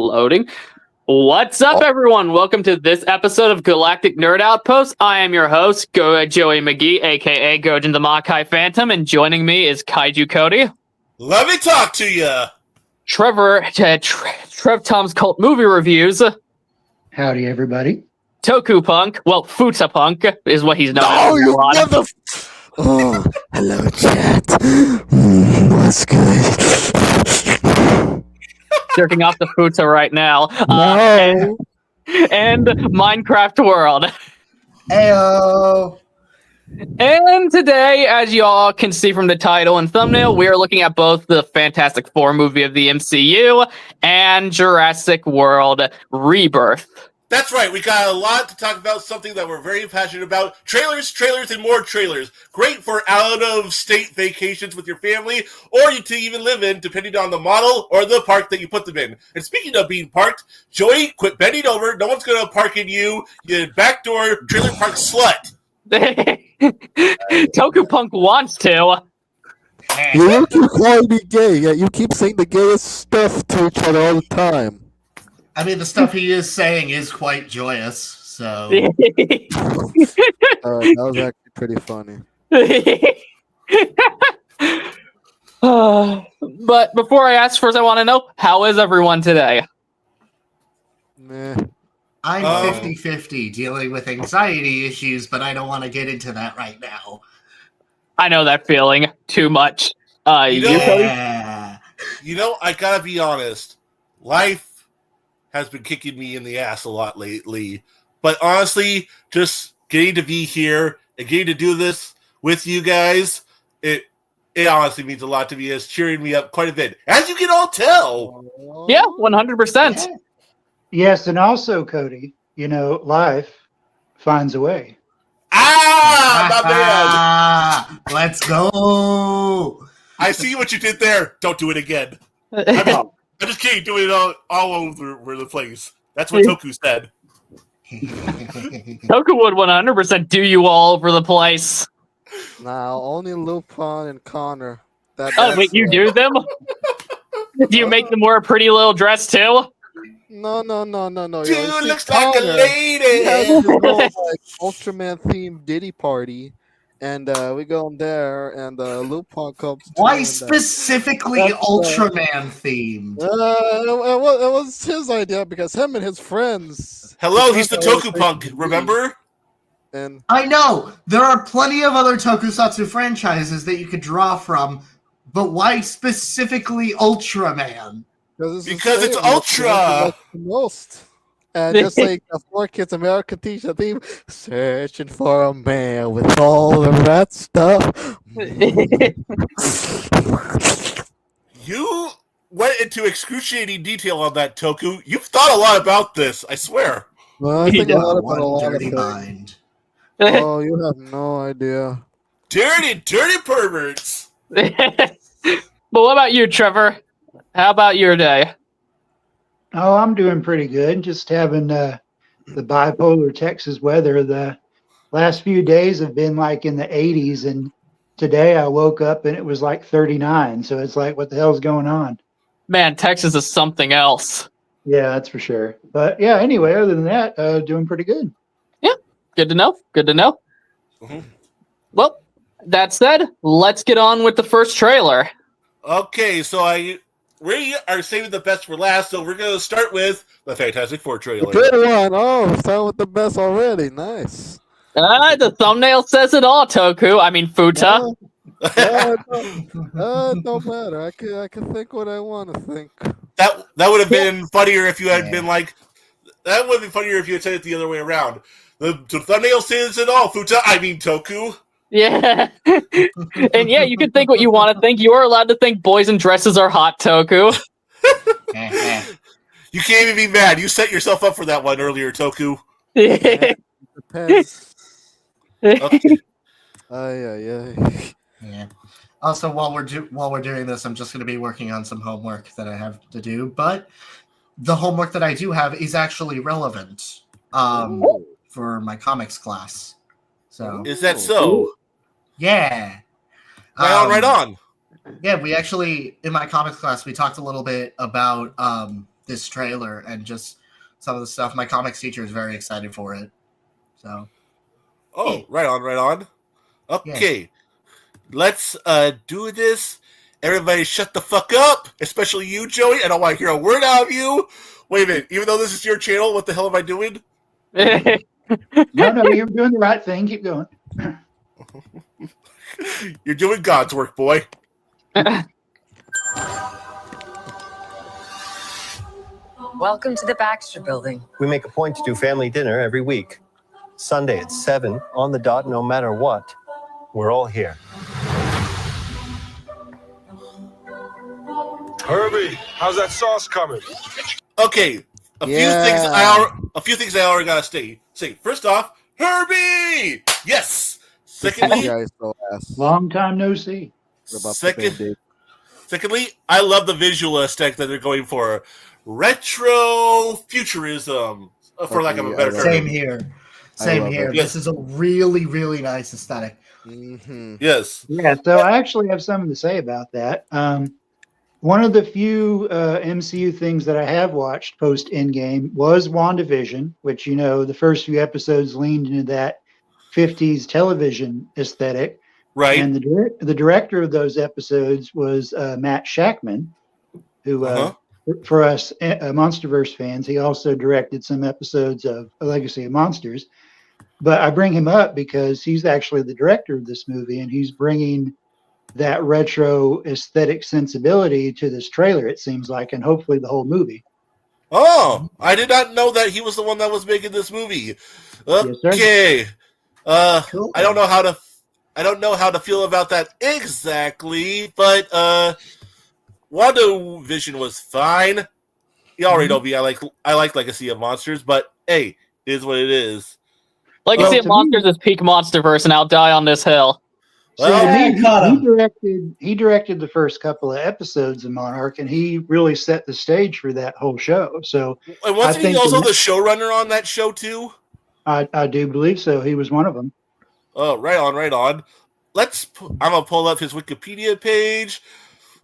Loading. What's up, everyone? Welcome to this episode of Galactic Nerd Outpost. I am your host, Joey McGee, aka Gojin the Makai Phantom, and joining me is Kaiju Cody. Let me talk to you. Trevor, Trev Tom's Cult Movie Reviews. Howdy, everybody. Toku Punk, well, Futa Punk is what he's known as. Oh, hello, chat. What's good? Jerking off the Futa right now. No. And Minecraft World. Heyo. And today, as you all can see from the title and thumbnail, we are looking at both the Fantastic Four movie of the MCU and Jurassic World Rebirth. That's right. We got a lot to talk about, something that we're very passionate about. Trailers, and more trailers. Great for out-of-state vacations with your family, or to even live in, depending on the model or the park that you put them in. And speaking of being parked, Joey, quit bending over. No one's going to park in you backdoor trailer park slut. Toku Punk wants to. You keep calling me gay, yet you keep saying the gayest stuff to each other all the time. I mean, the stuff he is saying is quite joyous, so... That was actually pretty funny. But before I ask, first I want to know, how is everyone today? Meh. I'm 50-50 dealing with anxiety issues, but I don't want to get into that right now. I know that feeling too much. You know, Yeah. I gotta be honest. Life has been kicking me in the ass a lot lately. But honestly, just getting to be here and getting to do this with you guys, it honestly means a lot to me. It's cheering me up quite a bit. As you can all tell. Yeah, 100%. Yeah. Yes, and also, Cody, life finds a way. Ah, my bad. Let's go! I see what you did there. Don't do it again. I'm just kidding. Do it all over the place. That's what Toku said. Toku would 100% do you all over the place. Now, only Lupin and Connor. Wait, you do them? Do you make them wear a pretty little dress too? No. Dude, looks like a lady. He has his own, Ultraman themed Diddy party, and we go in there, and Lupin comes. Why specifically Ultraman themed? It was his idea because him and his friends. Hello, he's the Toku Punk, remember? And I know! There are plenty of other tokusatsu franchises that you could draw from, but why specifically Ultraman? Because it's Ultra! The most. And just like the 4Kids America teacher theme, searching for a man with all the red stuff. You went into excruciating detail on that, Toku. You've thought a lot about this, I swear. Well, I think a lot One of dirty things. mind. Oh, you have no idea. Dirty perverts! But what about you, Trevor? How about your day? Oh, I'm doing pretty good. Just having the bipolar Texas weather. The last few days have been like in the 80s, and today I woke up and it was like 39. So it's like, what the hell's going on? Man, Texas is something else. Yeah, that's for sure. But yeah, anyway, other than that, doing pretty good. Yeah, good to know. Mhm. Well, that said, let's get on with the first trailer. Okay, so we are saving the best for last, so we're going to start with the Fantastic Four The trailer. good one. Oh, start with the best already. Nice. The thumbnail says it all, Toku. I mean, Futa. It don't matter. I can think what I want to think. That would have been funnier if you had been like... That would have been funnier if you had said it the other way around. The thumbnail says it all, Futa. I mean, Toku. Yeah. And yeah, you can think what you want to think. You are allowed to think boys in dresses are hot, Toku. You can't even be mad. You set yourself up for that one earlier, Toku. Depends. Okay. Yeah. Also, while we're doing this, I'm just going to be working on some homework that I have to do. But the homework that I do have is actually relevant for my comics class. So Is that so? yeah. Right on. Yeah, we actually, in my comics class, we talked a little bit about this trailer and just some of the stuff. My comics teacher is very excited for it. So. Oh, right on. Okay, let's do this. Everybody shut the fuck up, especially you, Joey. I don't want to hear a word out of you. Wait a minute, even though this is your channel, what the hell am I doing? No, you're doing the right thing. Keep going. You're doing God's work, boy. Welcome to the Baxter Building. We make a point to do family dinner every week. Sunday at 7 on the dot, no matter what. We're all here. Herbie, how's that sauce coming? Okay, a few things I already gotta say. First off, Herbie. Yes. Secondly, Long time no see. Secondly, I love the visual aesthetic that they're going for. Retro futurism, for lack of a better term. Same here. Yes. This is a really, really nice aesthetic. Mm-hmm. Yes. Yeah, so I actually have something to say about that. One of the few MCU things that I have watched post Endgame was WandaVision, which, the first few episodes leaned into that 50s television aesthetic. Right. And the director of those episodes was Matt Shackman, who, for us Monsterverse fans, he also directed some episodes of A Legacy of Monsters. But I bring him up because he's actually the director of this movie, and he's bringing that retro aesthetic sensibility to this trailer, it seems like, and hopefully the whole movie. Oh, I did not know that he was the one that was making this movie. Okay. Yes, cool. I don't know how to feel about that exactly, but WandaVision was fine. You already know me. I like Legacy of Monsters, but hey, it is what it is. Legacy of Monsters is peak Monsterverse, and I'll die on this hill. Well, he directed the first couple of episodes of Monarch, and he really set the stage for that whole show. So, and wasn't he also the showrunner on that show too? I do believe so. He was one of them. Oh, right on. I'm gonna pull up his Wikipedia page.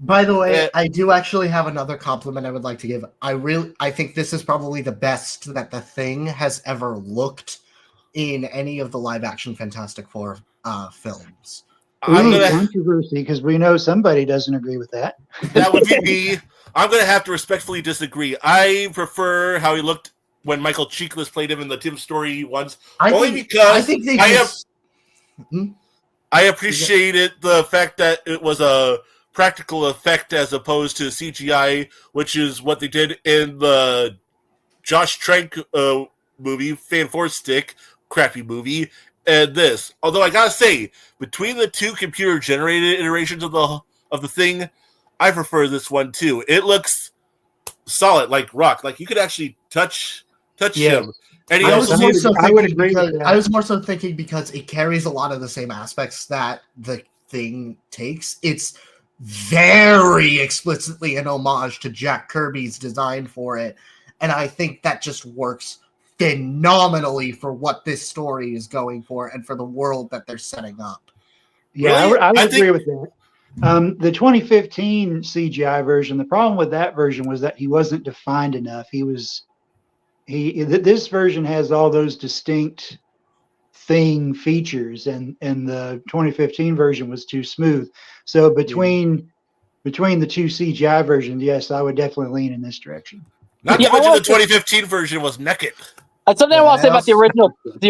By the way, I do actually have another compliment I would like to give. I think this is probably the best that The Thing has ever looked in any of the live-action Fantastic Four films. Controversy, because we know somebody doesn't agree with that. That would be me. I'm going to have to respectfully disagree. I prefer how he looked when Michael Chiklis played him in the Tim Story ones. I appreciated the fact that it was a practical effect as opposed to CGI, which is what they did in the Josh Trank movie, Fan Force Stick, crappy movie. And this, although I gotta say, between the two computer-generated iterations of the Thing, I prefer this one too. It looks solid, like rock. Like you could actually touch him. And I was more so thinking because it carries a lot of the same aspects that the Thing takes. It's very explicitly an homage to Jack Kirby's design for it, and I think that just works phenomenally for what this story is going for and for the world that they're setting up. Yeah, really? I would agree with that. The 2015 CGI version, the problem with that version was that he wasn't defined enough. This version has all those distinct Thing features, and the 2015 version was too smooth. So between the two CGI versions, yes, I would definitely lean in this direction. Not to mention the 2015 version was naked. Something I want to say about the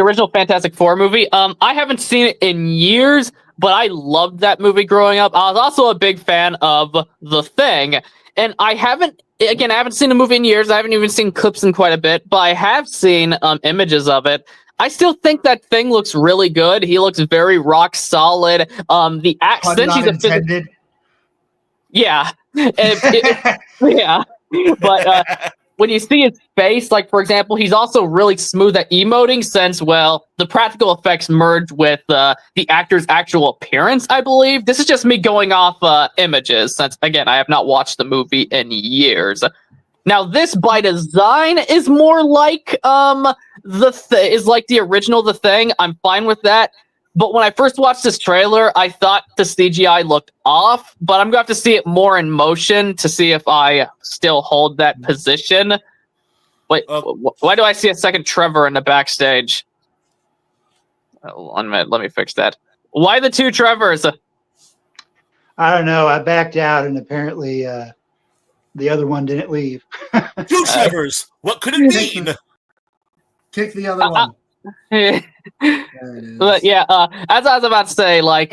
original Fantastic Four movie. I haven't seen it in years, but I loved that movie growing up. I was also a big fan of The Thing, and I haven't seen the movie in years. I haven't even seen clips in quite a bit, but I have seen images of it. I still think that Thing looks really good. He looks very rock solid. The accent, he's intended. Yeah, yeah, but. When you see his face, like, for example, he's also really smooth at emoting since, well, the practical effects merge with the actor's actual appearance, I believe. This is just me going off images since, again, I have not watched the movie in years. Now, this by design is more like the original The Thing. I'm fine with that. But when I first watched this trailer, I thought the CGI looked off, but I'm going to have to see it more in motion to see if I still hold that position. Wait, why do I see a second Trevor in the backstage? Oh, 1 minute, let me fix that. Why the 2 Trevors? I don't know. I backed out, and apparently the other one didn't leave. 2 Trevors. What could it mean? Kick the other one. But yeah, as I was about to say, like,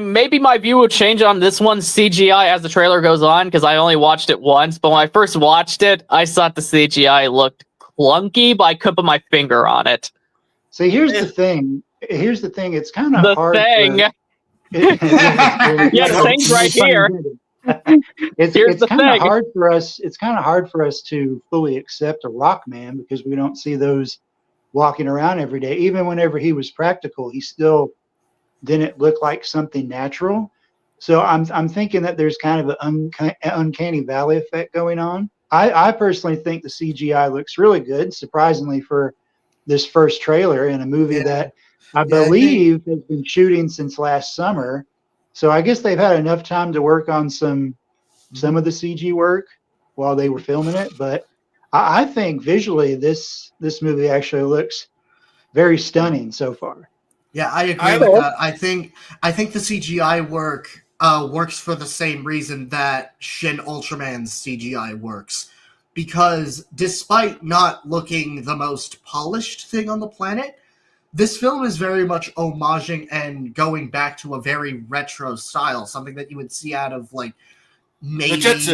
maybe my view will change on this one's CGI as the trailer goes on, because I only watched it once. But when I first watched it, I thought the CGI looked clunky, but I couldn't put my finger on it. See, here's the thing. It's kind of The hard. thing. Yeah, the thing's right here. It's kind of hard for us. It's kind of hard for us to fully accept a Rockman because we don't see those walking around every day. Even whenever he was practical, he still didn't look like something natural. So I'm thinking that there's kind of an uncanny valley effect going on. I personally think the CGI looks really good, surprisingly, for this first trailer in a movie that I believe has been shooting since last summer. So I guess they've had enough time to work on some of the CG work while they were filming it. But I think visually this movie actually looks very stunning so far. Yeah, I agree with that. I think the CGI work works for the same reason that Shin Ultraman's CGI works. Because despite not looking the most polished thing on the planet, this film is very much homaging and going back to a very retro style, something that you would see out of like maybe the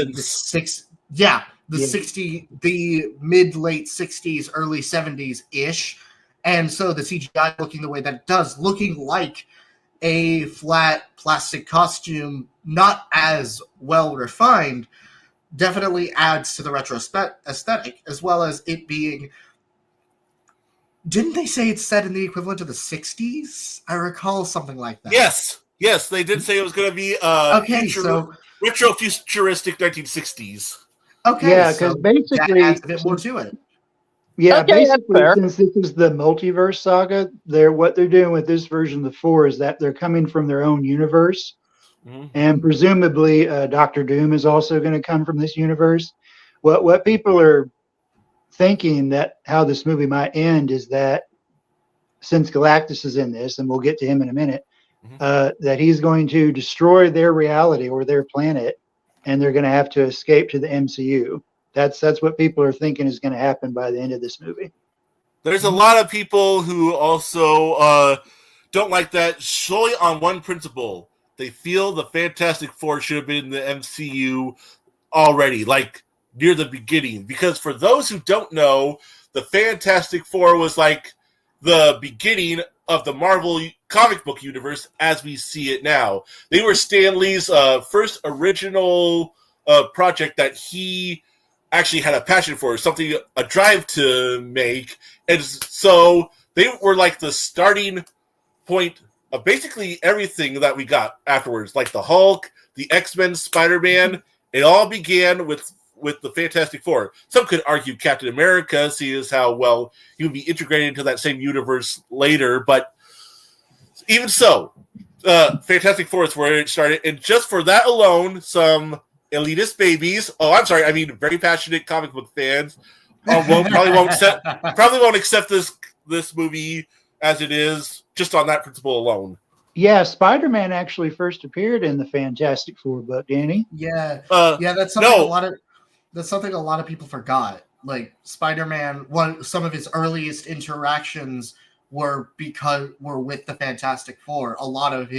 mid-late 60s, early 70s-ish. And so the CGI looking the way that it does, looking like a flat plastic costume, not as well refined, definitely adds to the retro aesthetic, as well as it being... Didn't they say it's set in the equivalent of the 60s? I recall something like that. Yes, they did say it was going to be retro-futuristic 1960s. Okay, yeah, because basically... that adds a bit more to it. Yeah, basically, since this is the multiverse saga, what they're doing with this version of the 4 is that they're coming from their own universe. Mm-hmm. And presumably Doctor Doom is also going to come from this universe. What people are thinking that how this movie might end is that since Galactus is in this, and we'll get to him in a minute, that he's going to destroy their reality or their planet, and they're going to have to escape to the MCU. That's what people are thinking is going to happen by the end of this movie. There's a lot of people who also don't like that solely on one principle. They feel the Fantastic Four should have been in the MCU already, like near the beginning. Because for those who don't know, the Fantastic Four was like the beginning of the Marvel comic book universe as we see it now. They were Stan Lee's first original project that he actually had a passion for, something, a drive to make. And so they were like the starting point of basically everything that we got afterwards, like the Hulk, the X-Men, Spider-Man. It all began with the Fantastic Four. Some could argue Captain America, seeing as how well he would be integrated into that same universe later. But even so, Fantastic Four is where it started. And just for that alone, some elitist babies, very passionate comic book fans, probably won't accept this movie as it is, just on that principle alone. Yeah, Spider-Man actually first appeared in the Fantastic Four book, Danny. Yeah, that's something that's something a lot of people forgot. Like Spider-Man, some of his earliest interactions were with the Fantastic Four. A lot of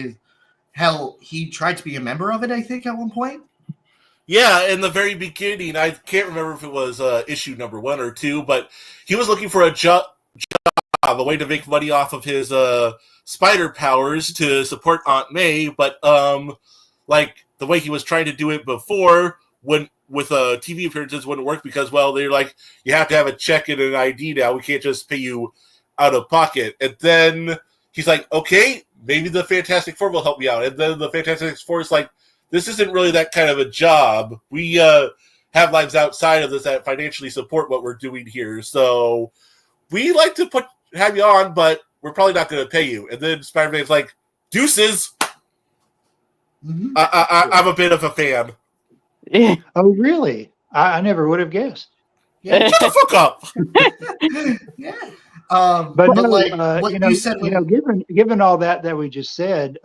he tried to be a member of it, I think, at one point. Yeah, in the very beginning, I can't remember if it was issue number 1 or 2, but he was looking for a job, a way to make money off of his spider powers to support Aunt May, but like the way he was trying to do it before, with TV appearances wouldn't work because, well, they're like, you have to have a check and an ID now. We can't just pay you out of pocket. And then he's like, okay, maybe the Fantastic Four will help me out. And then the Fantastic Four is like, this isn't really that kind of a job. We have lives outside of this that financially support what we're doing here. So we like to have you on, but we're probably not going to pay you. And then Spider-Man's like, deuces. Mhm. I'm a bit of a fan. Oh, really? I never would have guessed. Yeah. Shut the fuck up. Yeah. But no, like what you know, you said when given all that we just said,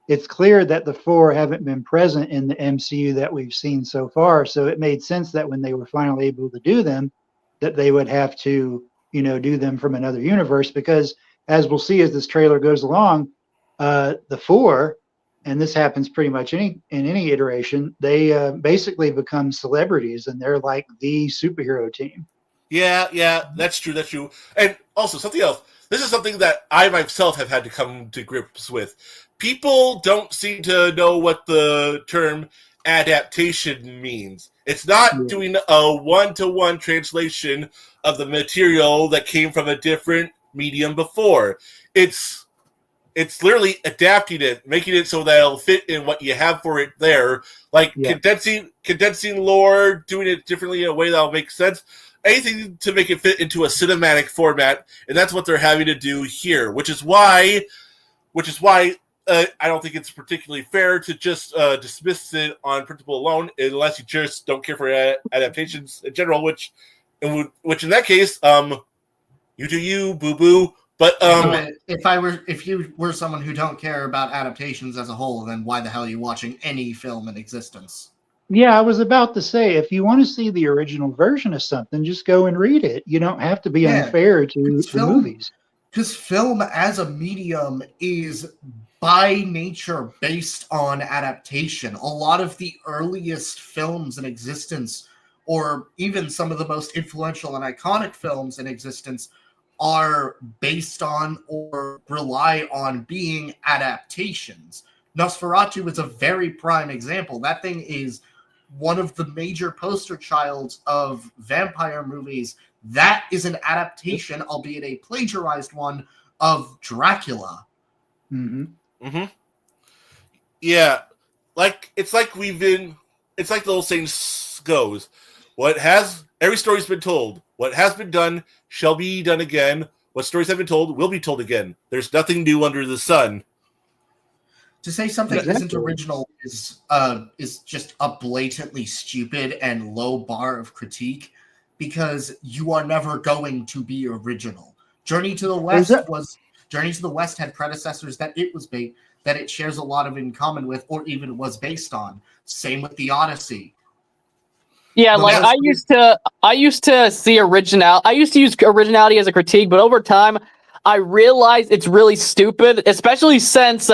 it's clear that the four haven't been present in the MCU that we've seen so far. So it made sense that when they were finally able to do them, that they would have to, do them from another universe. Because as we'll see as this trailer goes along, the four, and this happens pretty much in any iteration, they basically become celebrities, and they're like the superhero team. Yeah, that's true. And also, something else. This is something that I myself have had to come to grips with. People don't seem to know what the term adaptation means. It's not doing a one-to-one translation of the material that came from a different medium before. It's literally adapting it, making it so that it'll fit in what you have for it there. Like condensing lore, doing it differently in a way that'll make sense. Anything to make it fit into a cinematic format, and that's what they're having to do here. Which is why I don't think it's particularly fair to just dismiss it on principle alone, unless you just don't care for adaptations in general. Which in that case, you do you, boo boo. But if you were someone who don't care about adaptations as a whole, then why the hell are you watching any film in existence? Yeah, I was about to say, if you want to see the original version of something, just go and read it. You don't have to be unfair to the movies. Because film as a medium is by nature based on adaptation. A lot of the earliest films in existence, or even some of the most influential and iconic films in existence, are based on or rely on being adaptations. Nosferatu is a very prime example. That thing is one of the major poster childs of vampire movies. That is an adaptation, albeit a plagiarized one, of Dracula. Mm-hmm. Yeah, it's like the old saying goes. Every story's been told. What has been done shall be done again. What stories have been told will be told again. There's nothing new under the sun. To say something isn't original is just a blatantly stupid and low bar of critique, because you are never going to be original. Journey to the West had predecessors that it shares a lot of in common with, or even was based on. Same with the Odyssey. Yeah, I used to see original. I used to use originality as a critique, but over time, I realized it's really stupid, especially since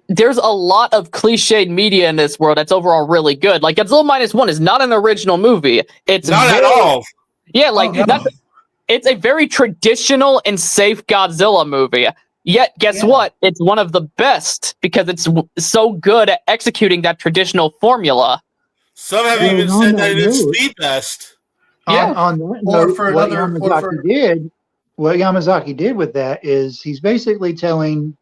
there's a lot of cliched media in this world that's overall really good. Like Godzilla -1 is not an original movie. It's not at all. Yeah, it's a very traditional and safe Godzilla movie. Yet, guess what? It's one of the best because it's so good at executing that traditional formula. Some have even said that it's the best. Yeah. On that note, what Yamazaki did with that is he's basically telling,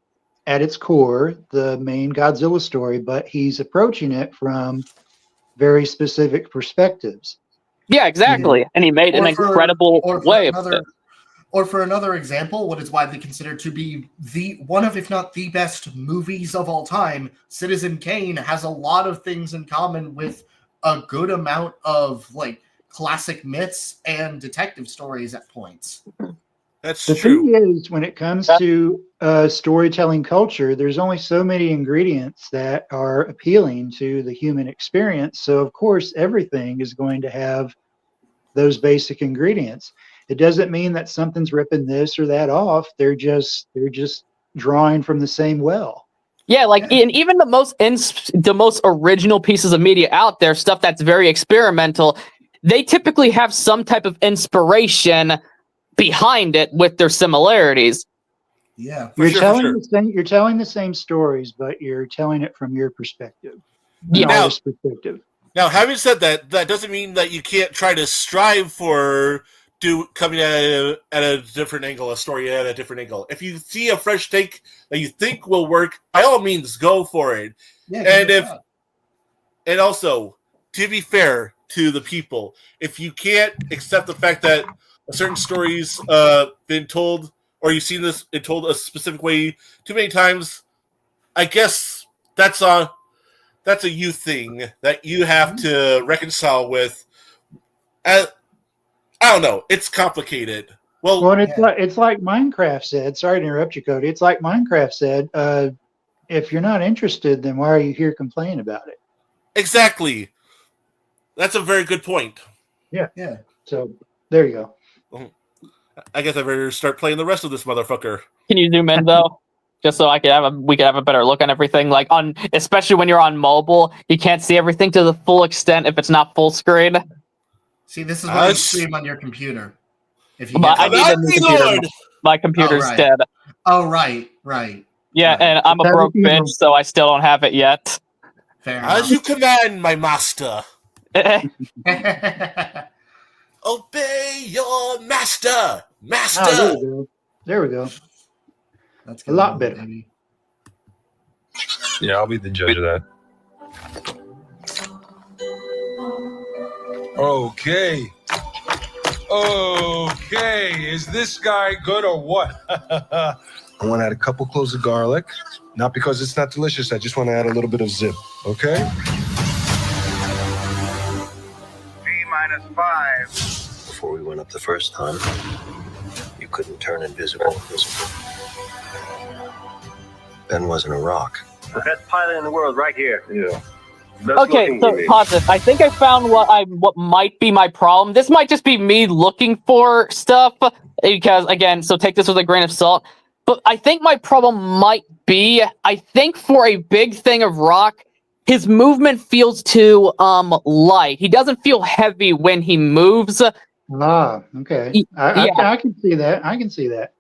at its core, the main Godzilla story, but he's approaching it from very specific perspectives. Yeah, exactly. And he made an incredible way of it. Or for another example, what is widely considered to be one of, if not the best movies of all time, Citizen Kane has a lot of things in common with a good amount of classic myths and detective stories at points. That's the true. thing is, when it comes to storytelling culture, there's only so many ingredients that are appealing to the human experience. So, of course, everything is going to have those basic ingredients. It doesn't mean that something's ripping this or that off. They're just drawing from the same well. Yeah, in even the most original pieces of media out there, stuff that's very experimental, they typically have some type of inspiration behind it with their similarities. Yeah, you're telling the same stories, but you're telling it from your perspective. Yeah. Perspective. Now, having said that, that doesn't mean that you can't try to strive for coming at a different angle, a story at a different angle. If you see a fresh take that you think will work, by all means, go for it. Yeah, and also, to be fair to the people, if you can't accept the fact that a certain story's been told or you've seen this it told a specific way too many times, I guess that's a you thing that you have to reconcile with. I don't know. It's complicated. Well, and it's like Minecraft said. Sorry to interrupt you, Cody. It's like Minecraft said. If you're not interested, then why are you here complaining about it? Exactly. That's a very good point. Yeah. So there you go. I guess I better start playing the rest of this motherfucker. Can you zoom in though, just so we could have a better look on everything? Like especially when you're on mobile, you can't see everything to the full extent if it's not full screen. See, this is why you stream on your computer. If you I need a new computer. My computer's dead. Oh, right. Yeah, and I'm a broke bitch, so I still don't have it yet. Fair enough. As you command, my master. Obey your master. Master. Oh, there we go. That's a lot better. Baby. Yeah, I'll be the judge of that. Okay, is this guy good or what? I want to add a couple cloves of garlic. Not because it's not delicious, I just want to add a little bit of zip, okay? T-5. Before we went up the first time, you couldn't turn invisible. Ben wasn't a rock. The best pilot in the world right here. Yeah. Okay, so pause this. I think I found what might be my problem. This might just be me looking for stuff because, again, so take this with a grain of salt. But I think my problem might be, I think for a big thing of rock, his movement feels too light. He doesn't feel heavy when he moves. Okay. I can see that. I can see that.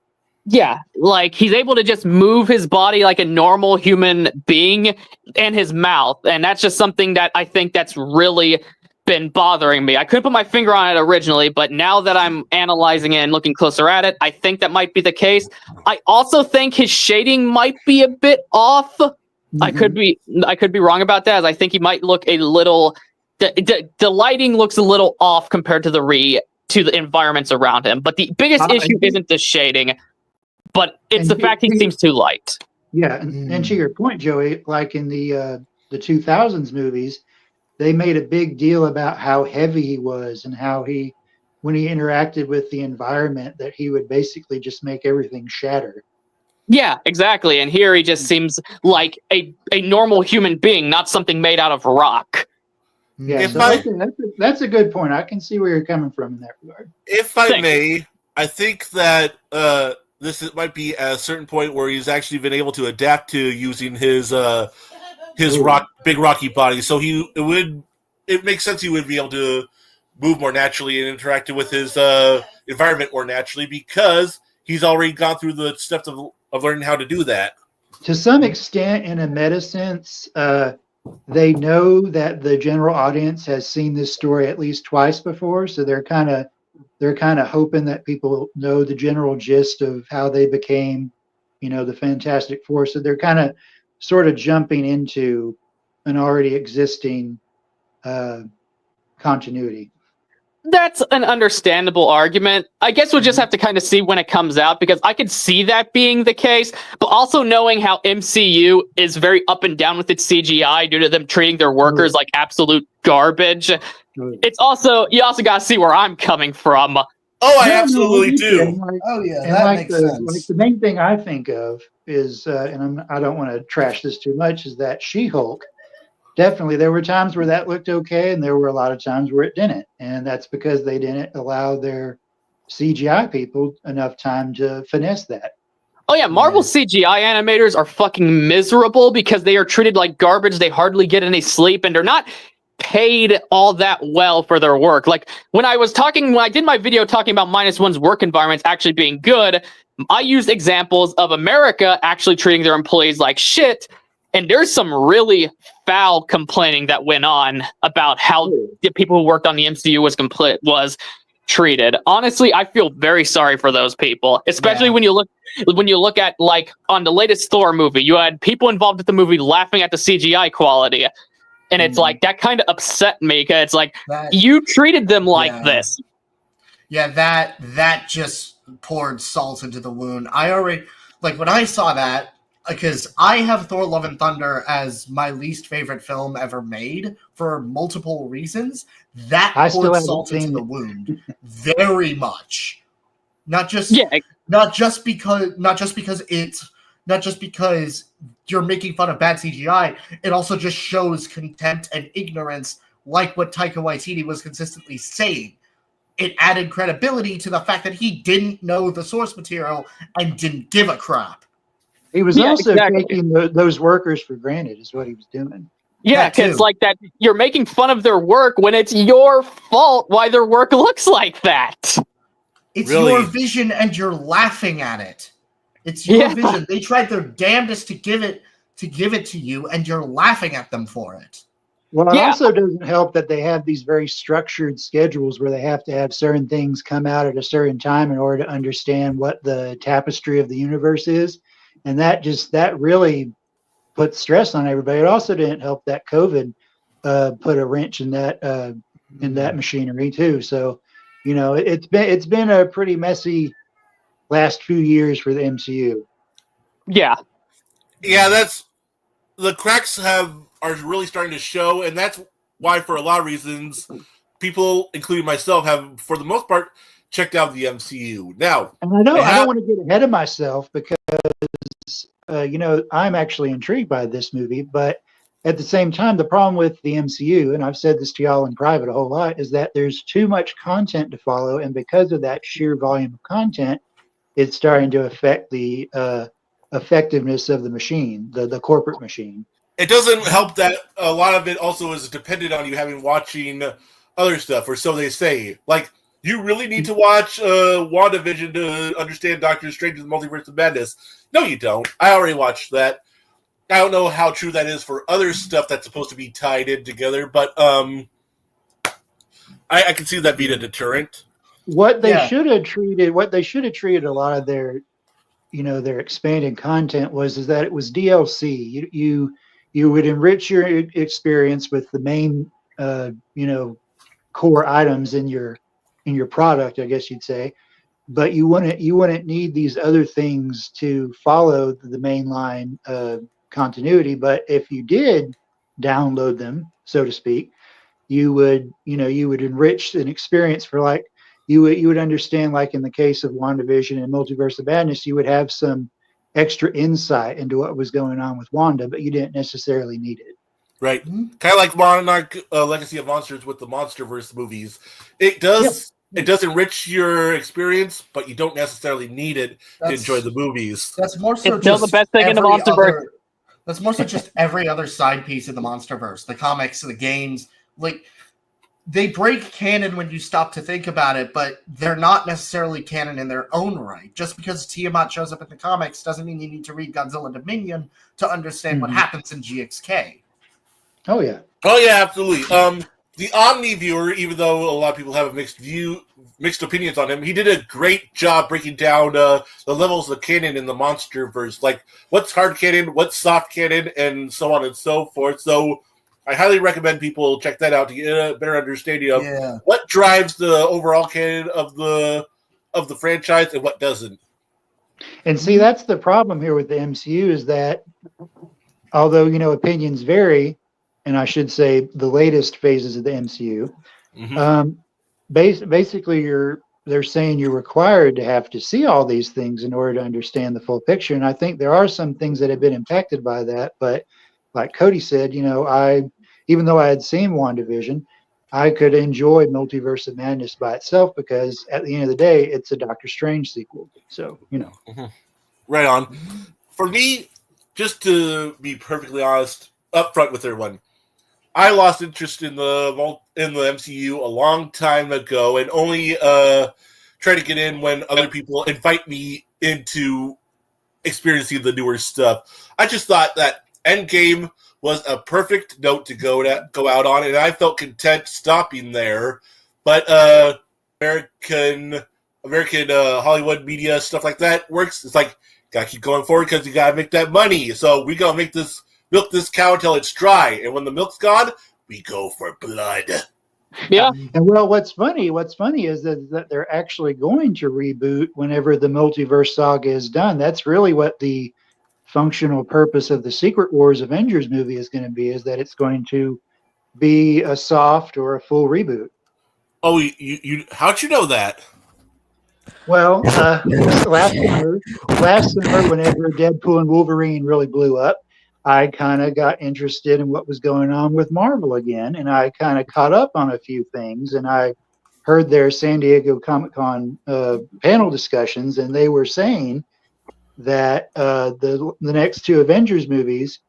Yeah, like he's able to just move his body like a normal human being and his mouth. And that's just something that I think that's really been bothering me. I couldn't put my finger on it originally, but now that I'm analyzing it and looking closer at it, I think that might be the case. I also think his shading might be a bit off. Mm-hmm. I could be wrong about that, as I think he might look a little the lighting looks a little off compared to the environments around him. But the biggest issue isn't the shading. But it's the fact he seems too light. Yeah, and to your point, Joey, like in the 2000s movies, they made a big deal about how heavy he was and how when he interacted with the environment, that he would basically just make everything shatter. Yeah, exactly. And here he just seems like a normal human being, not something made out of rock. Yeah, that's a good point. I can see where you're coming from in that regard. If I may, I think that this might be at a certain point where he's actually been able to adapt to using his big rocky body. So it makes sense he would be able to move more naturally and interact with his environment more naturally because he's already gone through the steps of learning how to do that. To some extent, in a meta sense, they know that the general audience has seen this story at least twice before, so they're kind of hoping that people know the general gist of how they became, the Fantastic Four. So they're kind of sort of jumping into an already existing continuity. That's an understandable argument. I guess we'll just have to kind of see when it comes out, because I could see that being the case, but also knowing how MCU is very up and down with its CGI due to them treating their workers like absolute garbage. It's also, you also got to see where I'm coming from. Oh, I absolutely do. That makes sense. Like the main thing I think of is, and I don't want to trash this too much, is that She-Hulk. Definitely, there were times where that looked okay, and there were a lot of times where it didn't. And that's because they didn't allow their CGI people enough time to finesse that. Oh yeah, Marvel CGI animators are fucking miserable because they are treated like garbage. They hardly get any sleep, and they're not paid all that well for their work. Like when I did my video talking about -1's work environments actually being good, I used examples of America actually treating their employees like shit. And there's some really foul complaining that went on about how the people who worked on the MCU was treated. Honestly, I feel very sorry for those people, especially when you look at, like, on the latest Thor movie, you had people involved with the movie laughing at the CGI quality. And it's like, that kind of upset me, because it's like, you treated them like this. Yeah, that just poured salt into the wound. I already when I saw that, because I have Thor: Love and Thunder as my least favorite film ever made for multiple reasons. That I still poured haven't salt into seen the it. wound very much. Not just Yeah, because you're making fun of bad CGI. It also just shows contempt and ignorance, like what Taika Waititi was consistently saying. It added credibility to the fact that he didn't know the source material and didn't give a crap. He was Yeah, also exactly. taking those workers for granted, is what he was doing. Yeah, That too. because like that, you're making fun of their work when it's your fault why their work looks like that. It's Really? your vision and you're laughing at it. It's your Yeah. vision. They tried their damnedest to give it to you, and you're laughing at them for it. Well, it Yeah. also doesn't help that they have these very structured schedules where they have to have certain things come out at a certain time in order to understand what the tapestry of the universe is. And that really put stress on everybody. It also didn't help that COVID put a wrench in that machinery too. So, it's been a pretty messy last few years for the MCU. Yeah. Yeah, that's the cracks are really starting to show, and that's why, for a lot of reasons, people, including myself, have, for the most part, checked out the MCU. Now, And I don't want to get ahead of myself because I'm actually intrigued by this movie, but at the same time, the problem with the MCU, and I've said this to y'all in private a whole lot, is that there's too much content to follow, and because of that sheer volume of content, it's starting to affect the effectiveness of the machine, the corporate machine. it doesn't help that a lot of it also is dependent on you watching other stuff, or so they say. Like, you really need to watch WandaVision to understand Doctor Strange's Multiverse of Madness. No, you don't. I already watched that. I don't know how true that is for other stuff that's supposed to be tied in together, but I can see that being a deterrent. What they should have treated a lot of their expanded content is that it was DLC. You would enrich your experience with the main core items in your product, I guess you'd say, but you wouldn't need these other things to follow the mainline continuity. But if you did download them, so to speak, you would enrich an experience for, like, you would understand, like in the case of WandaVision and Multiverse of Madness, you would have some extra insight into what was going on with Wanda, but you didn't necessarily need it. Right. Kind of like Monarch Legacy of Monsters with the Monsterverse movies. It does enrich your experience, but you don't necessarily need it to enjoy the movies. That's more so It's still the best thing in the Monsterverse. That's more so just every other side piece in the Monsterverse. The comics, the games, like, they break canon when you stop to think about it, but they're not necessarily canon in their own right. Just because Tiamat shows up in the comics doesn't mean you need to read Godzilla Dominion to understand what happens in GXK. Oh yeah, absolutely. The Omni viewer, even though a lot of people have a mixed opinions on him, he did a great job breaking down the levels of canon in the Monsterverse, like what's hard canon, what's soft canon, and so on and so forth. So I highly recommend people check that out to get a better understanding of what drives the overall canon of the franchise and what doesn't. And see, that's the problem here with the MCU, is that although opinions vary, and I should say the latest phases of the MCU, basically they're saying you're required to have to see all these things in order to understand the full picture. And I think there are some things that have been impacted by that, but like Cody said, even though I had seen WandaVision, I could enjoy Multiverse of Madness by itself because at the end of the day, it's a Doctor Strange sequel. So, Right on. For me, just to be perfectly honest, upfront with everyone, I lost interest in the MCU a long time ago, and only try to get in when other people invite me into experiencing the newer stuff. I just thought that Endgame was a perfect note to go out on, and I felt content stopping there. But American Hollywood media, stuff like that works. It's like, gotta keep going forward because you gotta make that money. So we gotta milk this cow until it's dry, and when the milk's gone, we go for blood. Yeah. And well, what's funny is that they're actually going to reboot whenever the multiverse saga is done. That's really what the functional purpose of the Secret Wars Avengers movie is going to be, is that it's going to be a soft or a full reboot. Oh, how'd you know that? Well, last summer, whenever Deadpool and Wolverine really blew up, I kind of got interested in what was going on with Marvel again, and I kind of caught up on a few things, and I heard their San Diego Comic-Con panel discussions, and they were saying that the next two Avengers movies,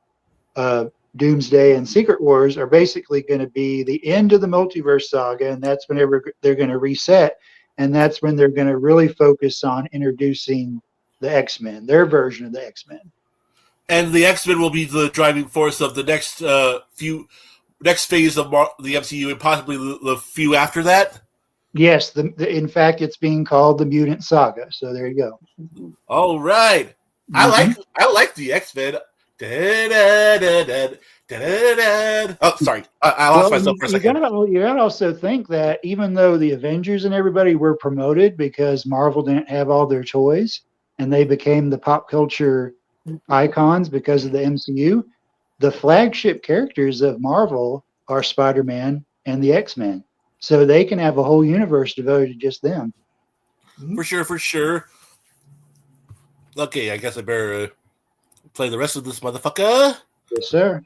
Doomsday and Secret Wars, are basically going to be the end of the multiverse saga, and that's whenever they're going to reset, and that's when they're going to really focus on introducing the X-Men, their version of the X-Men. And the X-Men will be the driving force of the next phase of the MCU, and possibly the few after that. Yes, in fact, it's being called the Mutant Saga. So there you go. All right, I like the X-Men. Oh, sorry, I lost myself for a second. You got to also think that even though the Avengers and everybody were promoted because Marvel didn't have all their toys, and they became the pop culture icons because of the MCU, the flagship characters of Marvel are Spider-Man and the X-Men. So they can have a whole universe devoted to just them. For sure. Okay, I guess I better play the rest of this motherfucker. Yes, sir.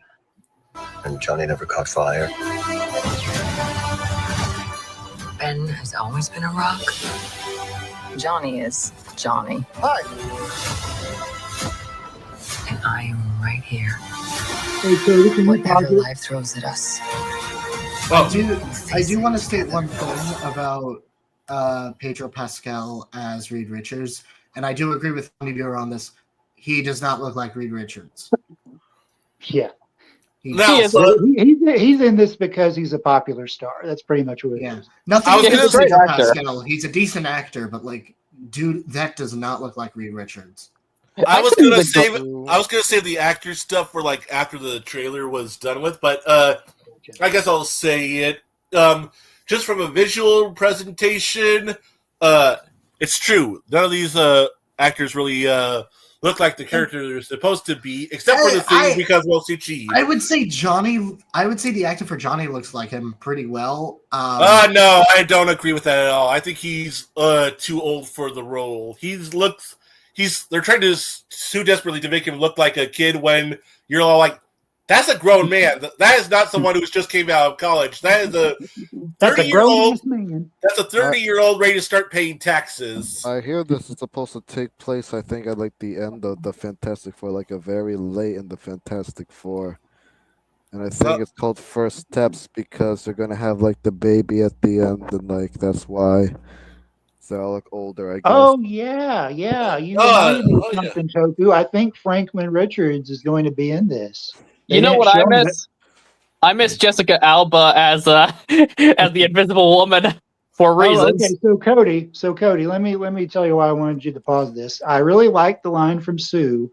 And Johnny never caught fire. Ben has always been a rock. Johnny is Johnny. Hi. And I am right here. Hey, Cody, can you Whatever pause it? life throws at us. I do want to state one thing about Pedro Pascal as Reed Richards, and I do agree with Tony Viewer on this. He does not look like Reed Richards. Yeah. He's in this because he's a popular star. That's pretty much what it is. Nothing against great Pedro actor. Pascal. He's a decent actor, but dude, that does not look like Reed Richards. I was gonna save the actor stuff for after the trailer was done with, but I guess I'll say it. Just from a visual presentation, it's true. None of these actors really look like the character they're supposed to be, except for the thing because Suchi. I would say the actor for Johnny looks like him pretty well. No, I don't agree with that at all. I think he's too old for the role. They're trying to so desperately to make him look like a kid when you're all like, that's a grown man. That is not someone who's just came out of college. That is a 30-year-old man. That's a 30-year-old ready to start paying taxes. I hear this is supposed to take place, I think, at the end of the Fantastic Four, a very late in the Fantastic Four. And I think it's called First Steps because they're gonna have the baby at the end, and that's why. So I look older, I guess. Oh yeah. You reminded me of something, Toku. I think Franklin Richards is going to be in this. You know what I miss? I miss Jessica Alba as the Invisible Woman for reasons. Okay, so Cody, let me tell you why I wanted you to pause this. I really like the line from Sue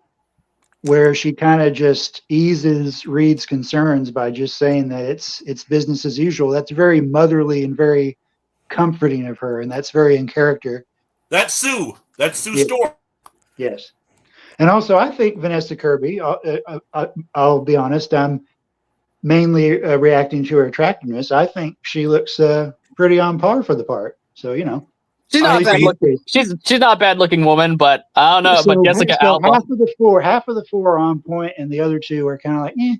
where she kind of just eases Reed's concerns by just saying that it's business as usual. That's very motherly and very comforting of her, and that's very in character. That's Sue. That's Sue Storm. Yes. And also, I think Vanessa Kirby, I'll be honest, I'm mainly reacting to her attractiveness. I think she looks pretty on par for the part. So, she's not bad looking. She's not a bad looking woman, but I don't know. So, but Jessica Alba, half of the four are on point, and the other two are kind of like, eh.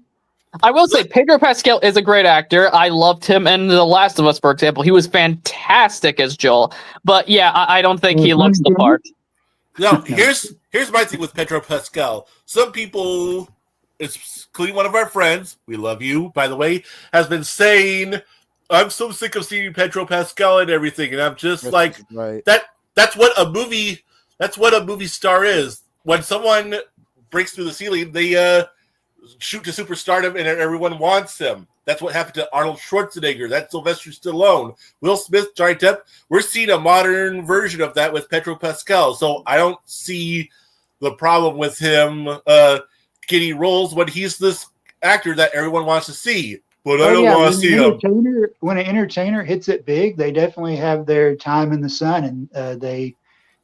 I will say Pedro Pascal is a great actor. I loved him in The Last of Us, for example. He was fantastic as Joel. But yeah, I don't think he looks the part. No, here's my thing with Pedro Pascal. Some people, including one of our friends, we love you, by the way, has been saying, I'm so sick of seeing Pedro Pascal and everything, and I'm just right. That's what a movie star is. When someone breaks through the ceiling, they shoot to superstardom, and everyone wants them. That's what happened to Arnold Schwarzenegger. That's Sylvester Stallone. Will Smith, Johnny Depp. We're seeing a modern version of that with Pedro Pascal. So I don't see the problem with him getting roles when he's this actor that everyone wants to see. but I don't want to see him. When an entertainer hits it big, they definitely have their time in the sun, and they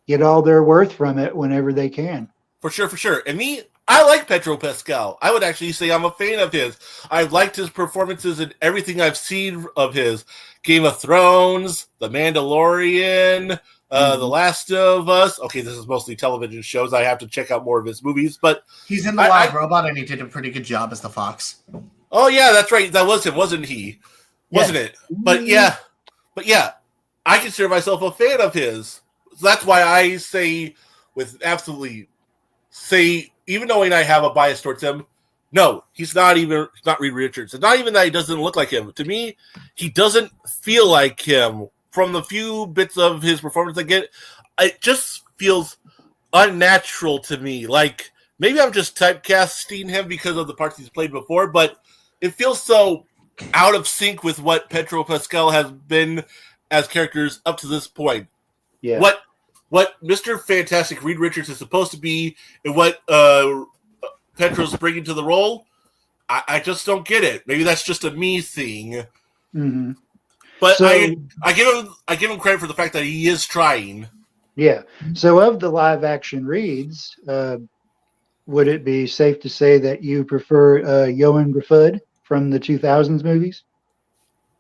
get all their worth from it whenever they can. For sure. And me, I like Pedro Pascal. I would actually say I'm a fan of his. I've liked his performances in everything I've seen of his. Game of Thrones, The Mandalorian, The Last of Us. Okay, this is mostly television shows. I have to check out more of his movies, but he's in The Live Robot, and he did a pretty good job as the Fox. Oh yeah, that's right. That was him, wasn't he? Wasn't it? But yeah, I consider myself a fan of his. So that's why I say, even knowing I have a bias towards him, no, he's not Reed Richards. It's not even that he doesn't look like him. To me, he doesn't feel like him. From the few bits of his performance I get, it just feels unnatural to me. Like, maybe I'm just typecasting him because of the parts he's played before, but it feels so out of sync with what Pedro Pascal has been as characters up to this point. Yeah. What Mr. Fantastic Reed Richards is supposed to be and what Pedro's bringing to the role, I just don't get it. Maybe that's just a me thing. Mm-hmm. But so, I give him credit for the fact that he is trying. Yeah. So of the live action Reeds, would it be safe to say that you prefer Johan Gruffudd from the 2000s movies?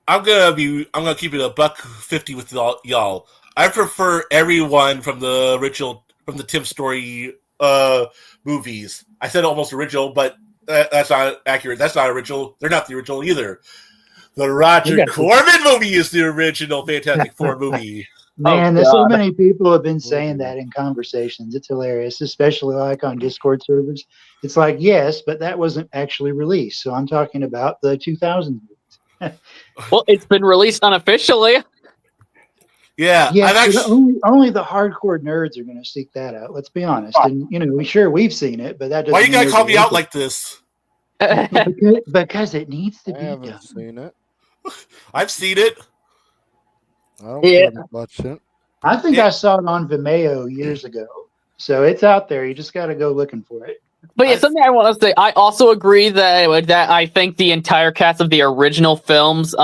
I'm gonna keep it $150 with y'all. I prefer everyone from the Tim Story movies. I said almost original, but that's not accurate. That's not original. They're not the original either. The Roger Corman movie is the original Fantastic Four movie. Man, so many people have been saying that in conversations. It's hilarious, especially like on Discord servers. It's like, yes, but that wasn't actually released. So I'm talking about the 2000s movies. Well, it's been released unofficially. Yeah, only the hardcore nerds are going to seek that out. Let's be honest. And we've seen it, but that doesn't. Why you gotta call me out like this? because it needs to be done. I haven't seen it. I've seen it. I don't care to watch it. I think I saw it on Vimeo years ago, so it's out there. You just got to go looking for it. But yeah, something I want to say. I also agree that I think the entire cast of the original films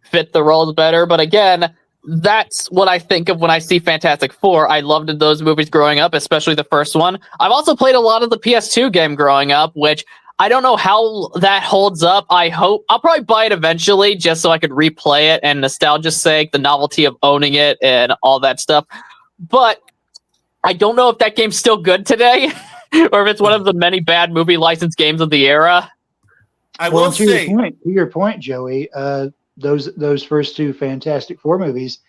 fit the roles better. But again, that's what I think of when I see Fantastic Four. I loved those movies growing up, especially the first one. I've also played a lot of the PS2 game growing up, which I don't know how that holds up. I'll probably buy it eventually just so I could replay it and nostalgia's sake, the novelty of owning it and all that stuff. But I don't know if that game's still good today or if it's one of the many bad movie license games of the era. To your point, Joey, those first two Fantastic Four movies,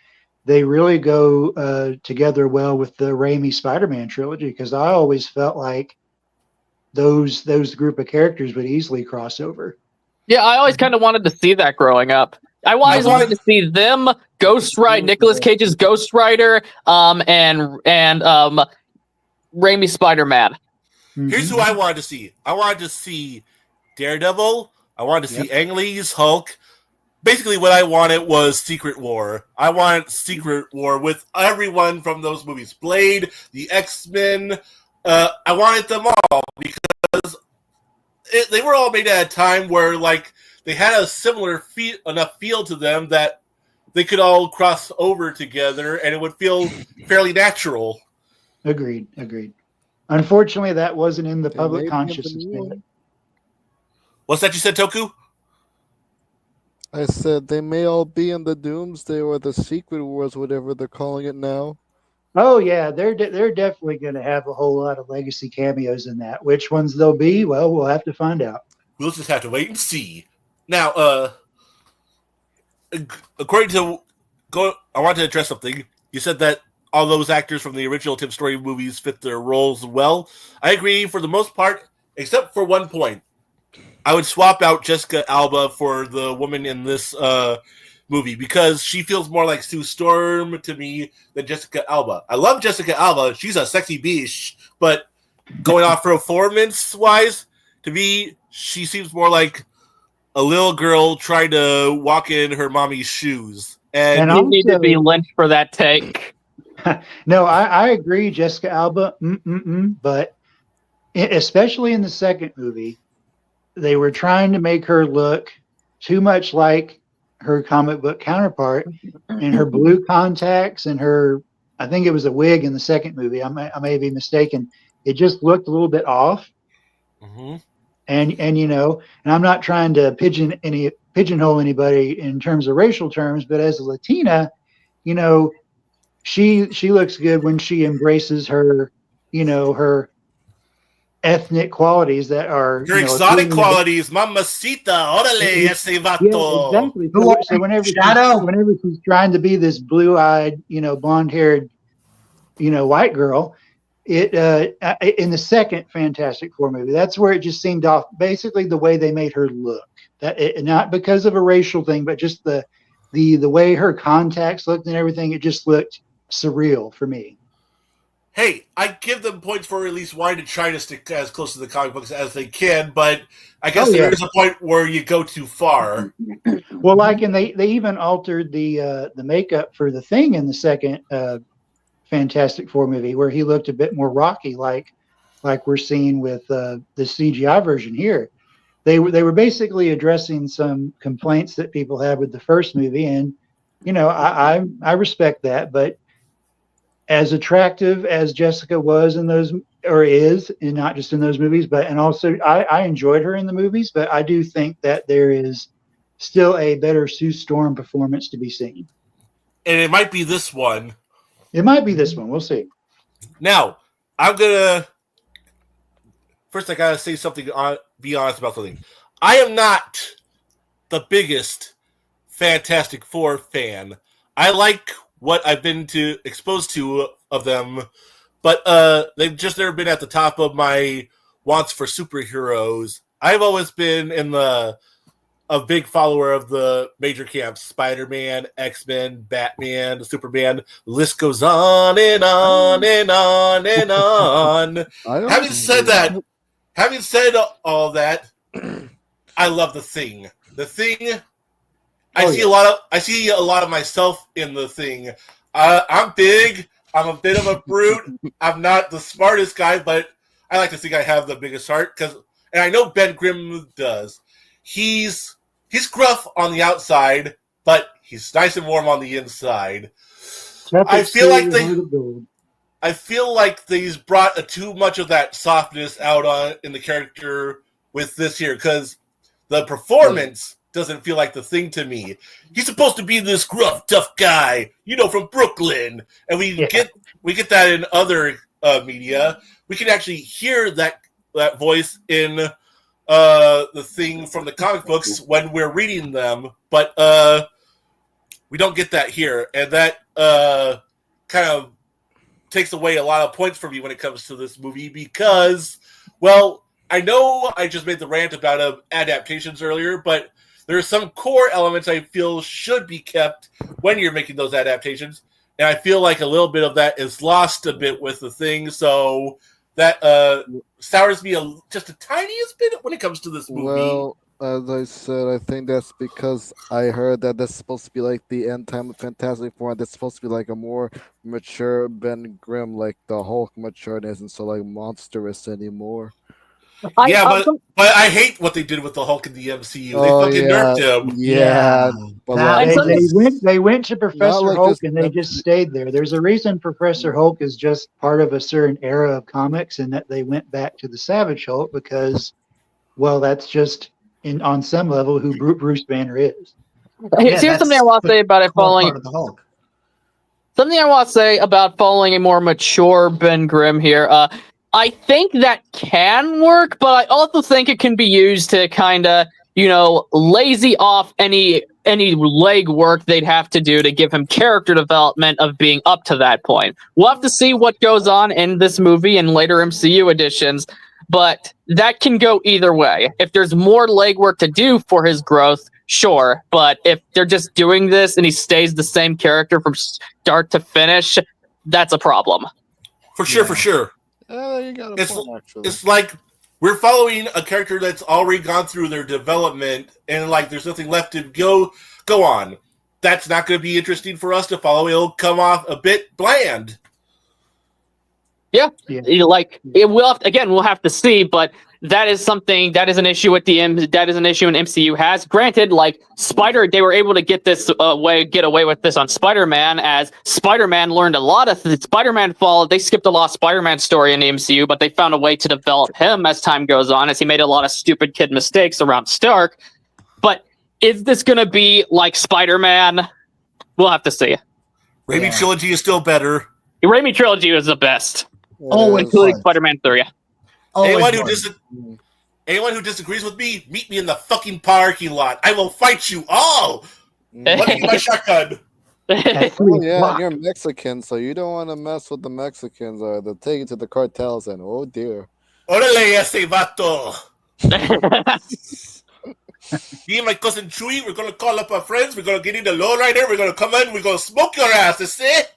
they really go together well with the Raimi Spider-Man trilogy, because I always felt like those group of characters would easily cross over. Yeah, I always kind of wanted to see that growing up. I always wanted to see them, Ghost Rider, Nicolas Cage's Ghost Rider, and Raimi Spider-Man. Mm-hmm. Here's who I wanted to see. I wanted to see Daredevil. I wanted to see Ang Lee's Hulk. Basically, what I wanted was Secret War. I wanted Secret War with everyone from those movies. Blade, the X-Men. I wanted them all because they were all made at a time where, like, they had a similar enough feel to them that they could all cross over together and it would feel fairly natural. Agreed. Unfortunately, that wasn't in the public consciousness. What's that you said, Toku? I said they may all be in the Doomsday or the Secret Wars, whatever they're calling it now. Oh yeah, they're definitely going to have a whole lot of legacy cameos in that. Which ones they'll be, well, we'll have to find out. We'll just have to wait and see. Now, according to I want to address something. You said that all those actors from the original Tim Story movies fit their roles well. I agree for the most part, except for one point. I would swap out Jessica Alba for the woman in this movie because she feels more like Sue Storm to me than Jessica Alba. I love Jessica Alba. She's a sexy bitch, but going off performance-wise, to me, she seems more like a little girl trying to walk in her mommy's shoes. And you need to be lynched for that take. No, I agree, Jessica Alba, but especially in the second movie, they were trying to make her look too much like her comic book counterpart, and her blue contacts and her, I think it was a wig in the second movie. I may be mistaken. It just looked a little bit off. Mm-hmm. And you know, and I'm not trying to pigeonhole anybody in terms of racial terms, but as a Latina, you know, she looks good when she embraces her, you know, her ethnic qualities that are, Your you know, exotic qualities, mamacita, órale, ese vato. Yeah, exactly. So whenever she's trying to be this blue-eyed, you know, blonde-haired, you know, white girl, it in the second Fantastic Four movie, that's where it just seemed off. Basically, the way they made her look, not because of a racial thing, but just the way her contacts looked and everything, it just looked surreal for me. Hey, I give them points for at least wanting to try to stick as close to the comic books as they can, but I guess there is a point where you go too far. Well, like, and they even altered the makeup for the Thing in the second Fantastic Four movie, where he looked a bit more rocky, like we're seeing with the CGI version here. They were basically addressing some complaints that people had with the first movie, and you know, I respect that, but as attractive as Jessica was in those, or is, and not just in those movies, but and also I enjoyed her in the movies, but I do think that there is still a better Sue Storm performance to be seen. And it might be this one. It might be this one. We'll see. Now, first I gotta say something, be honest about something. I am not the biggest Fantastic Four fan. I like what I've been exposed to of them, but they've just never been at the top of my wants for superheroes. I've always been a big follower of the major camps: Spider-Man, X-Men, Batman, Superman. The list goes on and on and on and on. Having said all that, I love the Thing. The Thing. I see a lot of myself in the Thing. I'm big. I'm a bit of a brute. I'm not the smartest guy, but I like to think I have the biggest heart, and I know Ben Grimm does. He's gruff on the outside, but he's nice and warm on the inside. I feel like they's brought too much of that softness out in the character with this here, because the performance doesn't feel like the Thing to me. He's supposed to be this gruff, tough guy, you know, from Brooklyn, and we get that in other media. We can actually hear that voice in the Thing from the comic books when we're reading them, but we don't get that here, and that kind of takes away a lot of points from me when it comes to this movie, because, well, I know I just made the rant about adaptations earlier, but there are some core elements I feel should be kept when you're making those adaptations, and I feel like a little bit of that is lost a bit with the Thing, so that sours me just a tiniest bit when it comes to this movie. Well, as I said, I think that's because I heard that that's supposed to be like the end time of Fantastic Four, and that's supposed to be like a more mature Ben Grimm, like the Hulk mature, and isn't so like monstrous anymore. But I hate what they did with the Hulk in the MCU. They fucking nerfed him. Yeah. They went to Professor Hulk and they just stayed there. There's a reason Professor Hulk is just part of a certain era of comics, and that they went back to the Savage Hulk because, well, that's just on some level who Bruce Banner is. Here's something I want to say about it following. Something I want to say about following a more mature Ben Grimm here. I think that can work, but I also think it can be used to kind of, you know, lazy off any leg work they'd have to do to give him character development of being up to that point. We'll have to see what goes on in this movie and later MCU editions, but that can go either way. If there's more legwork to do for his growth, sure, but if they're just doing this and he stays the same character from start to finish, that's a problem. For sure. You got a point, actually. It's like we're following a character that's already gone through their development, and like there's nothing left to go on. That's not going to be interesting for us to follow. It'll come off a bit bland. Yeah. Like we'll have to see, but that is an issue with that is an issue in MCU has. Granted, like they were able to get away with this on Spider-Man, as Spider-Man learned a lot of they skipped a lot of Spider-Man story in the MCU, but they found a way to develop him as time goes on, as he made a lot of stupid kid mistakes around Stark. But is this gonna be like Spider-Man? We'll have to see. Raimi trilogy is still better. The Raimi trilogy was the best. Including Spider-Man 3. Anyone who disagrees with me, meet me in the fucking parking lot. I will fight you all. Let me get my shotgun. Oh yeah, you're Mexican, so you don't want to mess with the Mexicans, or they'll take you to the cartels, and oh dear. Orale ese vato. Me and my cousin Chewy, we're gonna call up our friends. We're gonna get in the lowrider. We're gonna come in. We're gonna smoke your ass. That's it.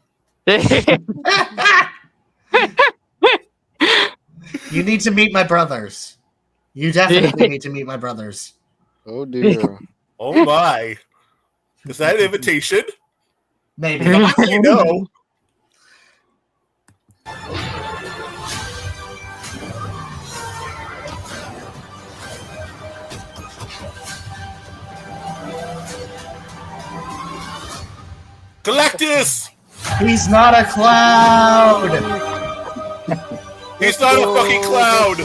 You need to meet my brothers. You definitely need to meet my brothers. Oh dear. Oh my. Is that an invitation? Maybe. You know. Galactus! He's not a cloud! He's not a fucking cloud!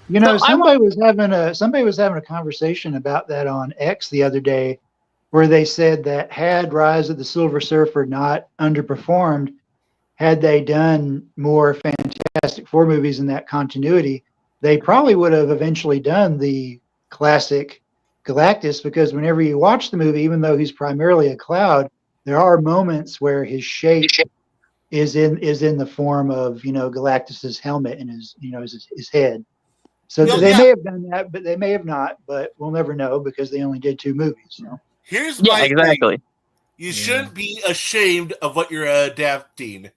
You know, somebody was having a conversation about that on X the other day, where they said that had Rise of the Silver Surfer not underperformed, had they done more Fantastic Four movies in that continuity, they probably would have eventually done the classic Galactus, because whenever you watch the movie, even though he's primarily a cloud, there are moments where his shape is in the form of, you know, Galactus's helmet and his head. So they may have done that, but they may have not. But we'll never know because they only did 2 movies. So. Here's my thing. You shouldn't be ashamed of what you're adapting.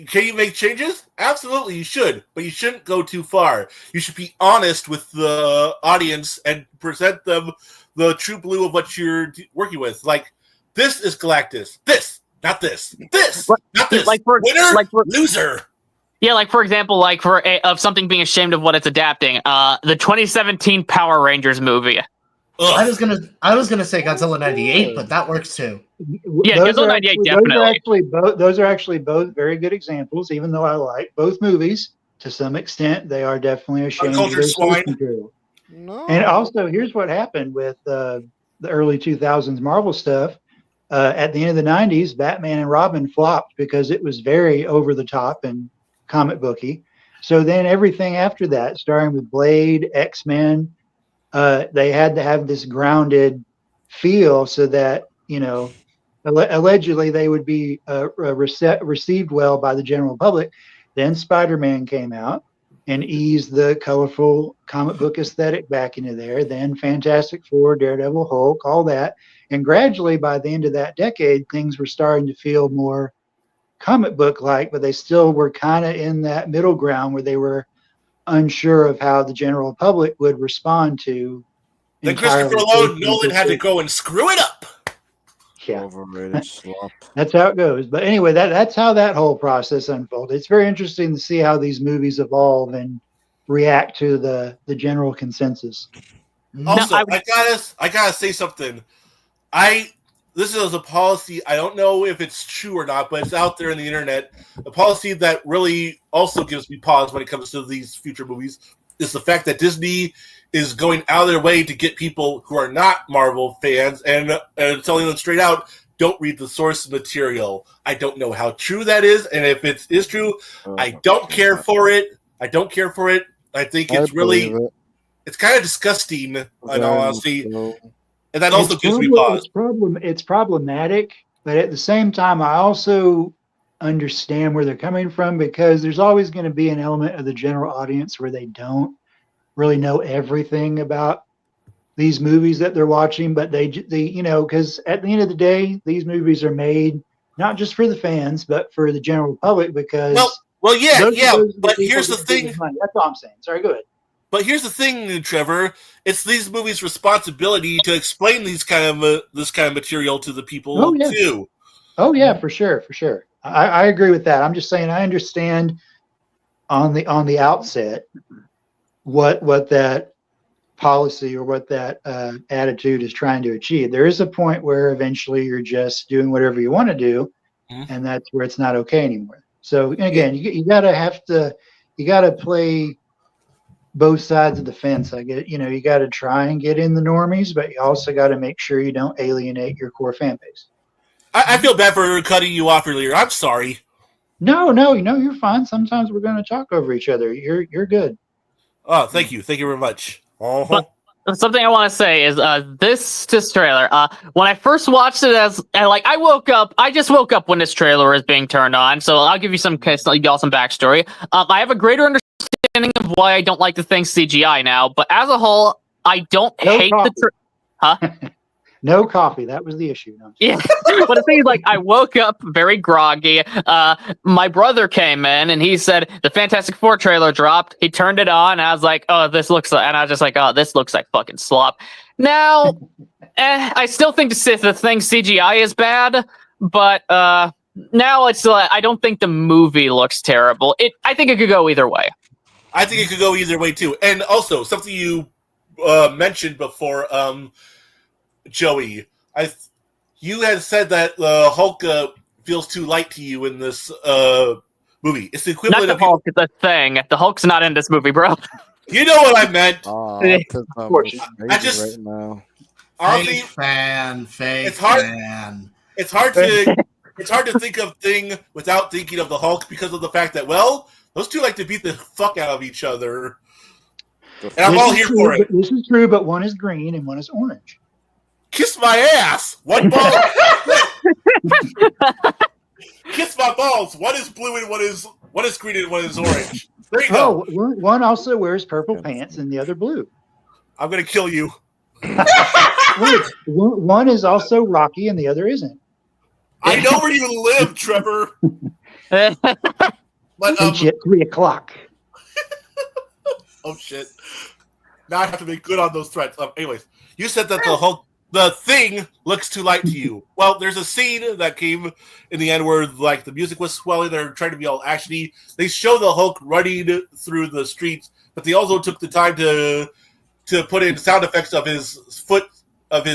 Can you make changes? Absolutely, you should, but you shouldn't go too far. You should be honest with the audience and present them the true blue of what you're working with. Like, this is Galactus. This, not this. This, not this. Winner, loser. Yeah, like for example, of something being ashamed of what it's adapting. The 2017 Power Rangers movie. Ugh. I was gonna say Godzilla 98, but that works too. Yeah, Godzilla 98 definitely. Those are actually both very good examples. Even though I like both movies to some extent, they are definitely ashamed of their source material. No. And also, here's what happened with the early 2000s Marvel stuff. At the end of the 90s, Batman and Robin flopped because it was very over the top and comic booky. So then everything after that, starting with Blade, X-Men, they had to have this grounded feel so that, you know, allegedly they would be received well by the general public. Then Spider-Man came out and eased the colorful comic book aesthetic back into there. Then Fantastic Four, Daredevil, Hulk, all that. And gradually by the end of that decade, things were starting to feel more comic book like, but they still were kind of in that middle ground where they were unsure of how the general public would respond to. Then Christopher Nolan had to go and screw it up. Yeah, overrated slop. That's how it goes. But anyway, that's how that whole process unfolded. It's very interesting to see how these movies evolve and react to the general consensus. Also, I gotta say something. This is a policy, I don't know if it's true or not, but it's out there in the internet. A policy that really also gives me pause when it comes to these future movies is the fact that Disney is going out of their way to get people who are not Marvel fans and telling them straight out, don't read the source material. I don't know how true that is, and if it is true, I don't care for it. I think it's really, it's kind of disgusting, in all honesty. And that also gives me pause. It's problematic, but at the same time, I also understand where they're coming from, because there's always going to be an element of the general audience where they don't really know everything about these movies that they're watching, but they you know, because at the end of the day, these movies are made not just for the fans, but for the general public, because but here's the thing. That's all I'm saying. Sorry, go ahead. But here's the thing, Trevor. It's these movies' responsibility to explain this kind of material to the people too. Oh yeah, for sure. I agree with that. I'm just saying I understand on the outset what that policy or what that attitude is trying to achieve. There is a point where eventually you're just doing whatever you want to do, and that's where it's not okay anymore. So again, you gotta play both sides of the fence. I get, you got to try and get in the normies, but you also got to make sure you don't alienate your core fan base. I feel bad for cutting you off earlier. I'm sorry. No, you're fine. Sometimes we're going to talk over each other. You're good. Oh, thank you very much. But something I want to say is this trailer. When I first watched it, I just woke up when this trailer is being turned on. So I'll give you some backstory. I have a greater understanding of why I don't like the thing CGI now, but as a whole, I don't hate the. No coffee. That was the issue. No. Yeah, but the thing is, I woke up very groggy. My brother came in and he said the Fantastic Four trailer dropped. He turned it on. And I was like, "Oh, this looks like," and I was just like, "Oh, this looks like fucking slop." Now, I still think the thing CGI is bad, but now it's I don't think the movie looks terrible. I think it could go either way. I think it could go either way too. And also something you mentioned before. Joey, you had said that Hulk feels too light to you in this movie. It's the equivalent not the Hulk, it's a thing. The Hulk's not in this movie, bro. You know what I meant. I just right now. Honestly, It's hard to think of Thing without thinking of the Hulk because of the fact that those two like to beat the fuck out of each other. And I'm all here for it. This is true, but one is green and one is orange. Kiss my ass. One ball. Kiss my balls. One is blue and one is green and one is orange. There you go. One also wears purple pants and the other blue. I'm gonna kill you. One is also Rocky and the other isn't. I know where you live, Trevor. But at 3:00. Oh shit! Now I have to make good on those threats. Anyways, you said that the Thing looks too light to you. Well, there's a scene that came in the end where the music was swelling. They're trying to be all actiony. They show the Hulk running through the streets, but they also took the time to put in sound effects of his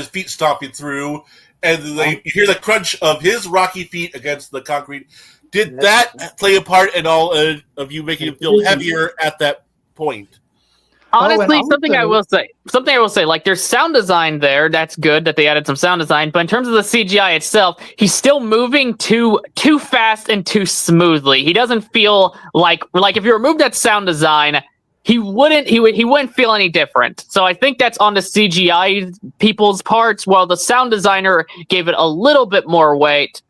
feet stomping through, and you hear the crunch of his rocky feet against the concrete. Did that play a part in all of you making him feel heavier at that point? Honestly, something I will say, there's sound design there. That's good that they added some sound design. But in terms of the CGI itself, he's still moving too fast and too smoothly. He doesn't feel like if you remove that sound design, he wouldn't feel any different. So I think that's on the CGI people's parts, while the sound designer gave it a little bit more weight.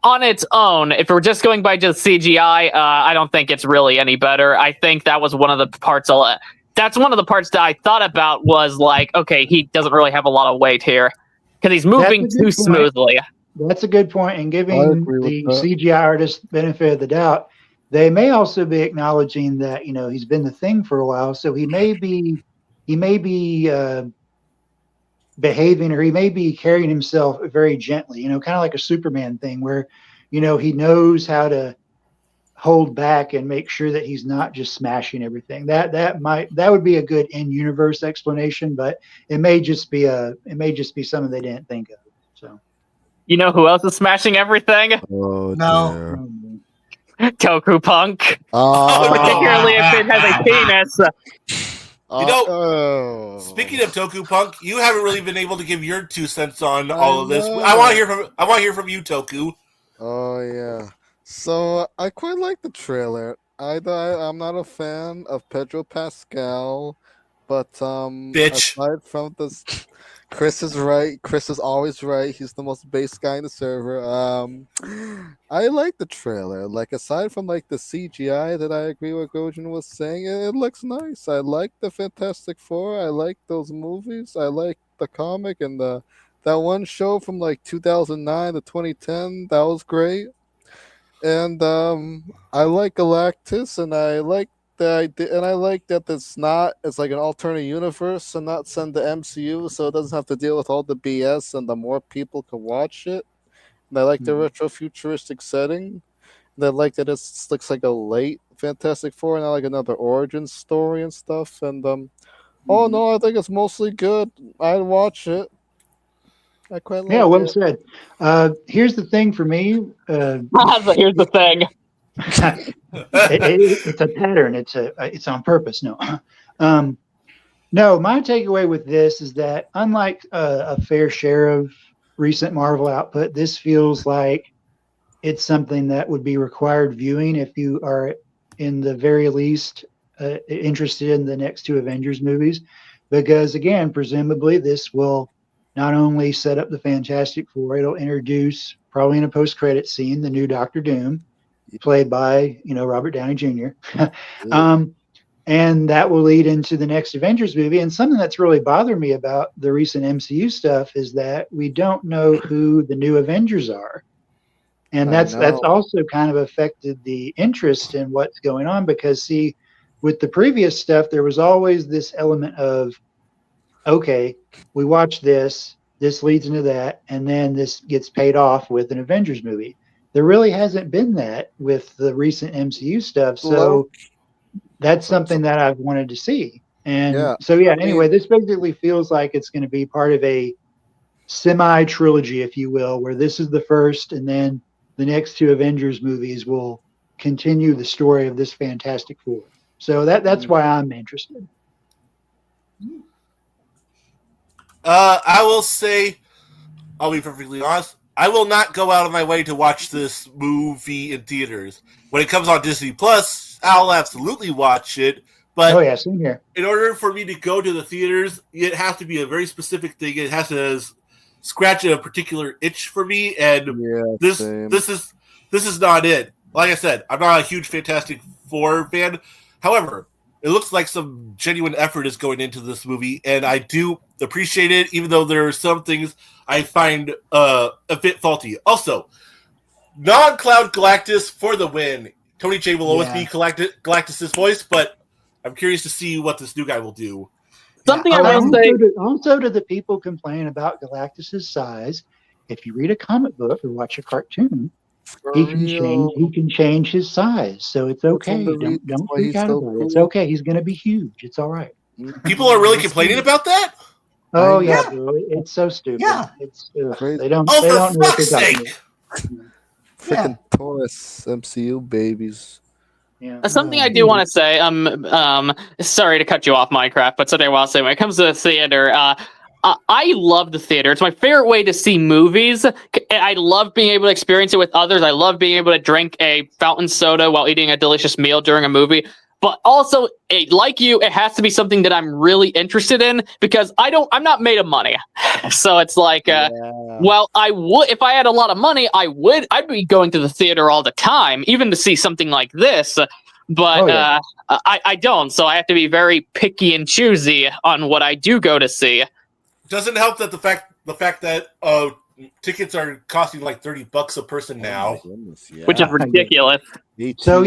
On its own, if we're just going by just CGI, I don't think it's really any better. I think that was one of the parts. That's one of the parts that I thought about was okay, he doesn't really have a lot of weight here because he's moving too smoothly. That's a good point. And giving the CGI artist benefit of the doubt, they may also be acknowledging that he's been the Thing for a while, so he may be behaving, or he may be carrying himself very gently. Kind of like a Superman thing, where he knows how to hold back and make sure that he's not just smashing everything. That would be a good in-universe explanation, but it may just be something they didn't think of. So, who else is smashing everything? Oh, no. Toku Punk. Particularly if it has a penis. Speaking of Toku Punk, you haven't really been able to give your 2 cents on all of this. I want to hear from you, Toku. Oh yeah. So I quite like the trailer. I'm not a fan of Pedro Pascal, but aside from this, Chris is right. Chris is always right. He's the most base guy in the server. I like the trailer. Aside from the CGI that I agree with Gojin was saying, it looks nice. I like the Fantastic Four. I like those movies. I like the comic and that one show from 2009 to 2010. That was great. And I like Galactus, and I like that it's like an alternate universe and not send the MCU, so it doesn't have to deal with all the BS, and the more people can watch it. And I like the retro futuristic setting. And I like that it looks like a late Fantastic Four now like another origin story and stuff. And oh no, I think it's mostly good. I'd watch it. I quite like Yeah, well it. said. Here's the thing for me. Here's the thing. It's a pattern. It's on purpose. No, no. My takeaway with this is that unlike a fair share of recent Marvel output, this feels like it's something that would be required viewing if you are, in the very least, interested in the next two Avengers movies, because again, presumably this will not only set up the Fantastic Four, it'll introduce, probably in a post-credit scene, the new Doctor Doom, played by, Robert Downey Jr. And that will lead into the next Avengers movie. And something that's really bothered me about the recent MCU stuff is that we don't know who the new Avengers are. And that's also kind of affected the interest in what's going on, because see, with the previous stuff, there was always this element of, okay, we watch this leads into that, and then this gets paid off with an Avengers movie. There really hasn't been that with the recent MCU stuff. So that's something that I've wanted to see. And anyway, this basically feels like it's going to be part of a semi-trilogy, if you will, where this is the first, and then the next two Avengers movies will continue the story of this Fantastic Four. So that's why I'm interested. I will say, I'll be perfectly honest, I will not go out of my way to watch this movie in theaters. When it comes on Disney Plus, I'll absolutely watch it. But same here. In order for me to go to the theaters, it has to be a very specific thing. It has to scratch a particular itch for me, and this is not it. Like I said, I'm not a huge Fantastic Four fan. However, it looks like some genuine effort is going into this movie, and I do appreciate it, even though there are some things I find a bit faulty. Also, non-Cloud Galactus for the win. Tony J will always be Galactus' voice, but I'm curious to see what this new guy will do. Something I will say. Also, to the people complaining about Galactus' size, if you read a comic book or watch a cartoon, he can change his size, so it's okay. Don't freak out about it. It's okay. He's going to be huge. It's all right. People are really complaining about that? Oh yeah, bro. It's so stupid. Yeah, it's they don't. Oh, they for don't know what they're fuck's talking sake! about. Freaking Taurus MCU babies. Yeah. Something I do want to say, sorry to cut you off, Minecraft, but something I want to say when it comes to the theater, I love the theater. It's my favorite way to see movies. I love being able to experience it with others. I love being able to drink a fountain soda while eating a delicious meal during a movie. But also, like you, it has to be something that I'm really interested in, because I'm not made of money. So it's like, well, I would, if I had a lot of money, I'd be going to the theater all the time, even to see something like this. But I don't, so I have to be very picky and choosy on what I do go to see. Doesn't help that the fact that tickets are costing like $30 a person now, which is ridiculous. So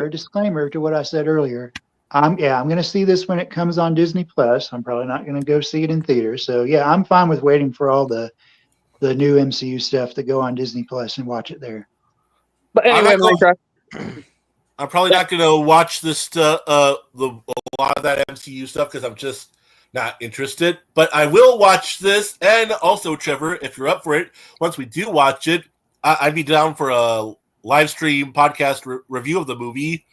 disclaimer to what I said earlier. I'm going to see this when it comes on Disney Plus. I'm probably not going to go see it in theaters. So I'm fine with waiting for all the new MCU stuff to go on Disney Plus and watch it there. But anyway, I'm probably not going to watch this a lot of that MCU stuff because I'm just not interested. But I will watch this, and also Trevor, if you're up for it, once we do watch it, I'd be down for a live stream podcast review of the movie.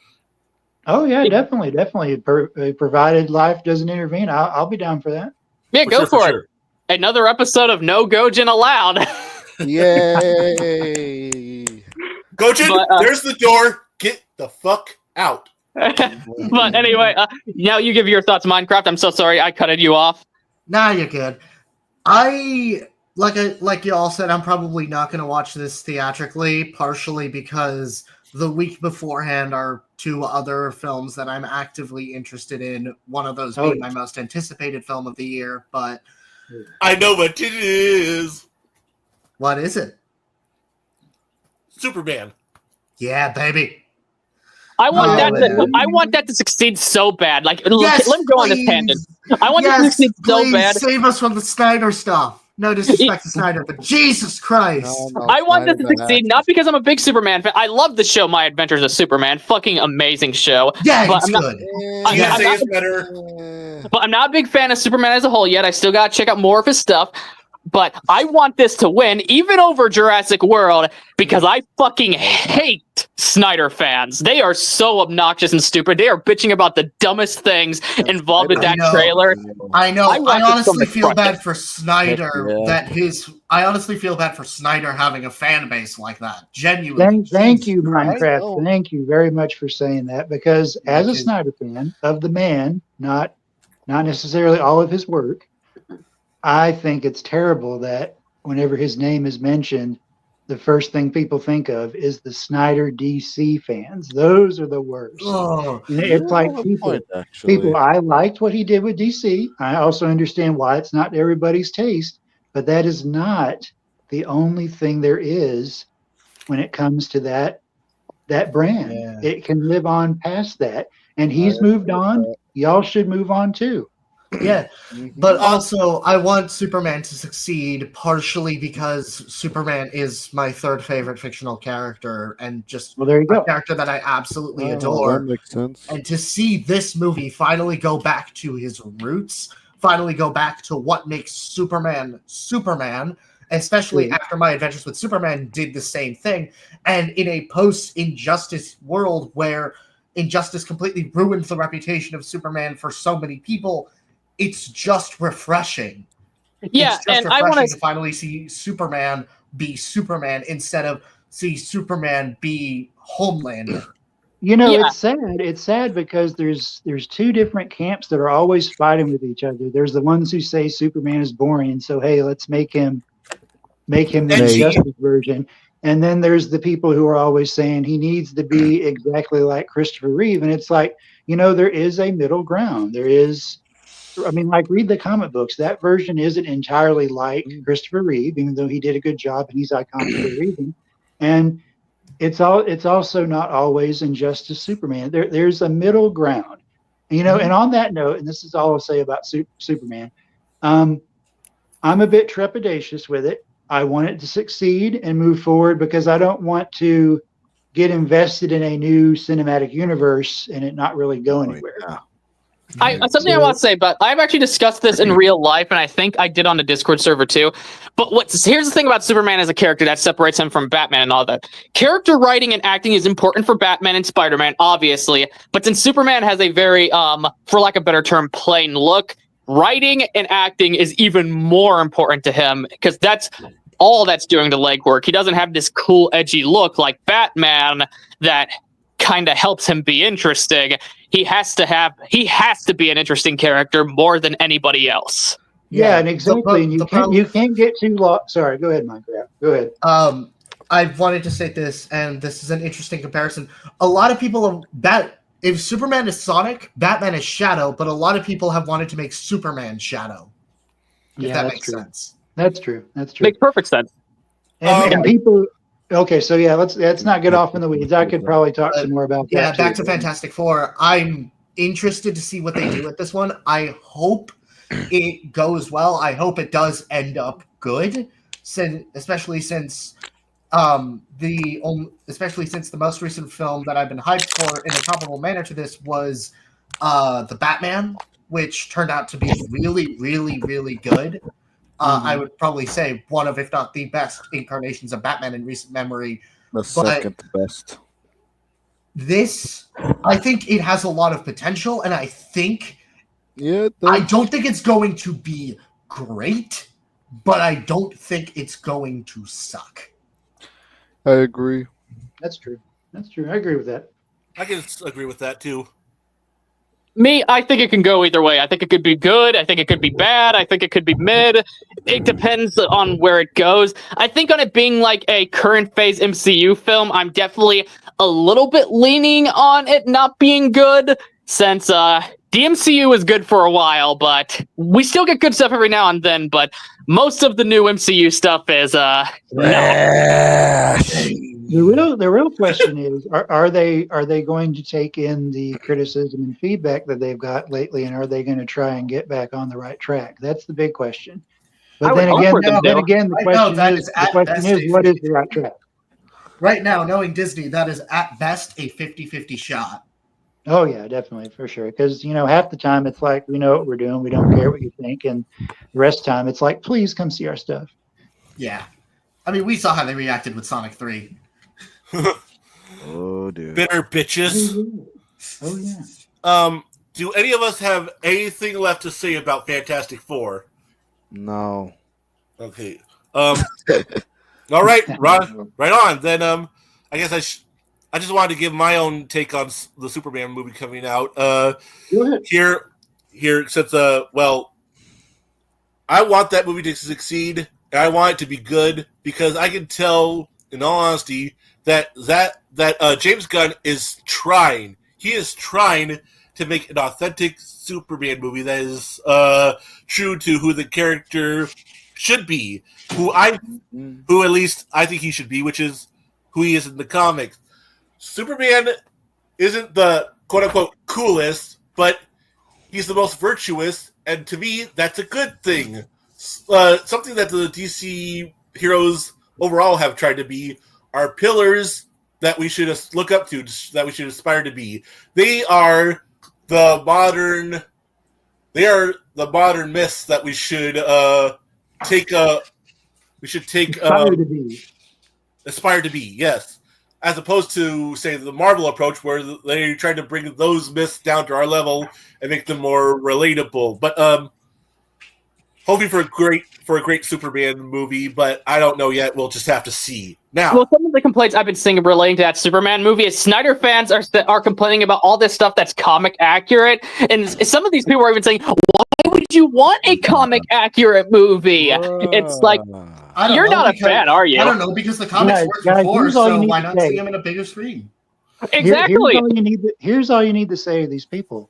Oh yeah, definitely. Provided life doesn't intervene, I'll be down for that. Yeah, go for it. Another episode of No Gojin Allowed. Yay! Gojin, there's the door. Get the fuck out. But anyway, now you give your thoughts, Minecraft. I'm so sorry I cutted you off. Nah, you're good. Like you all said, I'm probably not going to watch this theatrically, partially because the week beforehand are two other films that I'm actively interested in. One of those being my most anticipated film of the year, but I know what it is. What is it? Superman. Yeah, baby. I want that to succeed so bad. Like, let me go on this tangent. I want that to succeed so bad. Save us from the Snyder stuff. No disrespect to Snyder, but Jesus Christ. I want this to succeed, not because I'm a big Superman fan. I love the show My Adventures of Superman. Fucking amazing show. Yeah, but it's I'm not, good. TSA is better. But I'm not a big fan of Superman as a whole yet. I still got to check out more of his stuff. But I want this to win, even over Jurassic World, because I fucking hate Snyder fans. They are so obnoxious and stupid. They are bitching about the dumbest things involved with that trailer. I know. I honestly feel crush bad it. for Snyder I honestly feel bad for Snyder having a fan base like that. Genuinely. Thank you, Minecraft. Thank you very much for saying that, because as a Snyder fan of the man, not necessarily all of his work, I think it's terrible that whenever his name is mentioned, the first thing people think of is the Snyder DC fans. Those are the worst. Oh, It's like people, I liked what he did with DC. I also understand why it's not everybody's taste, but that is not the only thing there is when it comes to that brand. Yeah. It can live on past that. And he's moved on. Y'all should move on too. Yeah, but also I want Superman to succeed partially because Superman is my third favorite fictional character and just there you go. A character that I absolutely adore. That makes sense. And to see this movie finally go back to his roots, finally go back to what makes Superman Superman, especially after My Adventures with Superman did the same thing, and in a post-Injustice world where Injustice completely ruined the reputation of Superman for so many people, it's just refreshing. Yeah, it's just and I want to finally see Superman be Superman instead of see Superman be Homelander. It's sad. It's sad because there's two different camps that are always fighting with each other. There's the ones who say Superman is boring, so hey, let's make him the Injustice version. And then there's the people who are always saying he needs to be exactly like Christopher Reeve. And it's like, there is a middle ground. There is. Read the comic books. That version isn't entirely like Christopher Reeve, even though he did a good job and he's iconic for a reason. And it's also not always Injustice Superman. There's a middle ground, And on that note, and this is all I'll say about Superman, I'm a bit trepidatious with it. I want it to succeed and move forward because I don't want to get invested in a new cinematic universe and it not really go anywhere. Something I want to say, but I've actually discussed this in real life, and I think I did on the Discord server too. But here's the thing about Superman as a character that separates him from Batman and all that. Character writing and acting is important for Batman and Spider-Man, obviously. But since Superman has a very, for lack of a better term, plain look, writing and acting is even more important to him because that's all that's doing the legwork. He doesn't have this cool, edgy look like Batman that kind of helps him be interesting. He has to be an interesting character more than anybody else. Yeah, and exactly. You can't get too lost. Sorry, go ahead, Minecraft. Go ahead. I wanted to say this, and this is an interesting comparison. A lot of people if Superman is Sonic, Batman is Shadow, but a lot of people have wanted to make Superman Shadow. If that makes sense. That's true. Makes perfect sense. And people. Okay, so let's not get off in the weeds. I could probably talk some more about that. Yeah, back to Fantastic Four. I'm interested to see what they do with this one. I hope it goes well. I hope it does end up good, especially since the most recent film that I've been hyped for in a comparable manner to this was the Batman, which turned out to be really, really, really good. I would probably say one of, if not the best incarnations of Batman in recent memory. The second best. This, I think it has a lot of potential, and I think I don't think it's going to be great, but I don't think it's going to suck. I agree. That's true. I agree with that. I can agree with that too. Me, I think it can go either way. I think it could be good. I think it could be bad. I think it could be mid. It depends on where it goes. I think on it being like a current phase MCU film, I'm definitely a little bit leaning on it not being good since the MCU is good for a while, but we still get good stuff every now and then, but most of the new MCU stuff is no. The real question is: Are they going to take in the criticism and feedback that they've got lately, and are they going to try and get back on the right track? That's the big question. But I would then hope again, for them then to. again, the I know question that is, is at best what is the right track? Right now, knowing Disney, that is at best a 50-50 shot. Oh yeah, definitely for sure. Because half the time it's like we know what we're doing, we don't care what you think, and the rest of the time it's like, please come see our stuff. Yeah. I mean, we saw how they reacted with Sonic 3. Oh, dude. Bitter bitches. Oh yeah. Do any of us have anything left to say about Fantastic Four? No. Okay. All right, right on. Then I guess I just wanted to give my own take on the Superman movie coming out. Here since well, I want that movie to succeed, and I want it to be good because I can tell, in all honesty, that James Gunn is trying. He is trying to make an authentic Superman movie that is true to who the character should be, who at least I think he should be, which is who he is in the comics. Superman isn't the quote-unquote coolest, but he's the most virtuous, and to me, that's a good thing. Something that the DC heroes overall have tried to be are pillars that we should look up to, that we should aspire to be. They are the modern myths that we should aspire to be, yes. As opposed to, say, the Marvel approach, where they try to bring those myths down to our level and make them more relatable. But hoping for a great Superman movie, but I don't know yet. We'll just have to see. Now, Well, some of the complaints I've been seeing relating to that Superman movie is Snyder fans are complaining about all this stuff that's comic accurate, and some of these people are even saying, "Why would you want a comic accurate movie?" It's like, you're not a fan, are you? I don't know, because the comics worked before, so why not see them in a bigger screen? Exactly. Here's all you need to say to these people.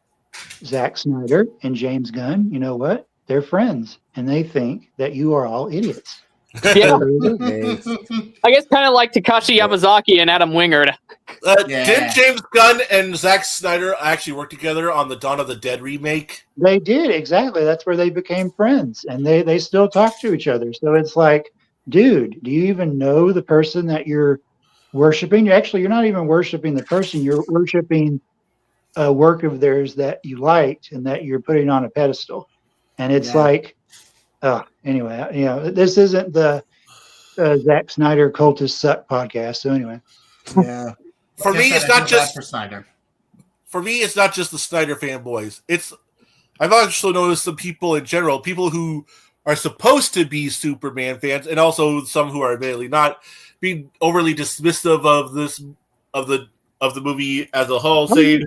Zack Snyder and James Gunn, you know what? They're friends, and they think that you are all idiots. Yeah. I guess kind of like Takashi Yamazaki and Adam Wingard. Did James Gunn and Zack Snyder actually work together on the Dawn of the Dead remake? They did, exactly. That's where they became friends, and they still talk to each other. So it's like, dude, do you even know the person that you're worshiping? Actually, you're not even worshiping the person. You're worshiping a work of theirs that you liked and that you're putting on a pedestal. And it's like, anyway, this isn't the Zack Snyder cultist suck podcast. So anyway, yeah. For me, it's not just for Snyder. For me, it's not just the Snyder fanboys. I've also noticed some people in general, people who are supposed to be Superman fans, and also some who are admittedly not, being overly dismissive of the movie as a whole, saying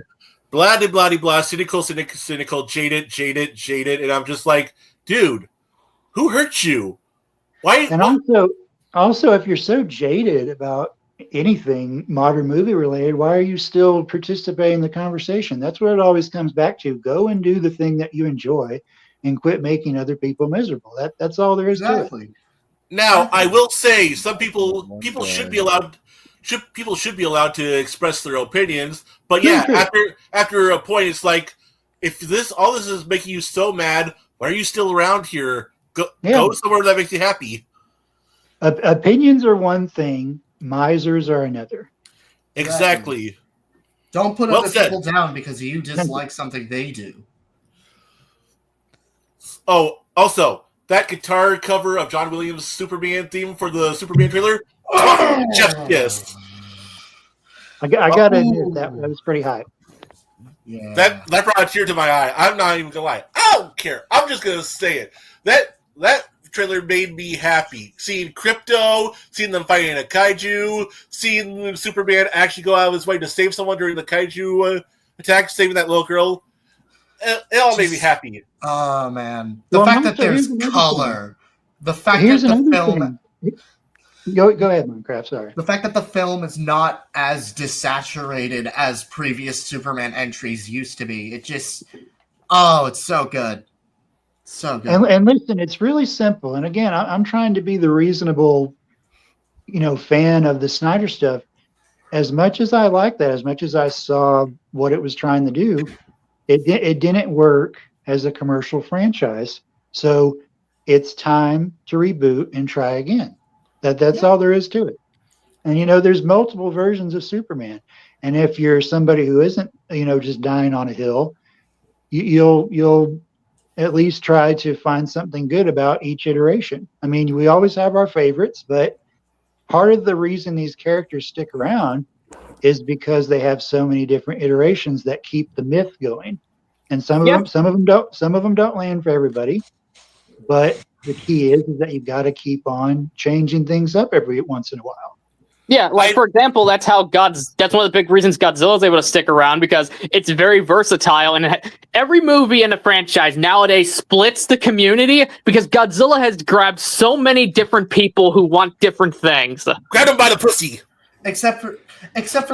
blah blah blah, cynical, jaded, and I'm just like, dude, who hurt you? Why? And also, if you're so jaded about anything modern movie related, why are you still participating in the conversation? That's what it always comes back to. Go and do the thing that you enjoy, and quit making other people miserable. That's all there is to it. Now, I will say, some people should be allowed to express their opinions, but yeah, after a point, it's like, if all this is making you so mad, why are you still around here? Go somewhere that makes you happy. Opinions are one thing, misers are another. Exactly. Don't put other people down because you dislike something they do. Oh, also, that guitar cover of John Williams' Superman theme for the Superman trailer, just yes. I gotta admit that was pretty hype. Yeah. That brought a tear to my eye. I'm not even gonna lie. I don't care. I'm just gonna say it. That trailer made me happy. Seeing Crypto, seeing them fighting a kaiju, seeing Superman actually go out of his way to save someone during the kaiju attack, saving that little girl. It all made me happy. Oh man, the fact that there's color, the fact that the film. Go ahead, Minecraft. Sorry. The fact that the film is not as desaturated as previous Superman entries used to be. It just, it's so good. So good. And listen, it's really simple. And again, I'm trying to be the reasonable, fan of the Snyder stuff. As much as I like that, as much as I saw what it was trying to do, it didn't work as a commercial franchise. So it's time to reboot and try again. That's all there is to it. And there's multiple versions of Superman. And if you're somebody who isn't, just dying on a hill, you'll at least try to find something good about each iteration. I mean, we always have our favorites, but part of the reason these characters stick around is because they have so many different iterations that keep the myth going. And some of them don't land for everybody. But the key is that you've got to keep on changing things up every once in a while. Yeah, for example, that's one of the big reasons Godzilla's able to stick around, because it's very versatile, and every movie in the franchise nowadays splits the community because Godzilla has grabbed so many different people who want different things. Grab him by the pussy. Except for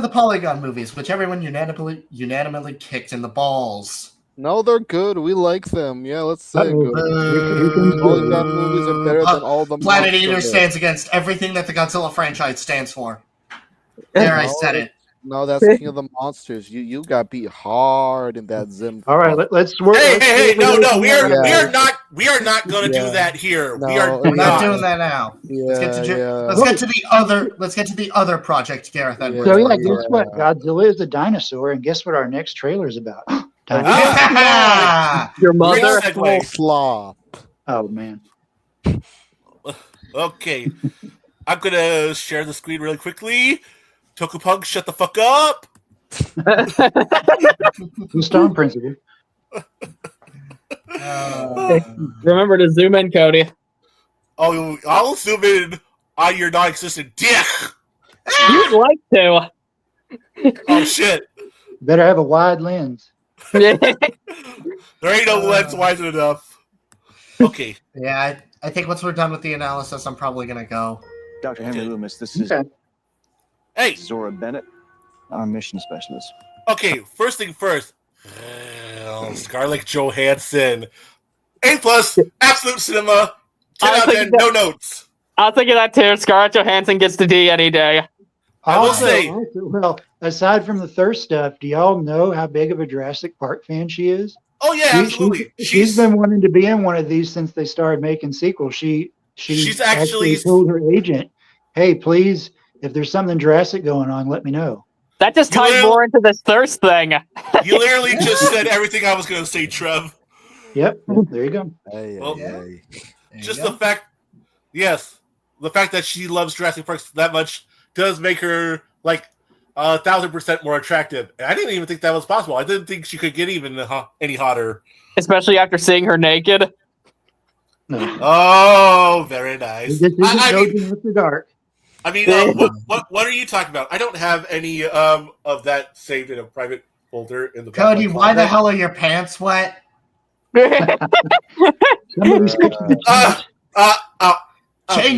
the Polygon movies, which everyone unanimously kicked in the balls. No, they're good. We like them. Yeah, let's say good. Polygon movies are better than all the Planet Eater stands against everything that the Godzilla franchise stands for. There, I said it. No, that's King of the Monsters. You got beat hard in that Zim. All right, let's work. Hey! No, we are not going to do that here. We're not doing that now. Let's get to the other project, Gareth Edwards. So guess what? Godzilla is a dinosaur, and guess what our next trailer is about? Your mother slop. Oh man. Okay, I'm gonna share the screen really quickly. Tokupunk, shut the fuck up. Stone Principle. Remember to zoom in, Cody. Oh, I'll zoom in on your non-existent dick. You'd like to. Oh shit. Better have a wide lens. There ain't no lens wide enough. Okay. Yeah, I think once we're done with the analysis, I'm probably gonna go. Dr. Henry Loomis, this is Zora Bennett, our mission specialist. Okay, first thing first. Scarlett Johansson. A+, absolute cinema. 10 out of 10, no notes. I was thinking that too. Scarlett Johansson gets the D any day. I will say. Well, aside from the thirst stuff, do y'all know how big of a Jurassic Park fan she is? Oh yeah, absolutely. She's been wanting to be in one of these since they started making sequels. She's actually told her agent, "Hey, please, if there's something Jurassic going on, let me know." That just ties more into this thirst thing. You literally just said everything I was going to say, Trev. Yep, there you go. Just the fact, the fact that she loves Jurassic Park that much does make her like 1,000% more attractive. And I didn't even think that was possible. I didn't think she could get even any hotter. Especially after seeing her naked. No. Oh, very nice. This isn't after dark. I mean, what are you talking about? I don't have any of that saved in a private folder in the. Cody, why the hell are your pants wet? Change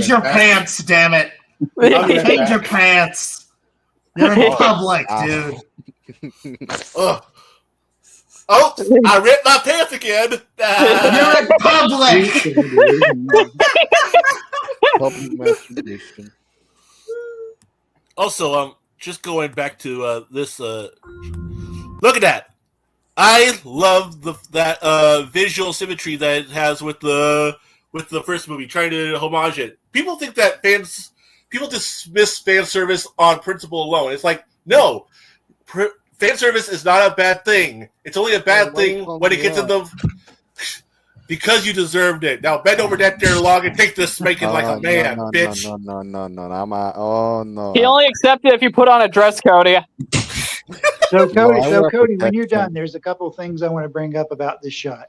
your pants, damn it! Change your pants. You're in public, dude. Oh, I ripped my pants again. You're in public. Also, just going back to this. Look at that! I love that visual symmetry that it has with the first movie, trying to homage it. People think that people dismiss fan service on principle alone. It's like, no, fan service is not a bad thing. It's only a bad thing when it gets in the. Because you deserved it. Now bend over that there log and take this spanking like a man, bitch. No. He only accepted if you put on a dress, Cody. So Cody, when you're done, there's a couple things I want to bring up about this shot.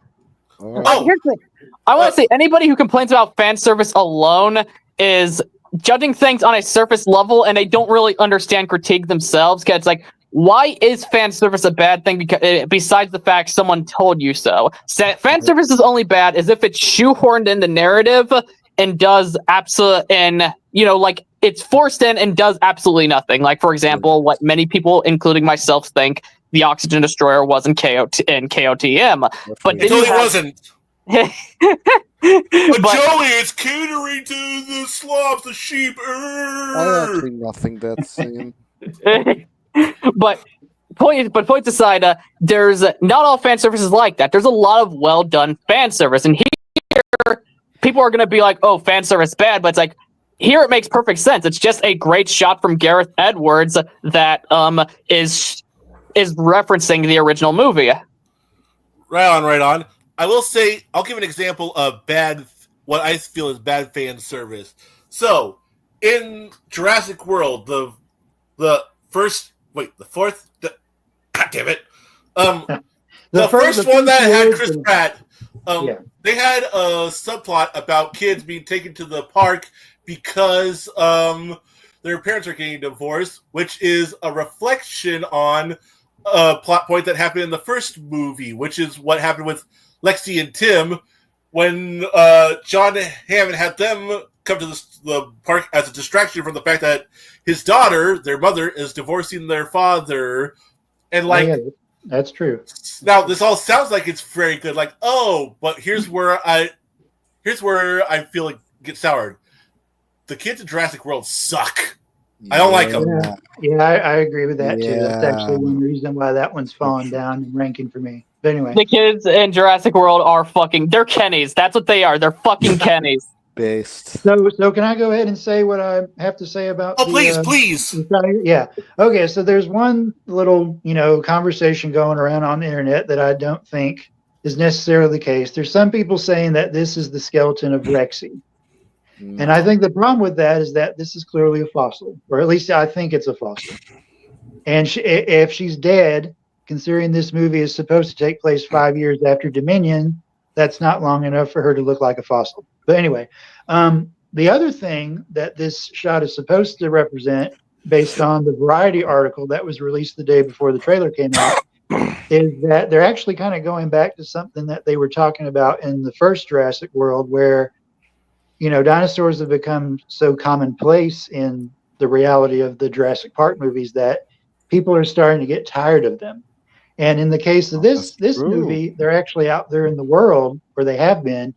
Here's the thing. I want to say anybody who complains about fan service alone is judging things on a surface level, and they don't really understand critique themselves. Because it's like, why is fan service a bad thing? Because besides the fact someone told you so, fan service is only bad as if it's shoehorned in the narrative and does it's forced in and does absolutely nothing. Like, for example, what many people, including myself, think the Oxygen Destroyer was in KOTM, but it totally wasn't. But Joey, it's catering to the slobs, the sheep. I actually nothing that's saying. But points aside, there's not all fan service is like that. There's a lot of well done fan service, and here people are going to be like, oh, fan service bad, but it's like, here it makes perfect sense. It's just a great shot from Gareth Edwards that is referencing the original movie. Right on. I will say, I'll give an example of what I feel is bad fan service. So, in Jurassic World, God damn it. The first one that had Chris Pratt, they had a subplot about kids being taken to the park because their parents are getting divorced, which is a reflection on a plot point that happened in the first movie, which is what happened with Lexi and Tim when John Hammond had them come to the park as a distraction from the fact that his daughter, their mother, is divorcing their father. And that's true. Now, this all sounds like it's very good. Like, but here's where I feel it gets soured. The kids in Jurassic World suck. I don't like them. Yeah, I agree with that too. That's actually one reason why that one's fallen down in ranking for me. But anyway, the kids in Jurassic World are they're Kennys. That's what they are. They're fucking Kennys. Based. So can I go ahead and say what I have to say about? Please. Yeah. Okay. So there's one little, conversation going around on the internet that I don't think is necessarily the case. There's some people saying that this is the skeleton of Rexy. And I think the problem with that is that this is clearly a fossil, or at least I think it's a fossil. And if she's dead, considering this movie is supposed to take place 5 years after Dominion, that's not long enough for her to look like a fossil. But anyway, the other thing that this shot is supposed to represent, based on the Variety article that was released the day before the trailer came out, is that they're actually kind of going back to something that they were talking about in the first Jurassic World, where dinosaurs have become so commonplace in the reality of the Jurassic Park movies that people are starting to get tired of them. And in the case of this movie, they're actually out there in the world, or they have been,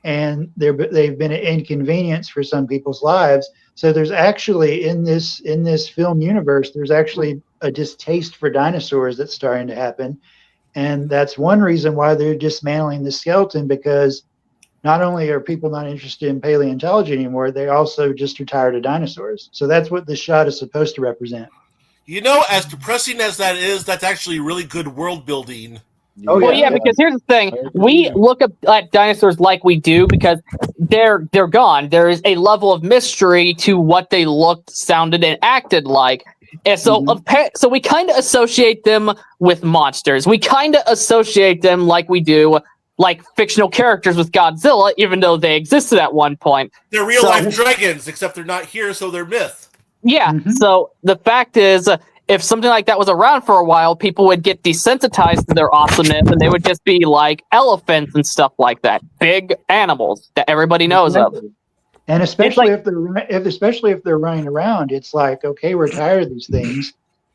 and they've been an inconvenience for some people's lives. So there's actually in this film universe, there's actually a distaste for dinosaurs that's starting to happen. And that's one reason why they're dismantling the skeleton, because not only are people not interested in paleontology anymore, they also just are tired of dinosaurs. So that's what this shot is supposed to represent. As depressing as that is, that's actually really good world building. Because here's the thing. We look at dinosaurs like we do because they're gone. There is a level of mystery to what they looked, sounded, and acted like. And so, so we kind of associate them with monsters. We kind of associate them like we do like fictional characters with Godzilla, even though they existed at one point. They're real-life dragons, except they're not here, so they're myth. Yeah, so the fact is, if something like that was around for a while, people would get desensitized to their awesomeness, and they would just be like elephants and stuff like that. Big animals that everybody knows of. And especially if they're running around, it's like, okay, we're tired of these things.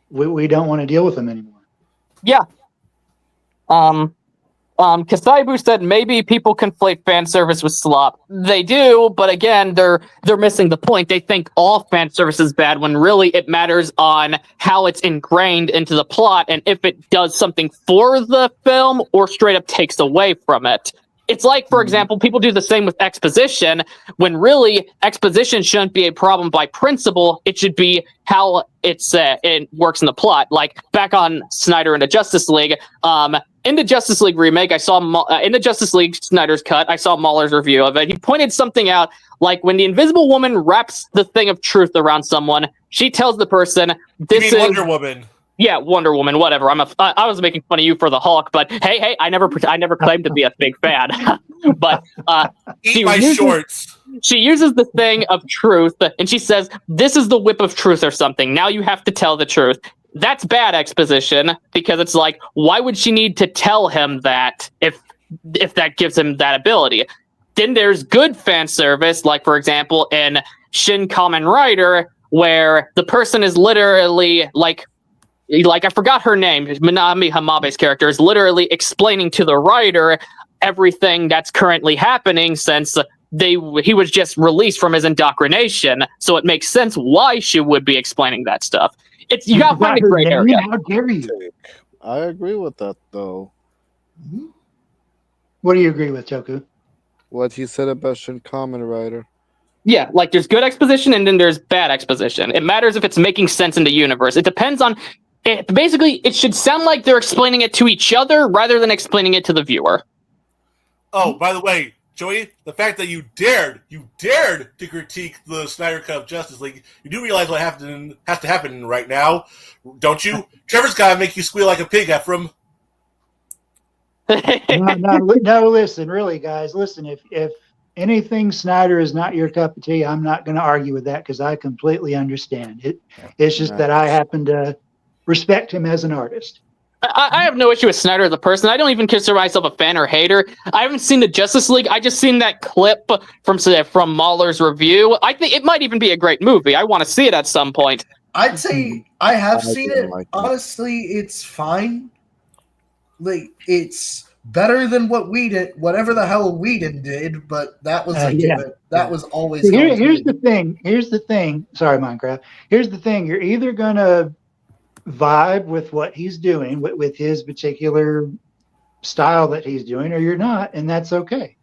We don't want to deal with them anymore. Yeah. Kasaibu said maybe people conflate fan service with slop. They do, but again, they're missing the point. They think all fan service is bad when really it matters on how it's ingrained into the plot and if it does something for the film or straight up takes away from it. It's like, for example, people do the same with exposition, when really exposition shouldn't be a problem by principle. It should be how it works in the plot. Like back on Snyder and the Justice League. In the Justice League remake, I saw in the Justice League Snyder's cut, I saw Mahler's review of it. He pointed something out, like when the Invisible Woman wraps the thing of truth around someone, she tells the person, "This is Wonder Woman." Yeah, Wonder Woman, whatever. I was making fun of you for the Hulk, but hey, I never claimed to be a big fan. But Eat my shorts. She uses the thing of truth, and she says, "This is the whip of truth," or something. Now you have to tell the truth. That's bad exposition, because it's like, why would she need to tell him that if that gives him that ability? Then there's good fan service, like for example in Shin Kamen Rider, where the person is literally like I forgot her name, Minami Hamabe's character is literally explaining to the writer everything that's currently happening, since he was just released from his indoctrination, so it makes sense why she would be explaining that stuff. You gotta find a gray area. How dare you? I agree with that, though. What do you agree with, Toku? What he said about Kamen Rider. Yeah, like there's good exposition and then there's bad exposition. It matters if it's making sense in the universe. It depends on it. Basically, it should sound like they're explaining it to each other rather than explaining it to the viewer. Oh, by the way, Joey, the fact that you dared to critique the Snyder Cut of Justice League, you do realize what has to happen right now, don't you? Trevor's got to make you squeal like a pig, Ephraim. No, listen, really, guys, listen. If anything Snyder is not your cup of tea, I'm not going to argue with that because I completely understand it. It's just that I happen to respect him as an artist. I have no issue with Snyder as a person. I don't even consider myself a fan or hater. I haven't seen the Justice League. I just seen that clip from Mahler's review. I think it might even be a great movie. I want to see it at some point. I'd say I have seen it. Honestly, it's fine. Like, it's better than what we did, whatever the hell Whedon did, but that was that was always. Here's the thing. Here's the thing. Sorry, Minecraft. Here's the thing. You're either gonna vibe with what he's doing with his particular style that he's doing, or you're not, and that's okay.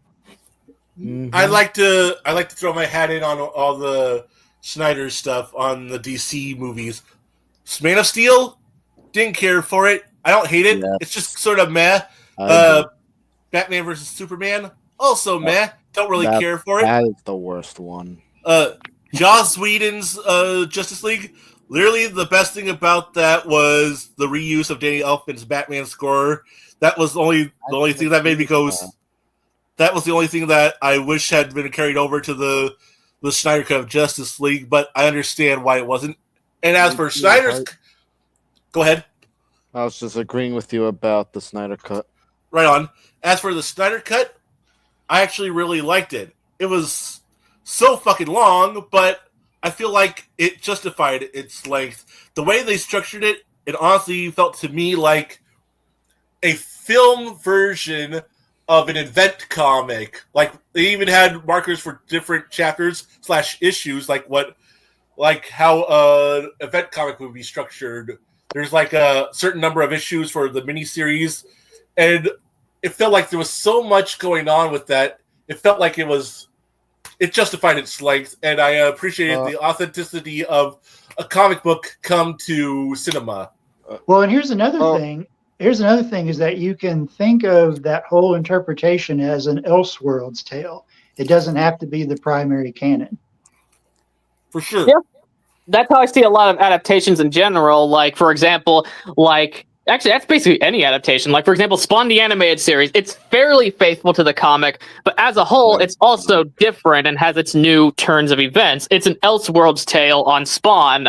Mm-hmm. I like to throw my hat in on all the Snyder stuff on the DC movies. Man of Steel, didn't care for it. I don't hate it. Yes. It's just sort of meh. Batman versus Superman, also meh. Don't really care for it. That is the worst one. Joss Whedon's Justice League. Literally, the best thing about that was the reuse of Danny Elfman's Batman score. That was the only thing that made me go. That was the only thing that I wish had been carried over to the Snyder Cut of Justice League, but I understand why it wasn't. And as for Snyder's, go ahead. I was just agreeing with you about the Snyder Cut. Right on. As for the Snyder Cut, I actually really liked it. It was so fucking long, but I feel like it justified its length. The way they structured it, it honestly felt to me like a film version of an event comic. Like, they even had markers for different chapters / issues, like how an event comic would be structured. There's like a certain number of issues for the miniseries, and it felt like there was so much going on with that. It felt like it justified its length, and I appreciated the authenticity of a comic book come to cinema. Well, and here's another thing. Here's another thing is that you can think of that whole interpretation as an Elseworlds tale. It doesn't have to be the primary canon. For sure. Yeah. That's how I see a lot of adaptations in general. Like, for example, actually, that's basically any adaptation. Like, for example, Spawn the animated series. It's fairly faithful to the comic, but as a whole, it's also different and has its new turns of events. It's an Elseworlds tale on Spawn.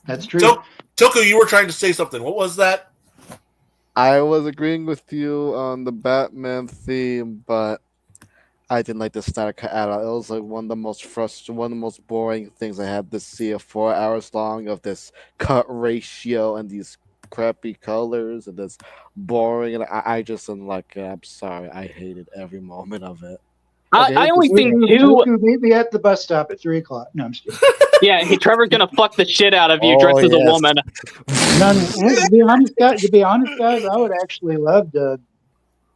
That's true. Toku, you were trying to say something. What was that? I was agreeing with you on the Batman theme, but I didn't like the Snyder Cut at all. It was like one of the most boring things I had to see. 4 hours long of this cut ratio and these crappy colors and this boring, and I just didn't like it. I'm sorry, I hated every moment of it. I only think two. Meet me at the bus stop at 3:00. No, I'm just kidding. Yeah, Trevor's gonna fuck the shit out of you dressed as a woman. To be honest, guys, I would actually love to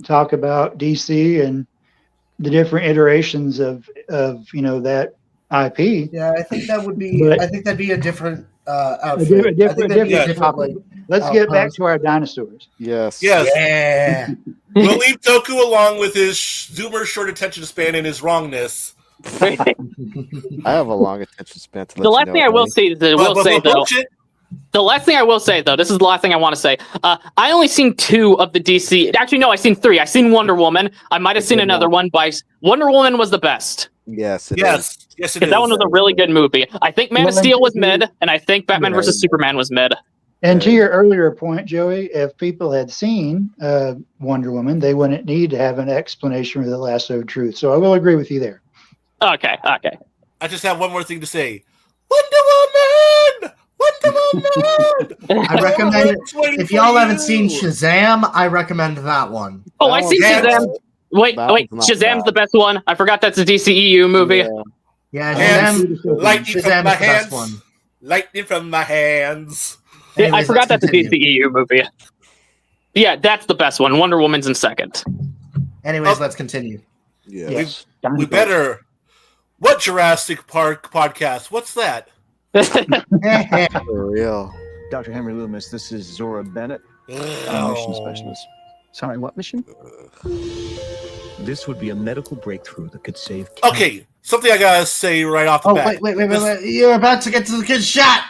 talk about DC and the different iterations of that IP. Yeah, I think that would be. I think that'd be a different outfit. A different. Let's get back to our dinosaurs. Yes. Yeah. We'll leave Toku along with his Zoomer short attention span and his wrongness. I have a long attention span. The last thing I will say, though. The last thing I will say, though, this is the last thing I want to say. I only seen 2 of the DC. Actually, no, I seen 3. I seen Wonder Woman. I might have seen another one, but Wonder Woman was the best. Yes, it is. Yes, it is. That one was a really good movie. I think Man of Steel was mid, and I think Batman vs. Superman was mid. And to your earlier point, Joey, if people had seen Wonder Woman, they wouldn't need to have an explanation for the lasso of truth. So I will agree with you there. Okay. I just have one more thing to say. Wonder Woman! I recommend it. If y'all haven't seen Shazam, I recommend that one. Oh, I seen Shazam. Wait, Shazam's the best one. I forgot that's a DCEU movie. Yeah, Lightning from my the best one. hands. Lightning from my hands. Anyways, I forgot that's a DCEU movie. Yeah, that's the best one. Wonder Woman's in second. Anyways, let's continue. Yes. We better. What Jurassic Park podcast? What's that? For real. Dr. Henry Loomis, this is Zora Bennett, a mission specialist. Sorry, what mission? This would be a medical breakthrough that could save kids. Okay, something I gotta say right off the bat. Wait. You're about to get to the kid's shot.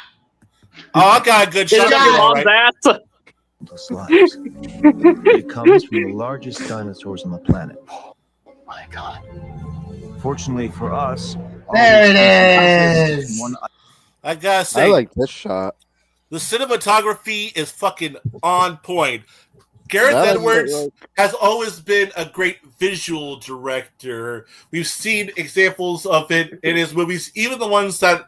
Oh, I got a good shot. Those lives. It comes from the largest dinosaurs on the planet. Oh my God. Fortunately for us, there it is. I gotta say, I like this shot. The cinematography is fucking on point. Gareth Edwards has always been a great visual director. We've seen examples of it in his movies, even the ones that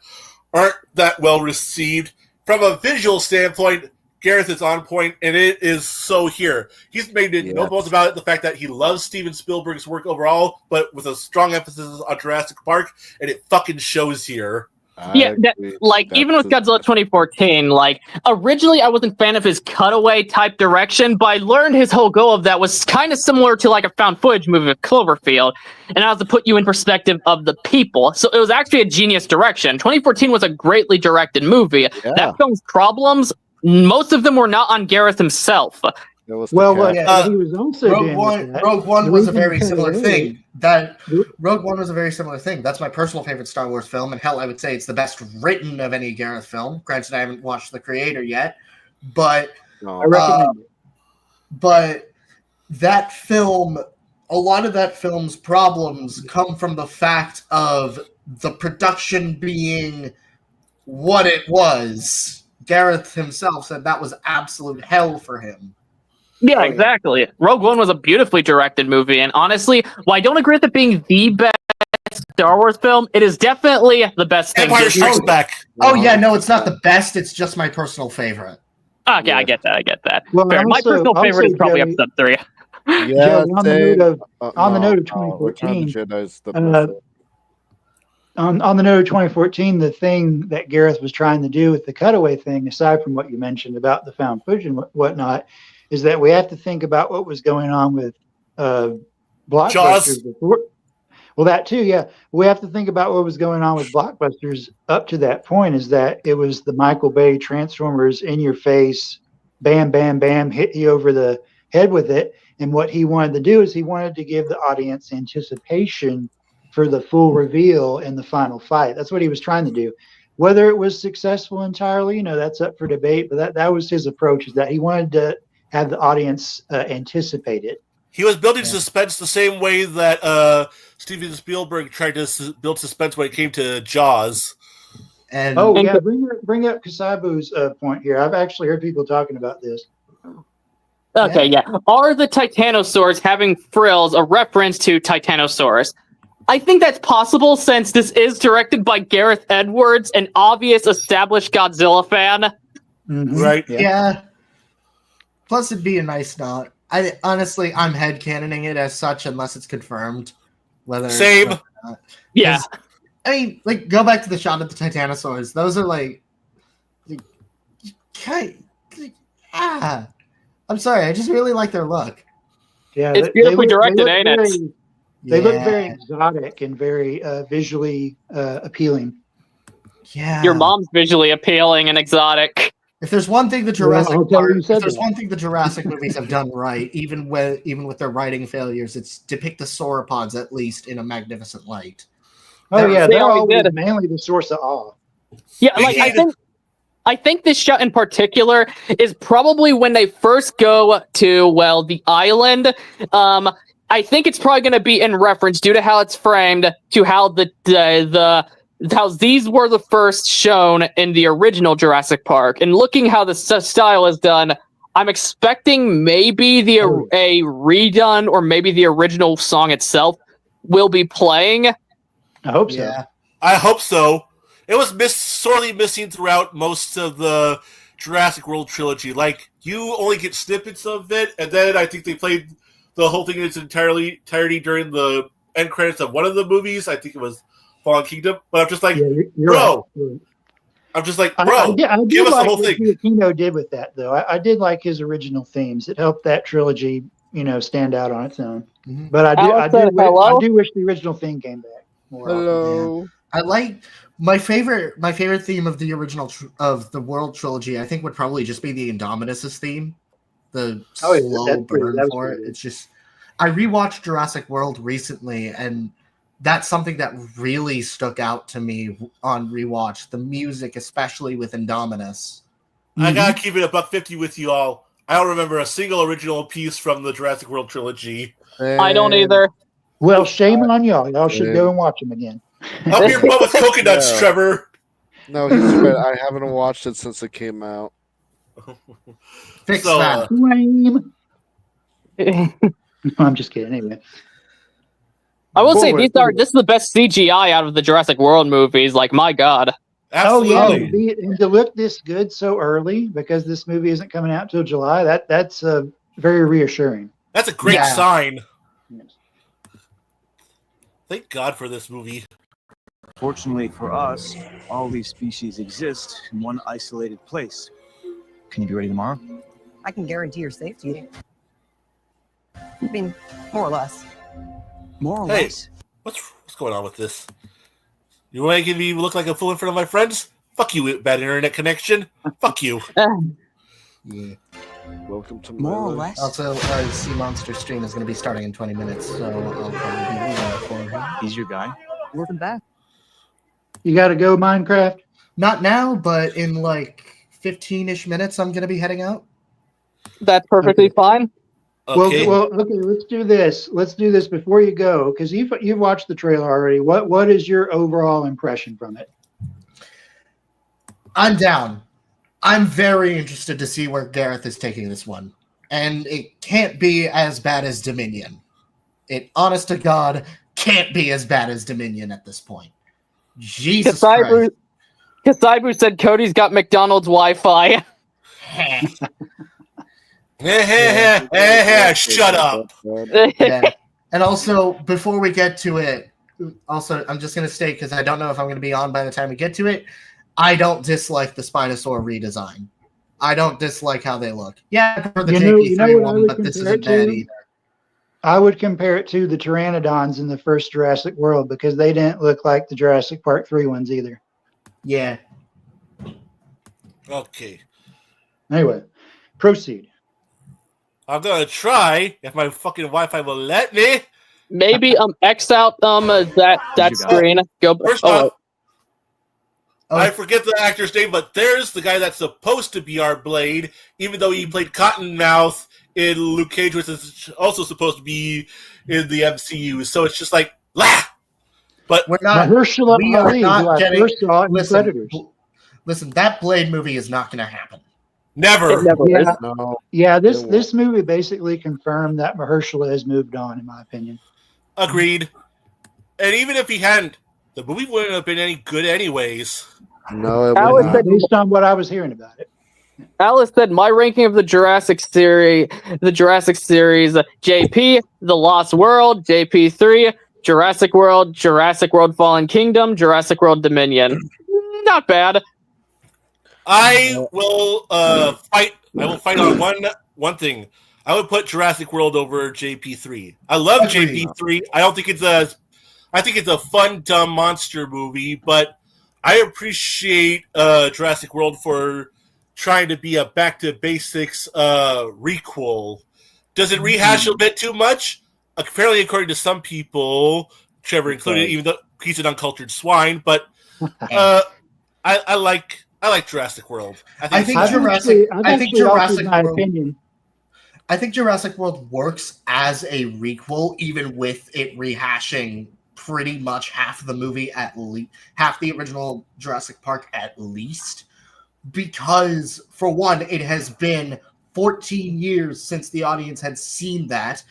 aren't that well received. From a visual standpoint, Gareth is on point, and it is so here. He's made no bones about it, the fact that he loves Steven Spielberg's work overall, but with a strong emphasis on Jurassic Park, and it fucking shows here. Even with Godzilla 2014, originally I wasn't a fan of his cutaway type direction, but I learned his whole goal of that was kind of similar to a found footage movie of Cloverfield, and I was to put you in perspective of the people. So it was actually a genius direction. 2014 was a greatly directed movie. Yeah. That film's problems, most of them were not on Gareth himself. He was also Rogue One was a very similar thing. Rogue One was a very similar thing. That's my personal favorite Star Wars film, and hell, I would say it's the best written of any Gareth film. Granted, I haven't watched The Creator yet, but I recommend it. But that film, a lot of that film's problems come from the fact of the production being what it was. Gareth himself said that was absolute hell for him. Yeah, exactly. Rogue One was a beautifully directed movie, and honestly, while I don't agree with it being the best Star Wars film, it is definitely the best thing. Empire Strikes Back. Oh yeah, no, it's not the best. It's just my personal favorite. Okay, I get that. Well, fair. My personal favorite is probably Episode 3. Yeah, on the note of 2014. On the note of 2014, the thing that Gareth was trying to do with the cutaway thing, aside from what you mentioned about the found footage and whatnot, is that we have to think about what was going on with blockbusters before. Well, that too, yeah. We have to think about what was going on with blockbusters up to that point. Is that it was the Michael Bay Transformers in your face, bam, bam, bam, hit you over the head with it. And what he wanted to do is he wanted to give the audience anticipation for the full reveal in the final fight. That's what he was trying to do. Whether it was successful entirely, that's up for debate. But that was his approach. Is that he wanted to have the audience anticipate it. He was building suspense the same way that Steven Spielberg tried to build suspense when it came to Jaws. And bring up Kasabu's point here. I've actually heard people talking about this. Okay, yeah. Are the Titanosaurs having frills a reference to Titanosaurus? I think that's possible since this is directed by Gareth Edwards, an obvious established Godzilla fan. Mm-hmm. Right? Yeah. Plus, it'd be a nice nod. I'm headcanoning it as such unless it's confirmed. Same. Yeah. I mean, go back to the shot of the Titanosaurs. Those are I'm sorry. I just really like their look. Yeah, it's beautifully directed, ain't it? They look very exotic and very visually appealing. Yeah. Your mom's visually appealing and exotic. If there's one thing the Jurassic movies have done right, even with their writing failures, it's depict the sauropods at least in a magnificent light. Oh yeah, they're always mainly the source of awe. Yeah, I think this shot in particular is probably when they first go to the island. I think it's probably going to be in reference due to how it's framed to how how these were the first shown in the original Jurassic Park. And looking how the style is done, I'm expecting maybe a redone or maybe the original song itself will be playing. I hope so. Yeah. I hope so. It was sorely missing throughout most of the Jurassic World trilogy. You only get snippets of it, and then I think they played the whole thing in its entirety during the end credits of one of the movies. I think it was Fallen Kingdom. But I'm just like, bro. Right. I'm just like, bro, I give us the whole what thing. G.N.O did with that, though. I did like his original themes. It helped that trilogy stand out on its own. Mhm. But I hello? do wish the original theme came back more often. Hello. I like my favorite theme of the original of the World trilogy. I think would probably just be the Indominus's theme, the Oh, yeah, slow that's pretty- burn that was for it. pretty good. It's just I rewatched Jurassic World recently, and that's something that really stuck out to me on rewatch. The music, especially with Indominus. I gotta keep it a $1.50 with you all. I don't remember a single original piece from the Jurassic World trilogy. I don't either. Well, shame on y'all. Y'all should go and watch them again. Up your butt with coconuts, Yeah. Trevor. No, he's right. I haven't watched it since it came out. Fix So, that. Lame. No, I'm just kidding. Anyway, I will say Forward. this is the best CGI out of the Jurassic World movies. Like, my God. Absolutely. Oh yeah, and to look this good so early because this movie isn't coming out till July. That's very reassuring. That's a great Yeah. sign. Yes. Thank God for this movie. Fortunately for us, all these species exist in one isolated place. Can you be ready tomorrow? I can guarantee your safety. I mean, more or less. More or Hey. less. What's going on with this? You want to give me look like a fool in front of my friends? Fuck you, bad internet connection. Fuck you. Yeah. Welcome to More or my life. less. Also, Sea Monster stream is going to be starting in 20 minutes, so I'll probably be there for him. He's your guy. Welcome back. You got to go Minecraft. Not now, but in like 15-ish minutes, I'm going to be heading out. That's perfectly fine. Okay. Well, okay. Let's do this. Let's do this before you go because you've watched the trailer already. What is your overall impression from it? I'm down. I'm very interested to see where Gareth is taking this one. And it can't be as bad as Dominion. It, honest to God, can't be as bad as Dominion at this point. Jesus Christ. Kasaibu said Cody's got McDonald's Wi-Fi. Shut up. Yeah. And also, before we get to it, I'm just going to state, because I don't know if I'm going to be on by the time we get to it, I don't dislike the Spinosaur redesign. I don't dislike how they look. Yeah, I prefer the JP3 one, but this isn't bad either. I would compare it to the Pteranodons in the first Jurassic World because they didn't look like the Jurassic Park 3 ones either. Yeah. Okay. Anyway, proceed. I'm gonna try if my fucking Wi-Fi will let me. Maybe X out that screen. Go. First off, I forget the actor's name, but there's the guy that's supposed to be our Blade, even though he played Cottonmouth in Luke Cage, which is also supposed to be in the MCU. So it's just like, lah! But we're not. Mahershala We are Ali, who not I getting. first saw in Predators. Listen, that Blade movie is not going to happen. Never. Yeah, No. yeah. This movie basically confirmed that Mahershala has moved on, in my opinion. Agreed. And even if he hadn't, the movie wouldn't have been any good anyways. No, it Alice would said- not. Based on what I was hearing about it. Alice said my ranking of the Jurassic series, JP, The Lost World, JP3, Jurassic World Fallen Kingdom, Jurassic World Dominion. Not bad. I will fight. I will fight on one thing. I would put Jurassic World over JP3. I love JP3. I don't think it's a. I think it's a fun, dumb monster movie, but I appreciate Jurassic World for trying to be a back to basics requel. Does it rehash a bit too much? Apparently, according to some people, Trevor included, even though he's an uncultured swine, but I like Jurassic World. I think Jurassic World works as a requel, even with it rehashing pretty much half the movie, at least half the original Jurassic Park, at least. Because, for one, it has been 14 years since the audience had seen that,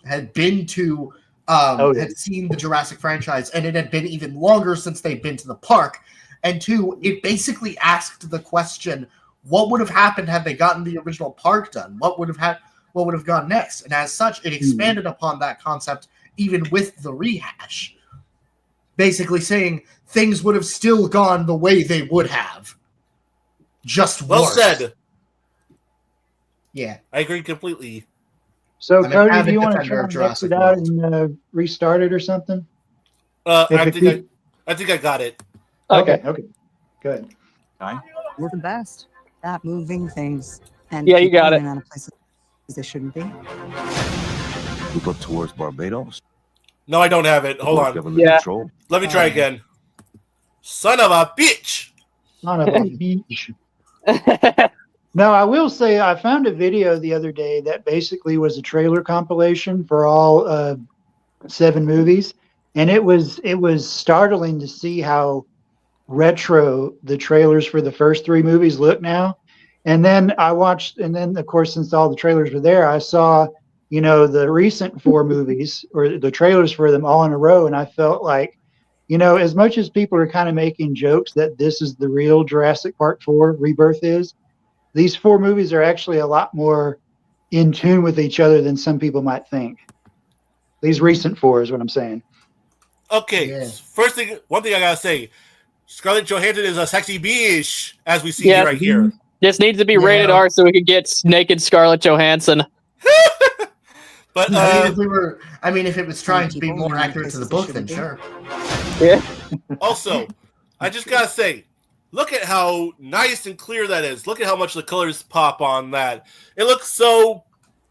had seen the Jurassic franchise, and it had been even longer since they'd been to the park. And two, it basically asked the question, what would have happened had they gotten the original park done? What would have gone next? And as such, it expanded upon that concept even with the rehash. Basically saying things would have still gone the way they would have. Just well worse. said. Yeah. I agree completely. So, I'm an Cody, do avid you want to defender try of and exit Jurassic out World. and restart it or something? I think I got it. Okay. Good. We're the best at moving things and Yeah, you people got in it. and out of places they shouldn't be. We go towards Barbados. No, I don't have it. Hold on. Government control. Let me try again. Son of a bitch! Son of a bitch. No, I will say I found a video the other day that basically was a trailer compilation for all 7 movies, and it was startling to see how retro the trailers for the first 3 movies look now. And then I watched, and then of course, since all the trailers were there, I saw, the recent 4 movies or the trailers for them all in a row, and I felt like, as much as people are kind of making jokes that this is the real Jurassic Park 4 Rebirth is, these 4 movies are actually a lot more in tune with each other than some people might think. These recent 4 is what I'm saying. Okay, one thing I gotta say, Scarlett Johansson is a sexy bitch, as we see right here. This needs to be rated R so we can get naked Scarlett Johansson. But if it was trying to be more accurate to the book, then sure. Yeah. Also, I just gotta say, look at how nice and clear that is. Look at how much the colors pop on that. It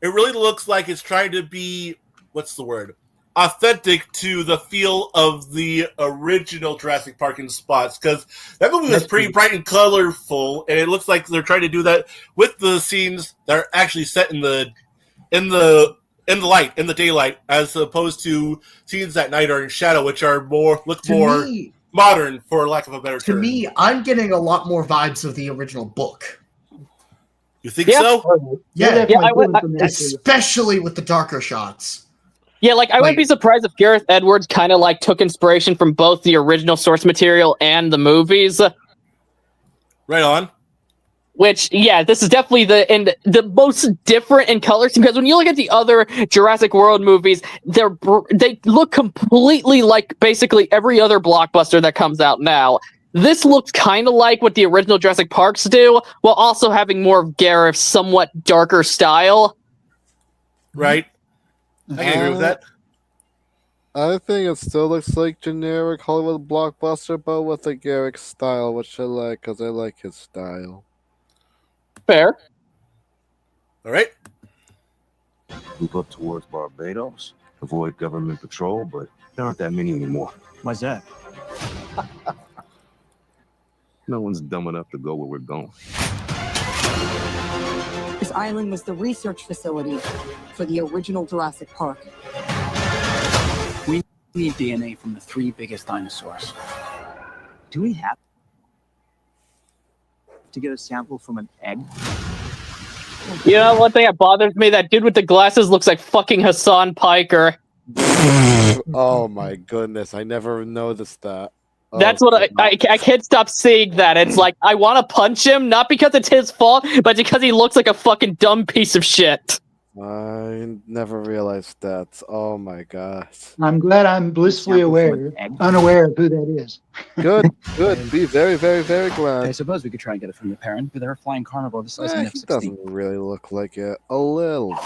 really looks like it's trying to be, what's the word? Authentic to the feel of the original Jurassic Park in spots, because that movie was pretty bright and colorful, and it looks like they're trying to do that with the scenes that are actually set in the daylight, as opposed to scenes at night or in shadow, which are more modern, for lack of a better term. To me, I'm getting a lot more vibes of the original book. You think so? Yeah, I would, especially with the darker shots. Yeah, I wouldn't be surprised if Gareth Edwards kind of took inspiration from both the original source material and the movies. Right on. Which, this is definitely the most different in colors, because when you look at the other Jurassic World movies, they look completely like basically every other blockbuster that comes out now. This looks kind of like what the original Jurassic Parks do, while also having more of Gareth's somewhat darker style. Right. I can agree with that. I think it still looks like generic Hollywood blockbuster, but with a Garrick style, which I like, because I like his style. Fair. All right. Move up towards Barbados. Avoid government patrol, but there aren't that many anymore. Why's that? No one's dumb enough to go where we're going. This island was the research facility for the original Jurassic Park. We need DNA from the 3 biggest dinosaurs. Do we have to get a sample from an egg? One thing that bothers me, that dude with the glasses looks like fucking Hassan Piker. Oh my goodness, I never noticed that. That's what I can't stop seeing that. It's like, I want to punch him, not because it's his fault, but because he looks like a fucking dumb piece of shit. I never realized that. Oh my gosh. I'm glad I'm blissfully unaware of who that is. Good. Be very, very, very glad. I suppose we could try and get it from the parent, but they're a flying carnivore the size of an He F-16. doesn't really look like it. A little.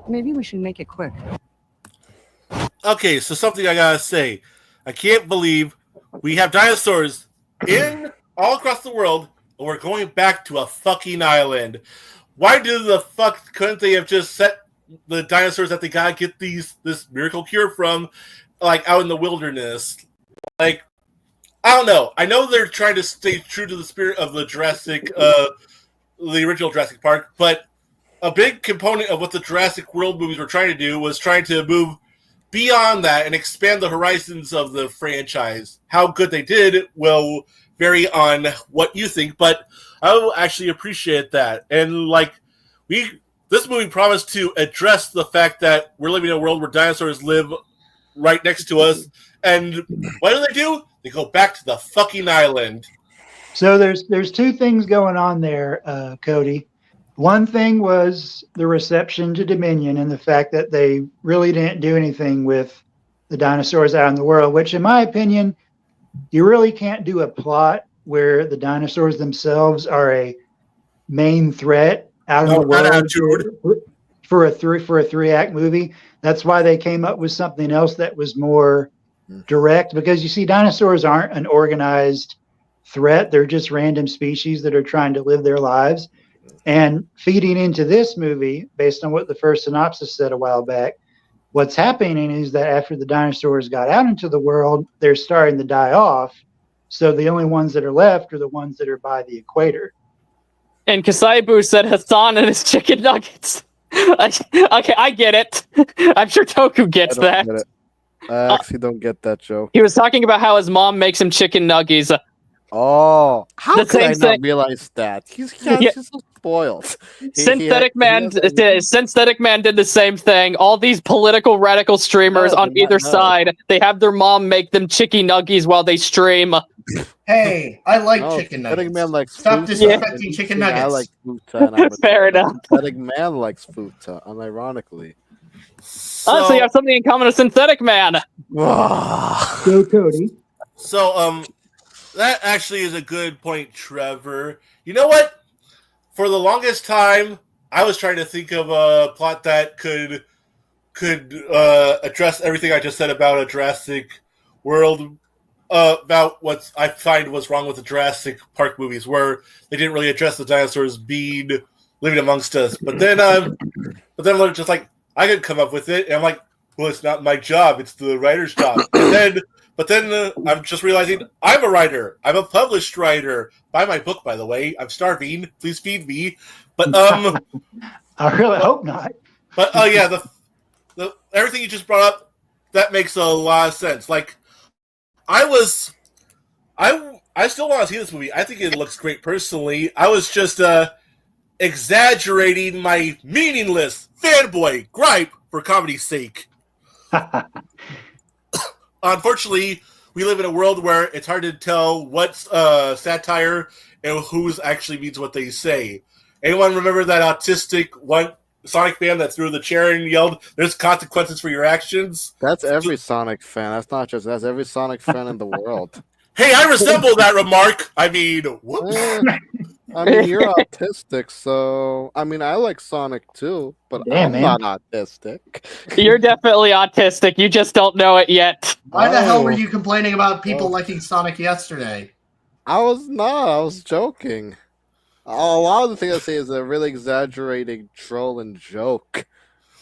Maybe we should make it quick. Okay, so something I gotta say. I can't believe we have dinosaurs all across the world, and we're going back to a fucking island. Why couldn't they have just set the dinosaurs that they gotta get this miracle cure from, out in the wilderness? I don't know. I know they're trying to stay true to the spirit of the the original Jurassic Park, but a big component of what the Jurassic World movies were trying to do was trying to move beyond that and expand the horizons of the franchise. How good they did will vary on what you think, but I will actually appreciate that. And this movie promised to address the fact that we're living in a world where dinosaurs live right next to us. And what do? They go back to the fucking island. So there's 2 things going on there, Cody. One thing was the reception to Dominion and the fact that they really didn't do anything with the dinosaurs out in the world, which in my opinion, you really can't do a plot where the dinosaurs themselves are a main threat out in the world. for a 3-act movie. That's why they came up with something else that was more direct, because you see, dinosaurs aren't an organized threat. They're just random species that are trying to live their lives. And feeding into this movie, based on what the first synopsis said a while back, what's happening is that after the dinosaurs got out into the world, they're starting to die off. So the only ones that are left are the ones that are by the equator. And Kasaibu said Hassan and his chicken nuggets. Okay, I get it. I'm sure Toku gets that. Get it. I actually don't get that joke. He was talking about how his mom makes him chicken nuggies. Oh, how The could I same not thing- realize that? He's so spoiled. Synthetic Man did the same thing. All these political radical streamers No, on they're either not, no. side, they have their mom make them chicken nuggies while they stream. Hey, I like No, chicken Synthetic nuggets. Man likes Stop futa, disrespecting and chicken I nuggets. like futa. And I'm Fair enough. Synthetic Man likes futa, unironically. So you have something in common with Synthetic Man. Go Cody. So, that actually is a good point, Trevor. You know what? For the longest time, I was trying to think of a plot that could address everything I just said about a Jurassic World, about what I find was wrong with the Jurassic Park movies, where they didn't really address the dinosaurs living amongst us. But then they're just like, I could come up with it, and I'm like, well, it's not my job; it's the writer's job. But then I'm just realizing I'm a writer. I'm a published writer. Buy my book, by the way. I'm starving. Please feed me. But I really hope not. But yeah, the everything you just brought up, that makes a lot of sense. Like, I still want to see this movie. I think it looks great personally. I was just exaggerating my meaningless fanboy gripe for comedy's sake. Unfortunately, we live in a world where it's hard to tell what's satire and who's actually means what they say. Anyone remember that autistic Sonic fan that threw the chair and yelled, "There's consequences for your actions"? That's every Sonic fan. That's every Sonic fan in the world. Hey, I resemble that remark. I mean, whoops. I mean, you're autistic, so I mean, I like Sonic too, but Damn, I'm man. not autistic. You're definitely autistic. You just don't know it yet. Why the hell were Oh. you complaining about people liking Sonic yesterday? I was not. I was joking. A lot of the things I say is a really exaggerating troll and joke.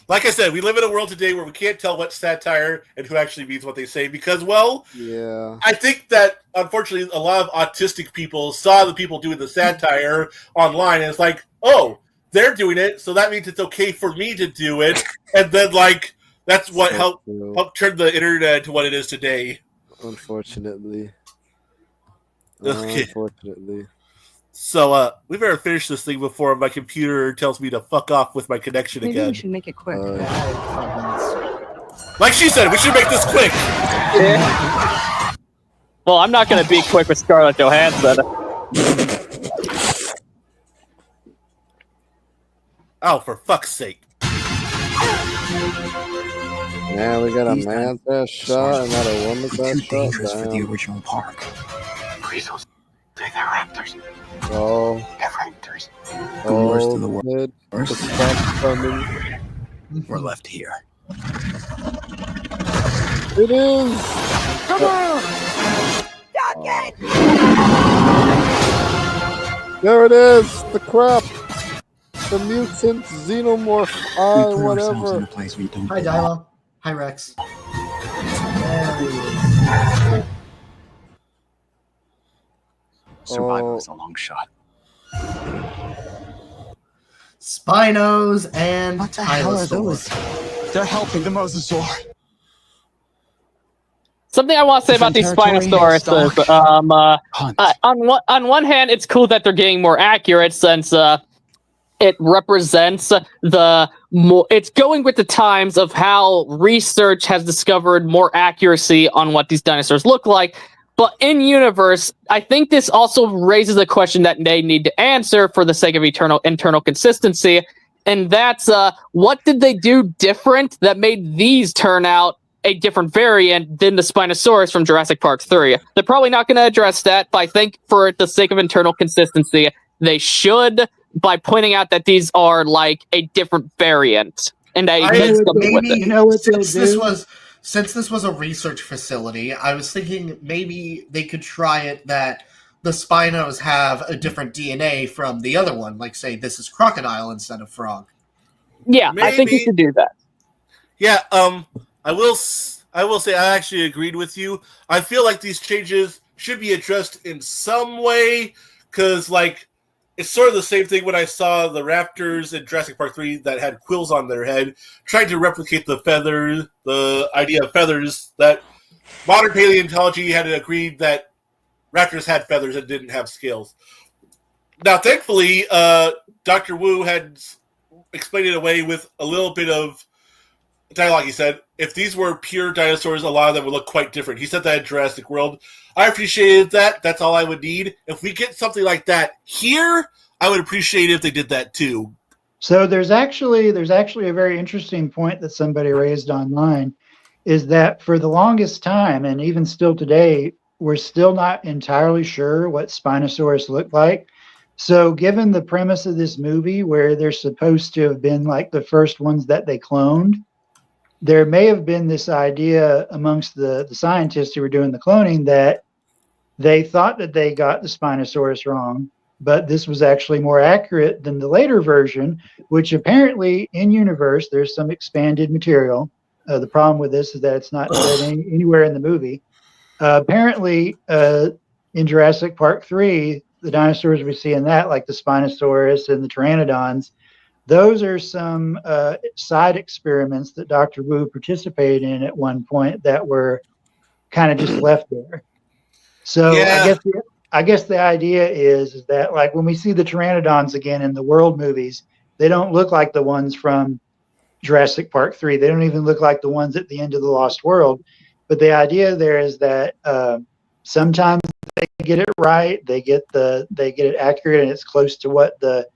Like I said, we live in a world today where we can't tell what's satire and who actually means what they say because, well, Yeah. I think that, unfortunately, a lot of autistic people saw the people doing the satire online, and it's like, oh, they're doing it, so that means it's okay for me to do it. And then, like, that's what helped turn the internet into what it is today. Unfortunately. Okay. Unfortunately. So, we better finish this thing before my computer tells me to fuck off with my connection Maybe again. we should make it quick. Like she said, we should make this quick. Well, I'm not going to be quick with Scarlett Johansson. Oh, for fuck's sake. Man, we got a man's ass shot and not a woman's ass shot. Dangerous for the Damn. original park. Weasels. They're raptors. Oh. They're raptors. The Oh, worst of the worst. kid. Worst. The stuff's coming. We're left here. It is. Come on! There it is. The crap. The mutant xenomorph. We put ourselves in Whatever. a place we don't Hi, belong. Dilo. Hi, Rex. Survival is a long shot. Spinos and What the hell are Tylosaur. those? They're helping the mosasaur. Something I want to say about these Different Spinosaurus territory, is, on one hand, it's cool that they're getting more accurate since it represents it's going with the times of how research has discovered more accuracy on what these dinosaurs look like. But in universe, I think this also raises a question that they need to answer for the sake of internal consistency, and that's what did they do different that made these turn out a different variant than the Spinosaurus from Jurassic Park 3. They're probably not going to address that, but I think for the sake of internal consistency, they should by pointing out that these are like a different variant, and I mixed them with it. You know what they'll Since this was a research facility, I was thinking maybe they could try it that the Spinos have a different DNA from the other one. Like, say, this is crocodile instead of frog. Yeah, I think you should do that. Yeah, I will say I actually agreed with you. I feel like these changes should be addressed in some way, because, like, it's sort of the same thing when I saw the raptors in Jurassic Park 3 that had quills on their head, trying to replicate the idea of feathers, that modern paleontology had agreed that raptors had feathers and didn't have scales. Now, thankfully, Dr. Wu had explained it away with a little bit of dialogue. He said, if these were pure dinosaurs, a lot of them would look quite different. He said that in Jurassic World. I appreciated that. That's all I would need. If we get something like that here, I would appreciate it if they did that too. So there's actually a very interesting point that somebody raised online, is that for the longest time, and even still today, we're still not entirely sure what Spinosaurus looked like. So given the premise of this movie, where they're supposed to have been like the first ones that they cloned, there may have been this idea amongst the scientists who were doing the cloning that they thought that they got the Spinosaurus wrong, but this was actually more accurate than the later version, which apparently in universe, there's some expanded material. The problem with this is that it's not said anywhere in the movie. Apparently, in Jurassic Park 3, the dinosaurs we see in that, like the Spinosaurus and the Pteranodons, those are some side experiments that Dr. Wu participated in at one point that were kind of just left there. So yeah. I guess the idea is that, like, when we see the Pteranodons again in the World movies, they don't look like the ones from Jurassic Park 3. They don't even look like the ones at the end of The Lost World. But the idea there is that sometimes they get it right, they get it accurate, and it's close to what the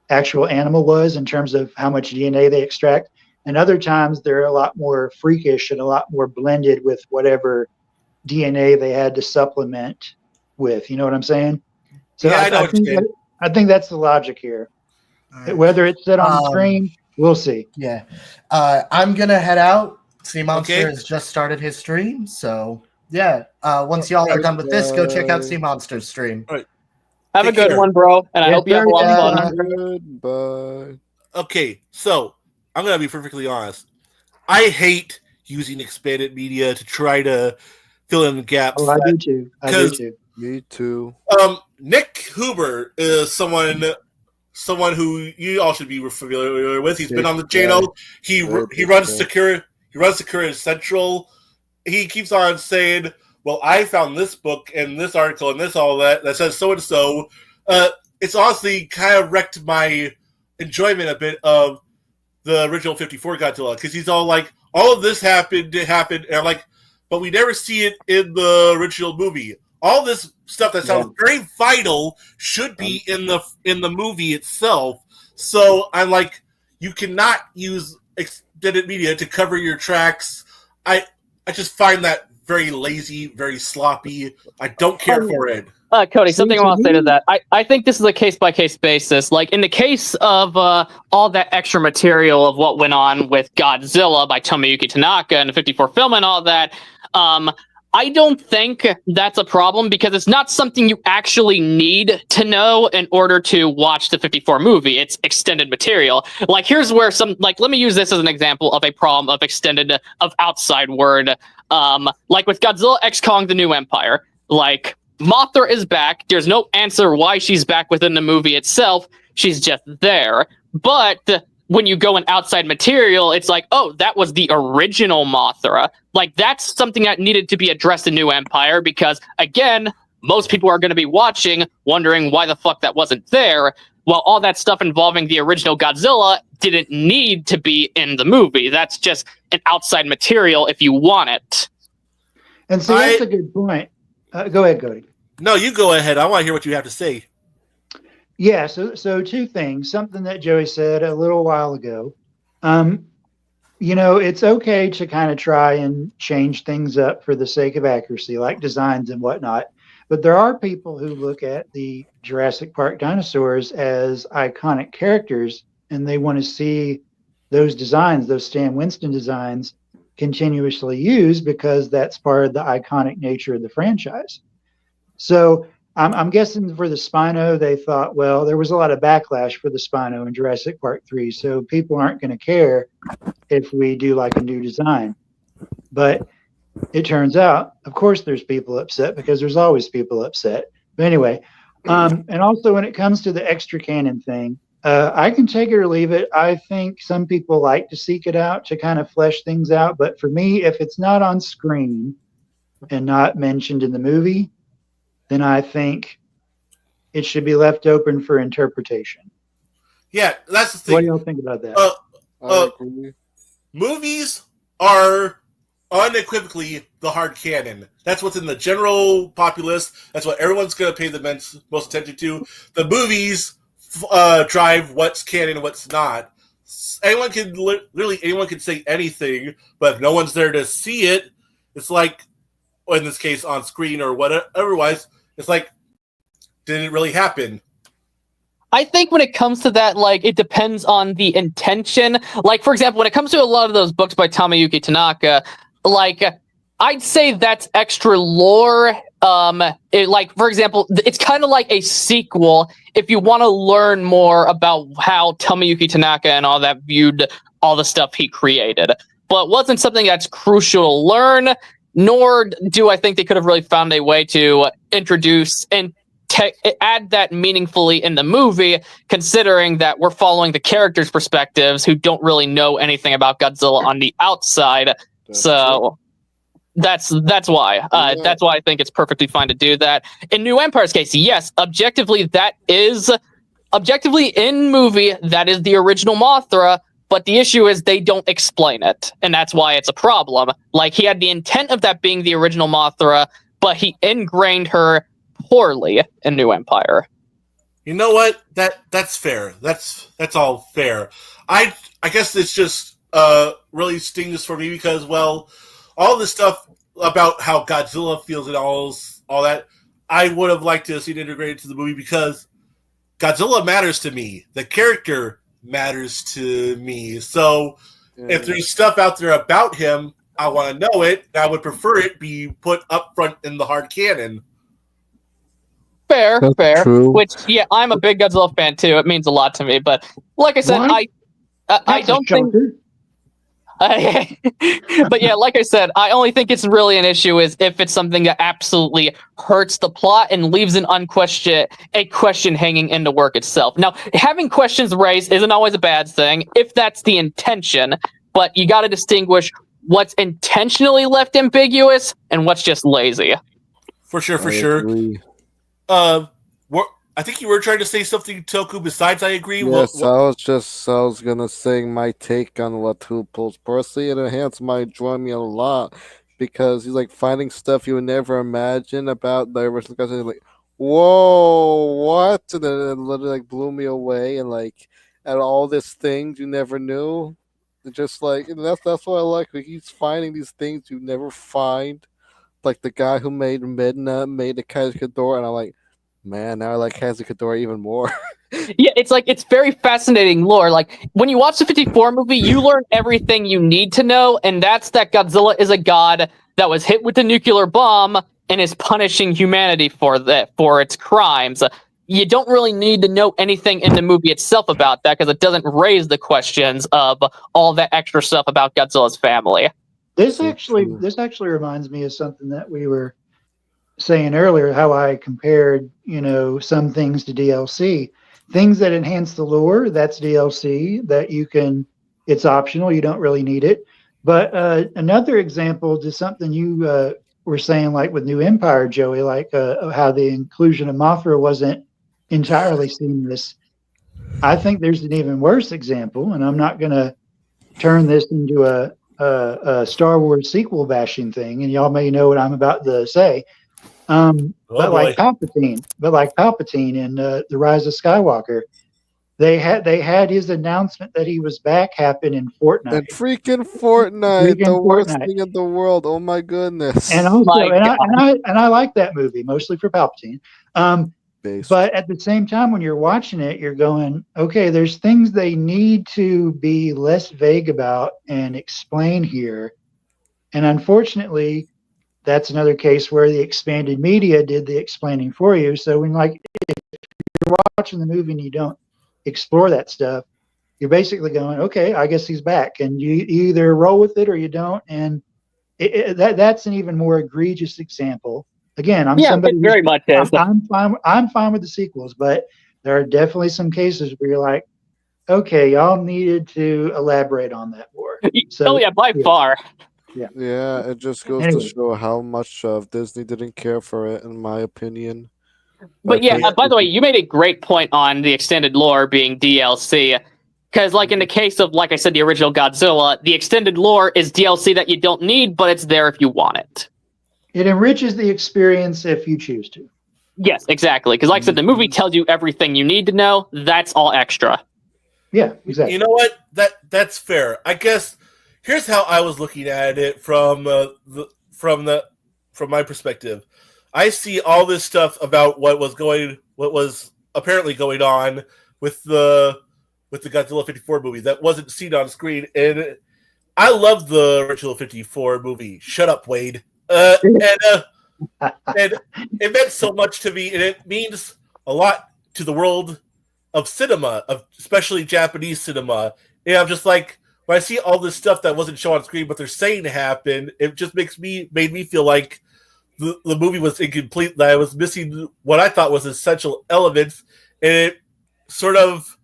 actual animal was in terms of how much DNA they extract. And other times they're a lot more freakish and a lot more blended with whatever DNA they had to supplement with. You know what I'm saying? So yeah, I think that's the logic here. Right. Whether it's set on the screen, we'll see. Yeah. I'm going to head out. Sea Monster has just started his stream. So, yeah. Once y'all are done with this, go check out Sea Monster's stream. All right. Have a good one, bro. And I hope you have a lot of fun. Goodbye. Okay, so I'm going to be perfectly honest. I hate using expanded media to try to fill in the gaps. Oh, I do too. Me too. Nick Huber is someone who you all should be familiar with. He's been on the channel. He runs SAKURA. He runs SAKURA Central. He keeps on saying, well, I found this book and this article and this all that says so and so. It's honestly kind of wrecked my enjoyment a bit of the original 54 Godzilla, because he's all like, all of this happened, and I'm like, but we never see it in the original movie. All this stuff that sounds very vital should be in the movie itself. So I'm like, you cannot use extended media to cover your tracks. I just find that very lazy, very sloppy. I don't care for it. Cody, something I want to say to that. I think this is a case-by-case basis. Like, in the case of all that extra material of what went on with Godzilla by Tomoyuki Tanaka and the 54 film and all that, I don't think that's a problem, because it's not something you actually need to know in order to watch the 54 movie. It's extended material. Like, here's where let me use this as an example of a problem of outside word. Like with Godzilla X Kong: The New Empire, like, Mothra is back. There's no answer why she's back within the movie itself. She's just there. But when you go in outside material, it's like, oh, that was the original Mothra. Like, that's something that needed to be addressed in New Empire, because, again, most people are going to be watching, wondering why the fuck that wasn't there, while all that stuff involving the original Godzilla didn't need to be in the movie. That's just an outside material if you want it. And so that's a good point. Go ahead, Cody. No, you go ahead. I want to hear what you have to say. Yeah, so two things. Something that Joey said a little while ago. It's okay to kind of try and change things up for the sake of accuracy, like designs and whatnot. But there are people who look at the Jurassic Park dinosaurs as iconic characters, and they want to see those designs, those Stan Winston designs, continuously used because that's part of the iconic nature of the franchise. So I'm guessing for the Spino, they thought, well, there was a lot of backlash for the Spino in Jurassic Park 3, so people aren't going to care if we do like a new design. But it turns out, of course, there's people upset because there's always people upset. But anyway, and also when it comes to the extra canon thing, I can take it or leave it. I think some people like to seek it out to kind of flesh things out. But for me, if it's not on screen and not mentioned in the movie, then I think it should be left open for interpretation. Yeah, that's the thing. What do y'all think about that? Movies are unequivocally the hard canon. That's what's in the general populace. That's what everyone's going to pay the most attention to. The movies drive what's canon and what's not. Literally anyone can say anything, but if no one's there to see it, it's like, in this case, on screen or whatever, otherwise, it's like, did it really happen? I think when it comes to that, like, it depends on the intention. Like, for example, when it comes to a lot of those books by Tomoyuki Tanaka, like, I'd say that's extra lore. Like, for example, it's kind of like a sequel if you want to learn more about how Tomoyuki Tanaka and all that viewed all the stuff he created. But it wasn't something that's crucial to learn, nor do I think they could have really found a way to introduce and add that meaningfully in the movie, considering that we're following the characters' perspectives who don't really know anything about Godzilla on the outside. So that's why. That's why I think it's perfectly fine to do that. In New Empire's case, yes, objectively in movie, that is the original Mothra, but the issue is they don't explain it, and that's why it's a problem. Like, he had the intent of that being the original Mothra, but he ingrained her poorly in New Empire. You know what? That's fair. That's all fair. I guess it's just really stings for me because, well, all this stuff about how Godzilla feels and all that, I would have liked to have seen integrated to the movie because Godzilla matters to me. The character matters to me. So if there's stuff out there about him, I want to know it. I would prefer it be put up front in the hard canon. Fair. True. Which, yeah, I'm a big Godzilla fan too. It means a lot to me. But like I said, I don't think. But yeah, like I said, I only think it's really an issue is if it's something that absolutely hurts the plot and leaves a question hanging in the work itself. Now, having questions raised isn't always a bad thing if that's the intention, but you got to distinguish what's intentionally left ambiguous and what's just lazy. For sure. I think you were trying to say something, Toku, besides I agree. Yes, I was gonna say my take on what Who pulls. Personally, it might enjoy me a lot because he's like finding stuff you would never imagine about the original Godzilla. Like, whoa, what? And then it literally like blew me away, and like at all these things you never knew. It's just like, and that's what I like. Like, he's finding these things you never find. Like the guy who made Midna made the Kaiser Ghidorah, and I'm like, man, now I like Kaiser Ghidorah even more. Yeah, it's very fascinating lore. Like, when you watch the 54 movie, you learn everything you need to know, and that's that Godzilla is a god that was hit with the nuclear bomb and is punishing humanity for its crimes. You don't really need to know anything in the movie itself about that because it doesn't raise the questions of all that extra stuff about Godzilla's family. This actually reminds me of something that we were saying earlier, how I compared, some things to DLC. Things that enhance the lore, that's DLC, it's optional, you don't really need it. But another example to something you were saying, like with New Empire, Joey, like how the inclusion of Mothra wasn't entirely seamless. I think there's an even worse example, and I'm not going to turn this into a Star Wars sequel bashing thing, and y'all may know what I'm about to say. But like Palpatine in The Rise of Skywalker, They had his announcement that he was back happen in Fortnite. And freaking Fortnite, Freaking the worst Fortnite. thing in the world. Oh my goodness. And also, My I like that movie mostly for Palpatine. But at the same time, when you're watching it, you're going, okay, there's things they need to be less vague about and explain here. And unfortunately, that's another case where the expanded media did the explaining for you. So when if you're watching the movie and you don't explore that stuff, you're basically going, okay, I guess he's back, and you either roll with it or you don't. And that's an even more egregious example. Again, I'm somebody it very much is. I'm fine. I'm fine with the sequels, but there are definitely some cases where you're like, okay, y'all needed to elaborate on that more. So, by far. Yeah, it just goes Anyway. to show how much of Disney didn't care for it, in my opinion. But by the way, you made a great point on the extended lore being DLC. Because, in the case of, like I said, the original Godzilla, the extended lore is DLC that you don't need, but it's there if you want it. It enriches the experience if you choose to. Yes, exactly. Because, like I said, the movie tells you everything you need to know. That's all extra. Yeah, exactly. You know what? That's fair. I guess here's how I was looking at it from my perspective. I see all this stuff about what was apparently going on with the Godzilla 54 movie that wasn't seen on screen, and I love the original 54 movie. Shut up, Wade. And it meant so much to me, and it means a lot to the world of cinema, especially Japanese cinema. And I'm just like, when I see all this stuff that wasn't shown on screen, but they're saying happened, it just made me feel like the movie was incomplete, that I was missing what I thought was essential elements, and it sort of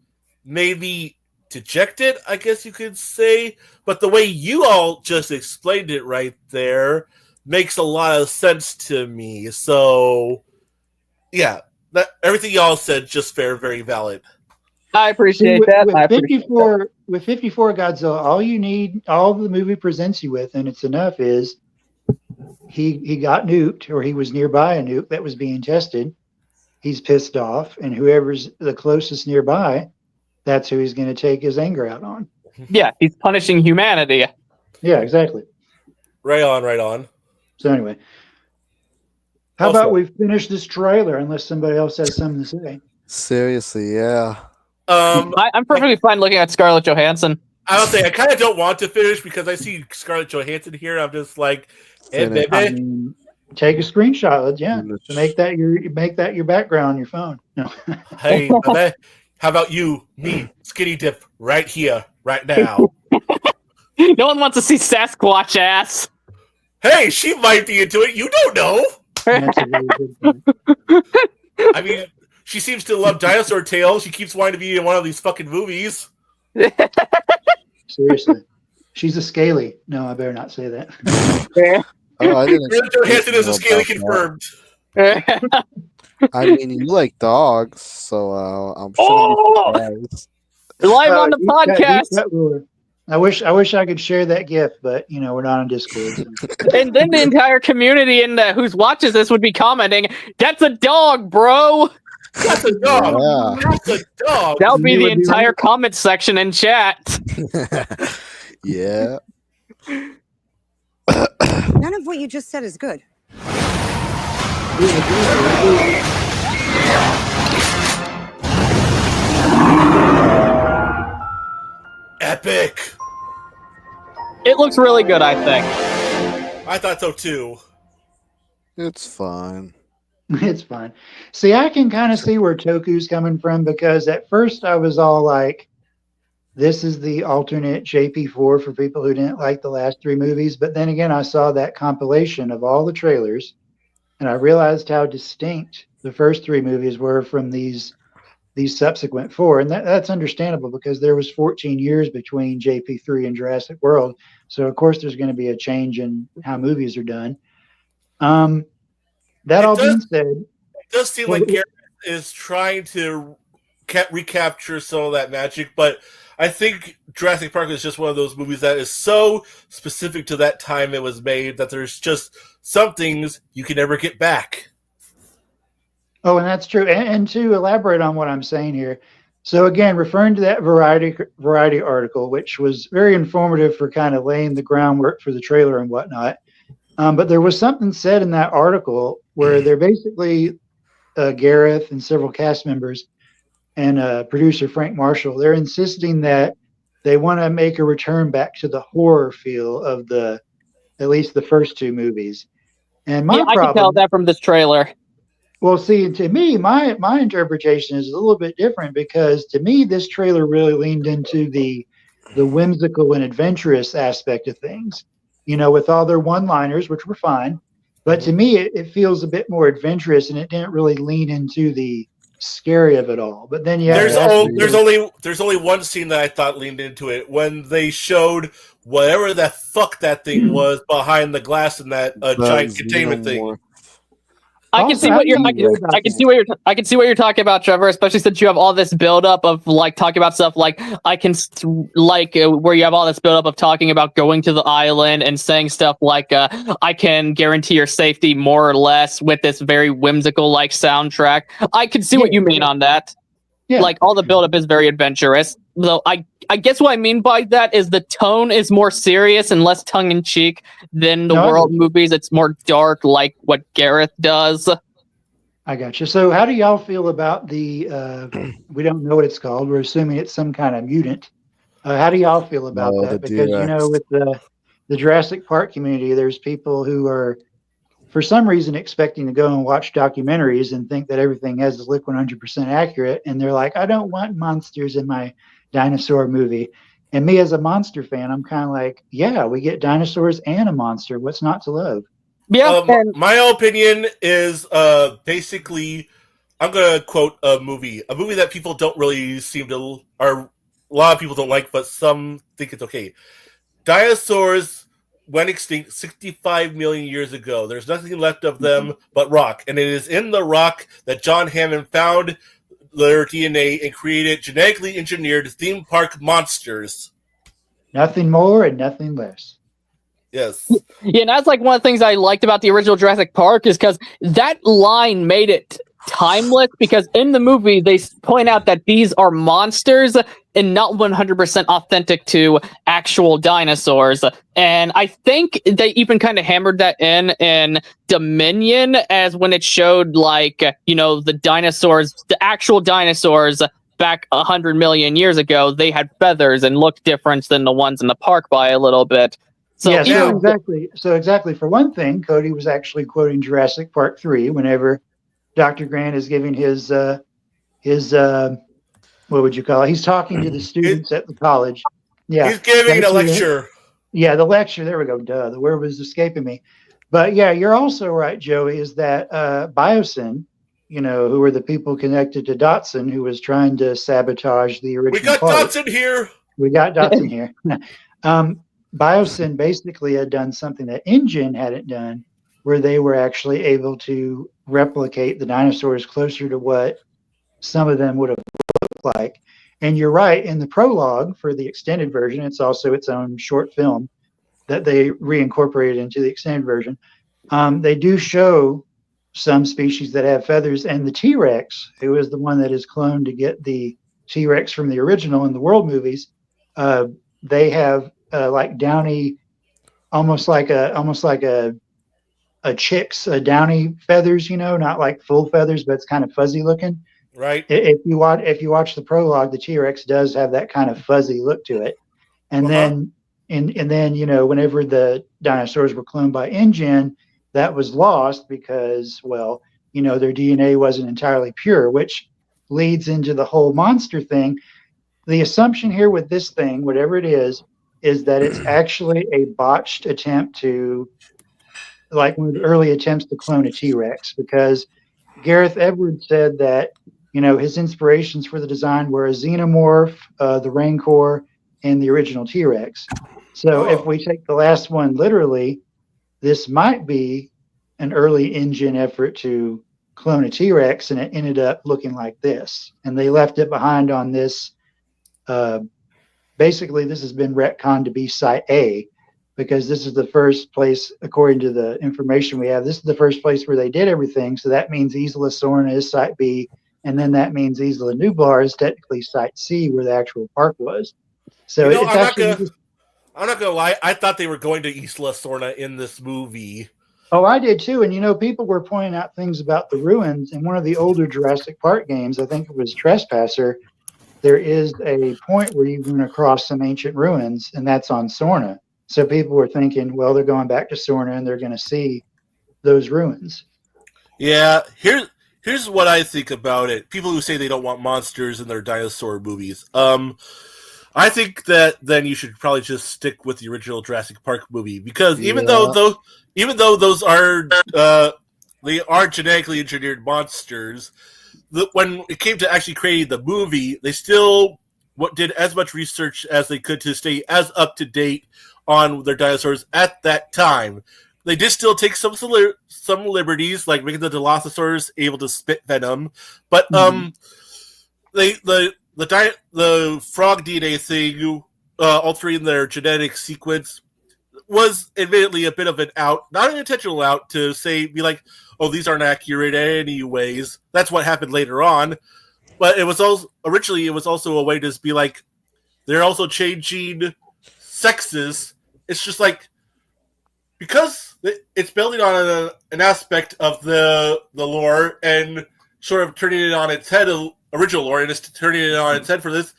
made me dejected, I guess you could say. But the way you all just explained it right there makes a lot of sense to me. So, yeah, everything y'all said just very valid. I appreciate that. With 54 Godzilla, all the movie presents you with, and it's enough, is he got nuked, or he was nearby a nuke that was being tested. He's pissed off, and whoever's the closest nearby, that's who he's going to take his anger out on. Yeah, he's punishing humanity. Yeah, exactly. Right on. So anyway, how about we finish this trailer unless somebody else has something to say? Seriously, yeah. I'm perfectly fine looking at Scarlett Johansson. I would say I kind of don't want to finish because I see Scarlett Johansson here. I'm just like, hey, baby. I mean, take a screenshot, to make that your background on your phone. No. Hey, baby, how about me, skinny dip right here, right now. No one wants to see Sasquatch ass. Hey, she might be into it. You don't know. That's a really good point. I mean, she seems to love dinosaur tales. She keeps wanting to be in one of these fucking movies. Seriously. She's a scaly. No, I better not say that. I didn't. Johansson is a scaly confirmed. I mean, you like dogs, so I'm sure. Live on the podcast. I wish I could share that GIF, but we're not on Discord. So. And then the entire community who watches this would be commenting, "That's a dog, bro." That's a dog. Yeah. That's a dog. That would be the entire comment section in chat. Yeah. None of what you just said is good. Epic. It looks really good, I think. I thought so too. It's fine. It's fine. See, I can kind of see where Toku's coming from, because at first I was all like, this is the alternate JP4 for people who didn't like the last three movies. But then again, I saw that compilation of all the trailers, and I realized how distinct the first three movies were from these subsequent four. And that's understandable, because there was 14 years between JP3 and Jurassic World. So, of course, there's going to be a change in how movies are done. Being said, it does seem like Garrett is trying to recapture some of that magic, but I think Jurassic Park is just one of those movies that is so specific to that time it was made that there's just some things you can never get back. Oh, and that's true. And to elaborate on what I'm saying here, So again, referring to that Variety article, which was very informative for kind of laying the groundwork for the trailer and whatnot. But there was something said in that article where they're basically Gareth and several cast members and producer Frank Marshall, they're insisting that they want to make a return back to the horror feel of at least the first two movies. And my I can tell that from this trailer. Well, see, to me, my interpretation is a little bit different because to me, this trailer really leaned into the whimsical and adventurous aspect of things, with all their one-liners, which were fine. But to me, it feels a bit more adventurous, and it didn't really lean into the scary of it all. But then, there's only one scene that I thought leaned into it when they showed whatever the fuck that thing was behind the glass in that giant containment thing. I can see what you're talking about, Trevor. Especially since you have all this buildup of talking about stuff where you have all this buildup of talking about going to the island and saying stuff like I can guarantee your safety more or less with this very whimsical soundtrack. I can see what you mean on that. Yeah. All the buildup is very adventurous. Though I guess what I mean by that is the tone is more serious and less tongue-in-cheek than the world movies. It's more dark, like what Gareth does. I got you. So how do y'all feel about the, we don't know what it's called. We're assuming it's some kind of mutant. How do y'all feel about that? Because, with the Jurassic Park community, there's people who are, for some reason, expecting to go and watch documentaries and think that everything has to look 100% accurate. And they're like, I don't want monsters in my dinosaur movie. And me as a monster fan, I'm kind of like, yeah, we get dinosaurs and a monster. What's not to love? Yeah. My opinion is basically, I'm going to quote a movie that people don't really seem to, or a lot of people don't like, but some think it's okay. Dinosaurs went extinct 65 million years ago. There's nothing left of them but rock. And it is in the rock that John Hammond found their DNA and created genetically engineered theme park monsters. Nothing more and nothing less. Yes. Yeah, and that's one of the things I liked about the original Jurassic Park is because that line made it timeless, because in the movie they point out that these are monsters and not 100% authentic to actual dinosaurs. And I think they even kind of hammered that in Dominion, as when it showed the dinosaurs, the actual dinosaurs back 100 million years ago, they had feathers and looked different than the ones in the park by a little bit. So exactly. So exactly. For one thing, Cody was actually quoting Jurassic Park 3 whenever Dr. Grant is giving his what would you call it? He's talking to the students at the college. Yeah. He's giving a lecture. Yeah, the lecture. There we go. Duh. The word was escaping me. But yeah, you're also right, Joey, is that Biosyn, who were the people connected to Dotson, who was trying to sabotage the original. We got part. Dotson here. We got Dotson here. Biosyn basically had done something that InGen hadn't done, where they were actually able to replicate the dinosaurs closer to what some of them would have looked like. And you're right, in the prologue for the extended version, it's also its own short film that they reincorporated into the extended version. They do show some species that have feathers, and the T-Rex, who is the one that is cloned to get the T-Rex from the original in the world movies, they have downy, almost like a chick's downy feathers, not like full feathers, but it's kind of fuzzy looking. Right. If you watch the prologue, the T-Rex does have that kind of fuzzy look to it. And then whenever the dinosaurs were cloned by InGen, that was lost because, their DNA wasn't entirely pure, which leads into the whole monster thing. The assumption here with this thing, whatever it is that it's actually a botched attempt to, one of the early attempts to clone a T-Rex, because Gareth Edwards said that, his inspirations for the design were a xenomorph, the Rancor, and the original T-Rex. So if we take the last one literally, this might be an early InGen effort to clone a T-Rex, and it ended up looking like this. And they left it behind on this. Basically, this has been retconned to be Site A, because this is the first place, according to the information we have, this is the first place where they did everything. So that means Isla Sorna is Site B, and then that means Isla Nublar is technically Site C, where the actual park was. So it's actually. I'm not gonna lie. I thought they were going to Isla Sorna in this movie. Oh, I did too. And people were pointing out things about the ruins. In one of the older Jurassic Park games, I think it was Trespasser, there is a point where you're going to cross some ancient ruins, and that's on Sorna. So people were thinking, well, they're going back to Sorna and they're going to see those ruins. Yeah, here's what I think about it. People who say they don't want monsters in their dinosaur movies. I think that then you should probably just stick with the original Jurassic Park movie, because even though those are they are genetically engineered monsters, when it came to actually creating the movie, they still did as much research as they could to stay as up to date on their dinosaurs at that time. They did still take some liberties, like making the Dilophosaurus able to spit venom, but the frog DNA thing, altering their genetic sequence, was admittedly a bit of an out, not an intentional out, to be like, oh, these aren't accurate anyways. That's what happened later on. But it was also a way to be like, they're also changing sexes. It's just like, because it's building on an aspect of the lore and sort of turning it on its head, original lore, and just turning it on its head for this.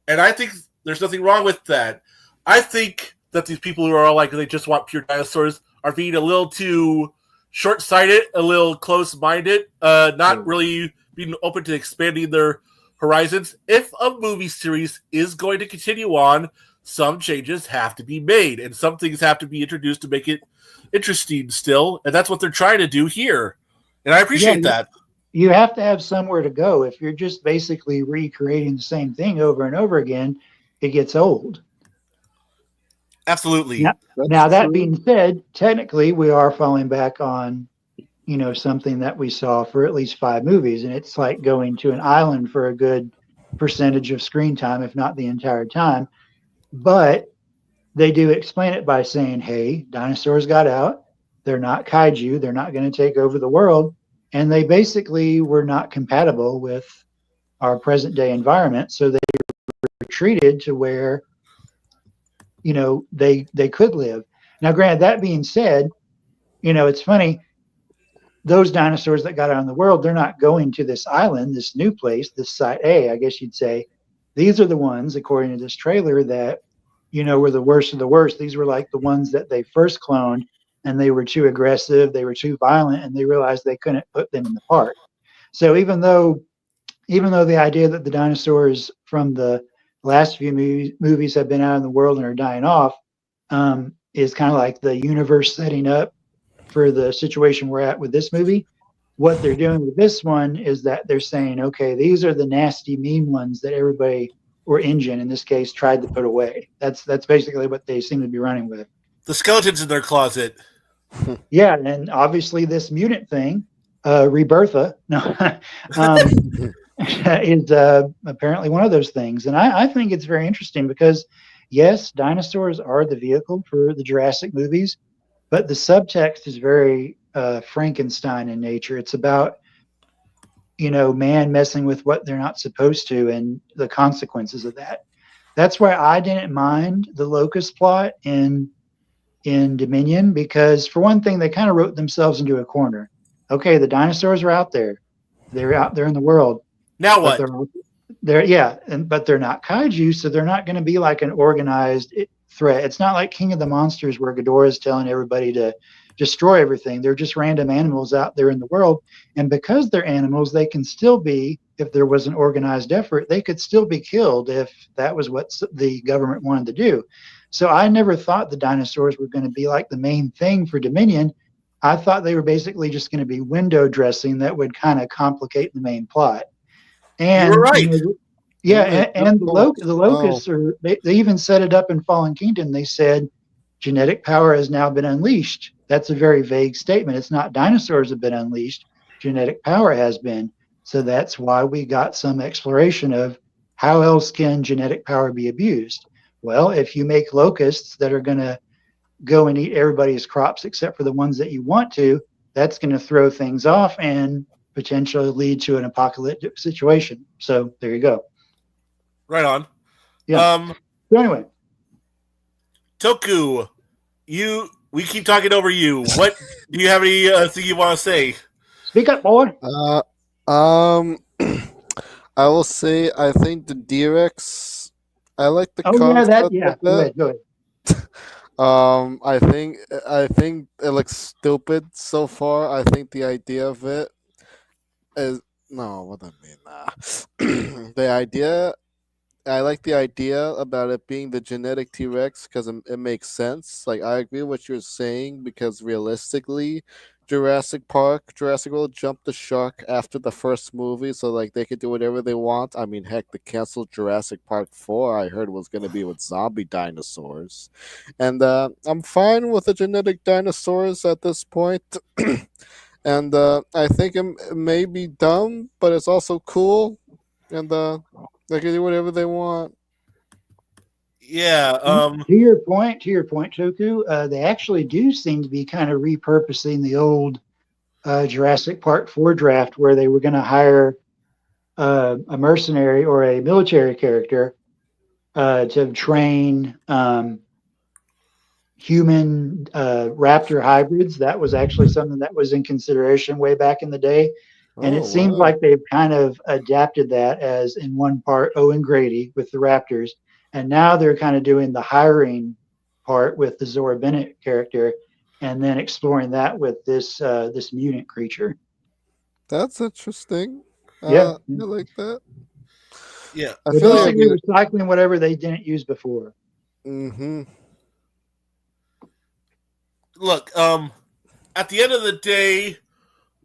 And I think there's nothing wrong with that. I think that these people who are all like, they just want pure dinosaurs, are being a little too short-sighted, a little close-minded, not really being open to expanding their horizons. If a movie series is going to continue on, some changes have to be made, and some things have to be introduced to make it interesting still, and that's what they're trying to do here. And I appreciate that. You have to have somewhere to go. If you're just basically recreating the same thing over and over again, it gets old. Absolutely. Now that being said, technically we are falling back on, something that we saw for at least 5 movies, and it's like going to an island for a good percentage of screen time, if not the entire time. But they do explain it by saying, hey, dinosaurs got out. They're not kaiju. They're not going to take over the world. And they basically were not compatible with our present day environment. So they were treated to where, they could live. Now, granted, that being said, it's funny. Those dinosaurs that got out in the world, they're not going to this island, this new place, this Site A, I guess you'd say. These are the ones, according to this trailer, that, were the worst of the worst. These were like the ones that they first cloned, and they were too aggressive, they were too violent, and they realized they couldn't put them in the park. So even though the idea that the dinosaurs from the last few movies have been out in the world and are dying off, is kind of like the universe setting up for the situation we're at with this movie. What they're doing with this one is that they're saying, okay, these are the nasty, mean ones that everybody, or InGen in this case, tried to put away. That's basically what they seem to be running with. The skeletons in their closet. Yeah, and obviously this mutant thing, Rebirtha, is apparently one of those things. And I think it's very interesting because, yes, dinosaurs are the vehicle for the Jurassic movies, but the subtext is very Frankenstein in nature. It's about, man messing with what they're not supposed to and the consequences of that. That's why I didn't mind the locust plot in Dominion, because for one thing, they kind of wrote themselves into a corner. Okay, the dinosaurs are out there. They're out there in the world. Now what? But they're not kaiju, so they're not going to be like an organized threat. It's not like King of the Monsters where Ghidorah's telling everybody to destroy everything. They're just random animals out there in the world. And because they're animals, they can still be, if there was an organized effort, they could still be killed if that was what the government wanted to do. So I never thought the dinosaurs were going to be like the main thing for Dominion. I thought they were basically just going to be window dressing that would kind of complicate the main plot. And you're right. And the locusts are. They even set it up in Fallen Kingdom. They said genetic power has now been unleashed. That's a very vague statement. It's not dinosaurs have been unleashed. Genetic power has been. So that's why we got some exploration of how else can genetic power be abused. Well, if you make locusts that are going to go and eat everybody's crops except for the ones that you want to, that's going to throw things off. And potentially lead to an apocalyptic situation. So there you go. Right on. Yeah. So anyway, Toku, we keep talking over you. What do you have anything you want to say? Speak up, boy. I will say I think the D-Rex. I like the concept of it. Go ahead. I think it looks stupid so far. I think the idea of it is no. What I mean, the idea. I like the idea about it being the genetic T-Rex because it makes sense. Like I agree with what you're saying because realistically, Jurassic World jumped the shark after the first movie, so like they could do whatever they want. I mean, heck, the canceled Jurassic Park 4 I heard was going to be with zombie dinosaurs, and I'm fine with the genetic dinosaurs at this point. And I think it may be dumb, but it's also cool, and they can do whatever they want. Yeah. To your point, Toku, they actually do seem to be kind of repurposing the old Jurassic Park 4 draft where they were going to hire a mercenary or a military character to train human raptor hybrids. That was actually something that was in consideration way back in the day. And it seems like they've kind of adapted that as in one part Owen Grady with the Raptors. And now they're kind of doing the hiring part with the Zora Bennett character and then exploring that with this this mutant creature. That's interesting. Yeah. I like that. Yeah. I They're feel like basically recycling whatever they didn't use before. Mm-hmm. Look, at the end of the day,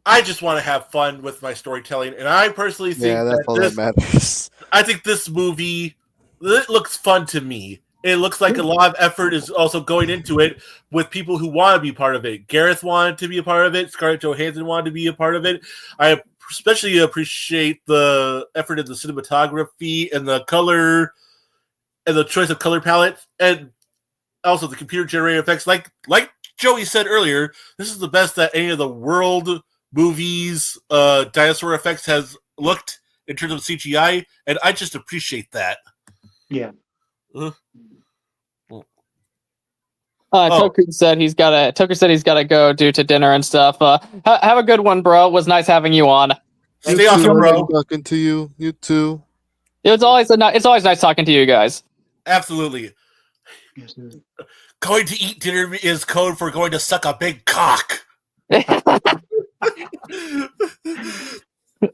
I just want to have fun with my storytelling, and I personally think that's all that matters. I think this movie, it looks fun to me. It looks like a lot of effort is also going into it with people who want to be part of it. Gareth wanted to be a part of it. Scarlett Johansson wanted to be a part of it. I especially appreciate the effort in the cinematography and the color and the choice of color palette, and also the computer generated effects. Like Joey said earlier, this is the best that any of the world movies dinosaur effects has looked in terms of CGI, and I just appreciate that. Yeah. Toku said he's gotta go due to dinner and stuff. Have a good one, bro. It was nice having you on. Stay awesome, bro. Talking to you. You too. It's always nice talking to you guys. Absolutely. Yes, sir. Going to eat dinner is code for going to suck a big cock.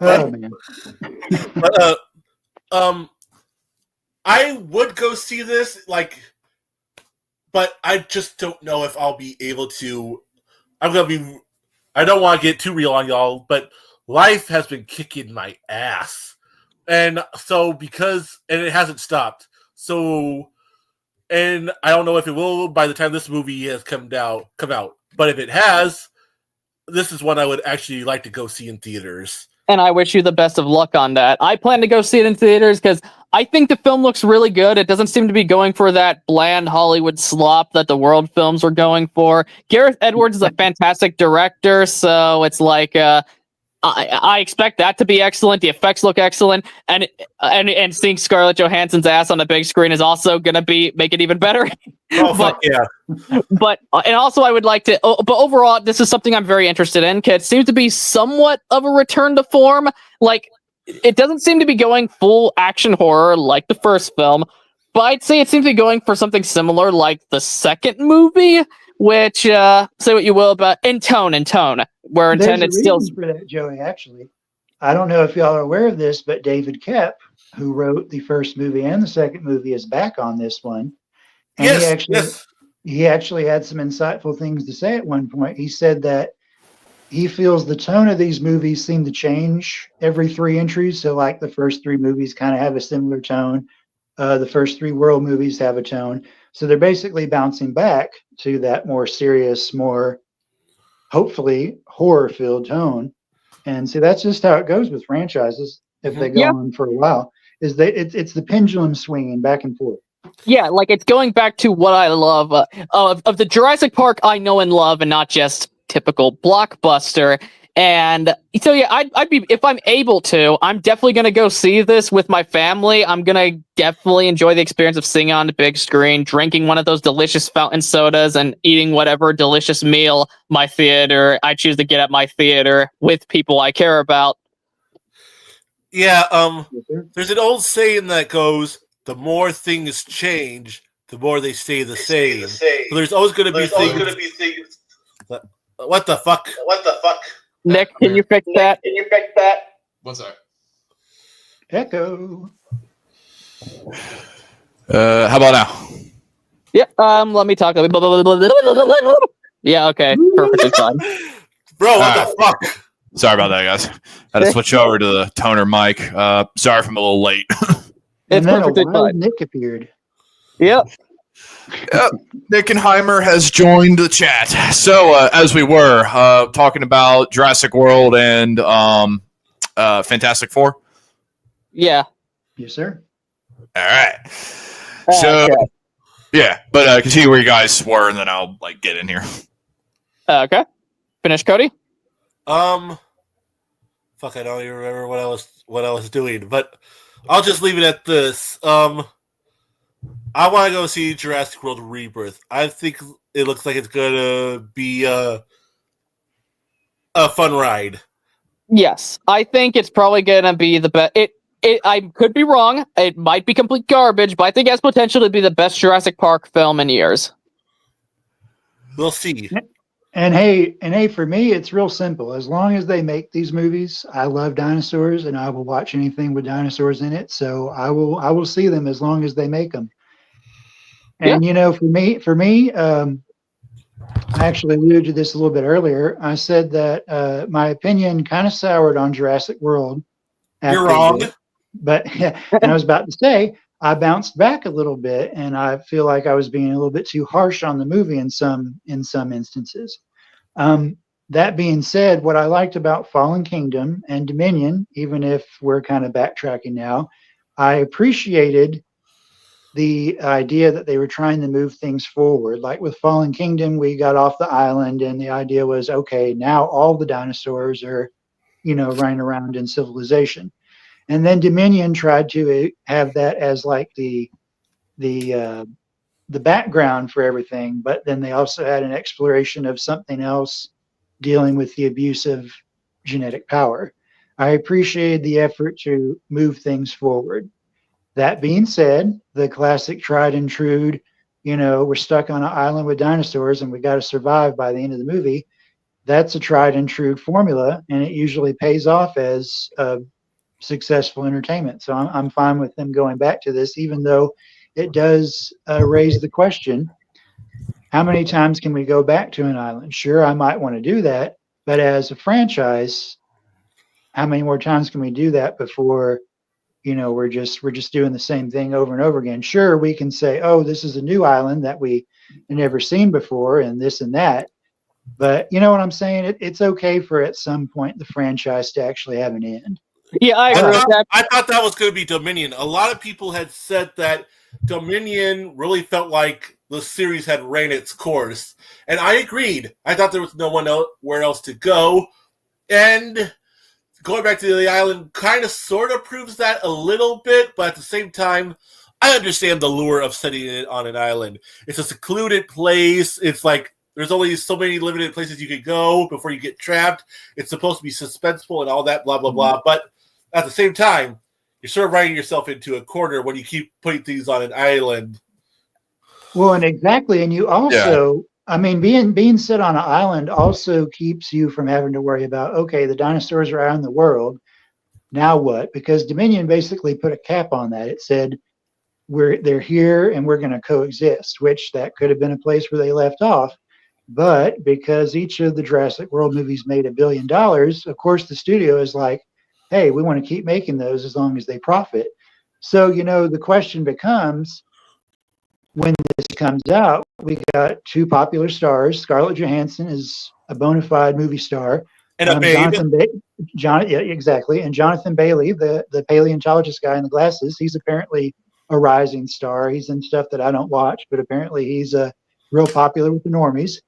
Oh man. I would go see this, but I just don't know if I'll be able to. I don't want to get too real on y'all, but life has been kicking my ass. And so and it hasn't stopped. So, and I don't know if it will by the time this movie has come out. But if it has, this is one I would actually like to go see in theaters. And I wish you the best of luck on that. I plan to go see it in theaters because I think the film looks really good. It doesn't seem to be going for that bland Hollywood slop that the world films were going for. Gareth Edwards is a fantastic director, so it's like I expect that to be excellent. The effects look excellent, and seeing Scarlett Johansson's ass on a big screen is also going to make it even better. Oh, fuck yeah. But also I would like to. But overall, this is something I'm very interested in. It seems to be somewhat of a return to form. Like it doesn't seem to be going full action horror like the first film, but I'd say it seems to be going for something similar like the second movie. Which say what you will about in tone, where intended still for that, Joey. Actually, I don't know if y'all are aware of this, but David Koepp, who wrote the first movie and the second movie, is back on this one. And he actually had some insightful things to say at one point. He said that he feels the tone of these movies seem to change every 3 entries. So, like the first 3 movies kind of have a similar tone. The first 3 world movies have a tone. So they're basically bouncing back to that more serious, more hopefully horror-filled tone. And see, that's just how it goes with franchises if they go on for a while. It's the pendulum swinging back and forth. Yeah, like it's going back to what I love of the Jurassic Park I know and love, and not just typical blockbuster. And so yeah, I'd be, if I'm able to, I'm definitely gonna go see this with my family. I'm gonna definitely enjoy the experience of seeing it on the big screen, drinking one of those delicious fountain sodas, and eating whatever delicious meal I choose to get at my theater with people I care about. Yeah, there's an old saying that goes, the more things change, the more they stay the same. So there's always going to be things. What the fuck? Nick, can you fix that? What's that? Echo. How about now? Yeah, let me talk. Yeah, okay. Perfectly fine. Bro, what the fuck? Sorry about that, guys. I had to switch over to the toner mic. Sorry if I'm a little late. And then perfectly fine. Nick appeared. Yep. Nick and Heimer has joined the chat. So, as we were talking about Jurassic World and Fantastic Four. Yeah. Yes, sir. All right. So, okay. Yeah, but continue where you guys were, and then I'll get in here. Okay. Finish, Cody. Fuck, I don't even remember what I was doing, but I'll just leave it at this. I want to go see Jurassic World Rebirth. I think it looks like it's gonna be a fun ride. Yes, I think it's probably gonna be the best. I could be wrong. It might be complete garbage, but I think it has potential to be the best Jurassic Park film in years. We'll see. And hey, for me, it's real simple. As long as they make these movies, I love dinosaurs, and I will watch anything with dinosaurs in it. So I will see them as long as they make them. And for me, I actually alluded to this a little bit earlier. I said that my opinion kind of soured on Jurassic World. You're wrong. But and I was about to say I bounced back a little bit, and I feel like I was being a little bit too harsh on the movie in some instances. That being said, what I liked about Fallen Kingdom and Dominion, even if we're kind of backtracking now, I appreciated the idea that they were trying to move things forward. Like with Fallen Kingdom, we got off the island, and the idea was, okay, now all the dinosaurs are, running around in civilization. And then Dominion tried to have that as like the background for everything, but then they also had an exploration of something else dealing with the abuse of genetic power. I appreciated the effort to move things forward. That being said, the classic tried and true, we're stuck on an island with dinosaurs and we got to survive by the end of the movie. That's a tried and true formula, and it usually pays off as successful entertainment. So I'm fine with them going back to this, even though it does raise the question, how many times can we go back to an island? Sure, I might want to do that, but as a franchise, how many more times can we do that before we're just doing the same thing over and over again? Sure, we can say, oh, this is a new island that we had never seen before and this and that, but you know what I'm saying? It's okay for at some point the franchise to actually have an end. Yeah, I agree with that. I thought that was going to be Dominion. A lot of people had said that Dominion really felt like the series had ran its course, and I agreed. I thought there was no one where else to go, and going back to the island kind of sort of proves that a little bit, but at the same time, I understand the lure of setting it on an island. It's a secluded place. It's like there's only so many limited places you can go before you get trapped. It's supposed to be suspenseful and all that, blah, blah, blah. But at the same time, you're sort of writing yourself into a corner when you keep putting things on an island. Well, and exactly. And you also, I mean, being set on an island also keeps you from having to worry about, okay, the dinosaurs are out in the world. Now what? Because Dominion basically put a cap on that. It said, they're here and we're going to coexist, which that could have been a place where they left off. But because each of the Jurassic World movies made $1 billion, of course, the studio is like, hey, we want to keep making those as long as they profit. So, the question becomes, when this comes out, we got two popular stars. Scarlett Johansson is a bona fide movie star. And a babe. Yeah, exactly. And Jonathan Bailey, the paleontologist guy in the glasses, he's apparently a rising star. He's in stuff that I don't watch, but apparently he's real popular with the normies.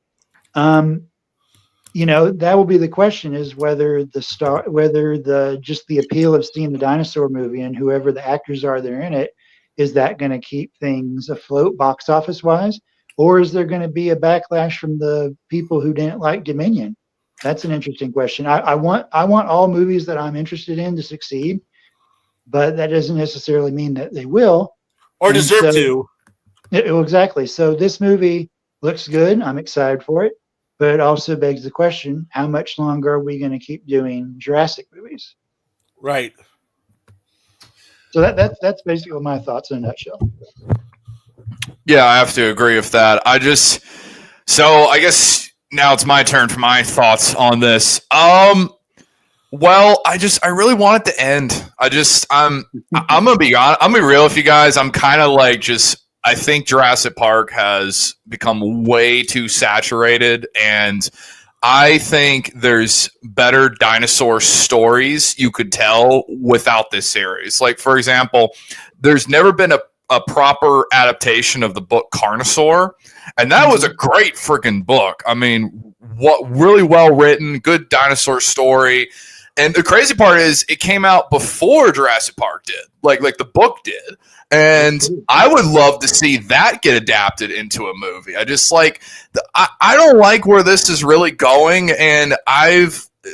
that will be the question: is whether just the appeal of seeing the dinosaur movie and whoever the actors are that are in it, is that going to keep things afloat box office wise, or is there going to be a backlash from the people who didn't like Dominion? That's an interesting question. I want all movies that I'm interested in to succeed, but that doesn't necessarily mean that they will or deserve to. Exactly. So this movie looks good. I'm excited for it, but it also begs the question: how much longer are we going to keep doing Jurassic movies? Right. So that's basically my thoughts in a nutshell. Yeah, I have to agree with that. I guess now it's my turn for my thoughts on this. Well, I really want it to end. I'm gonna be honest. I'm gonna be real with you guys. I'm kind of like I think Jurassic Park has become way too saturated, and I think there's better dinosaur stories you could tell without this series. Like, for example, there's never been a proper adaptation of the book Carnosaur, and that was a great freaking book. I mean, what really well written, good dinosaur story. And the crazy part is it came out before Jurassic Park did, like the book did. And I would love to see that get adapted into a movie. I just I don't like where this is really going, and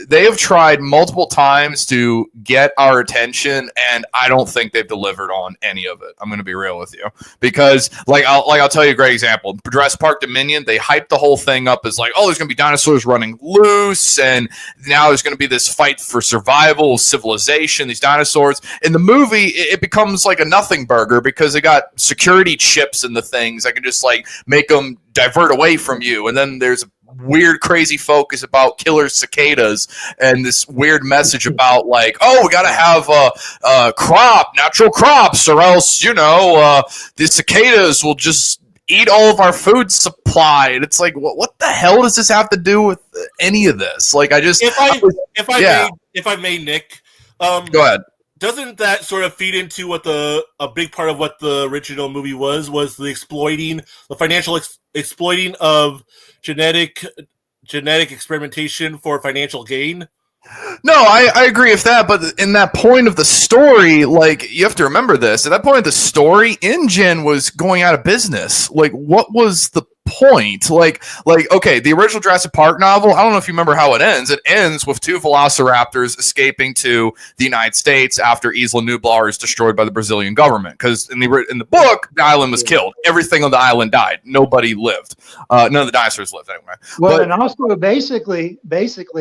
they have tried multiple times to get our attention, and I don't think they've delivered on any of it. I'm going to be real with you, because I'll tell you a great example. Jurassic Park Dominion, they hyped the whole thing up as like, oh, there's going to be dinosaurs running loose, and now there's going to be this fight for survival, civilization, these dinosaurs. In the movie, it becomes like a nothing burger because they got security chips in the things that can just make them divert away from you, and then there's weird crazy focus about killer cicadas and this weird message about oh, we gotta have natural crops, or else the cicadas will just eat all of our food supply. And it's like, what the hell does this have to do with any of this? If I may, Nick, go ahead. Doesn't that sort of feed into what a big part of what the original movie was the financial exploiting of genetic experimentation for financial gain? No, I agree with that, but in that point of the story, you have to remember this. At that point of the story, InGen was going out of business. What was the point? Okay, the original Jurassic Park novel, I don't know if you remember how it ends. It ends with two velociraptors escaping to the United States after Isla Nublar is destroyed by the Brazilian government. Because in the book, the island was killed. Everything on the island died. Nobody lived. None of the dinosaurs lived anyway. Well, and also basically,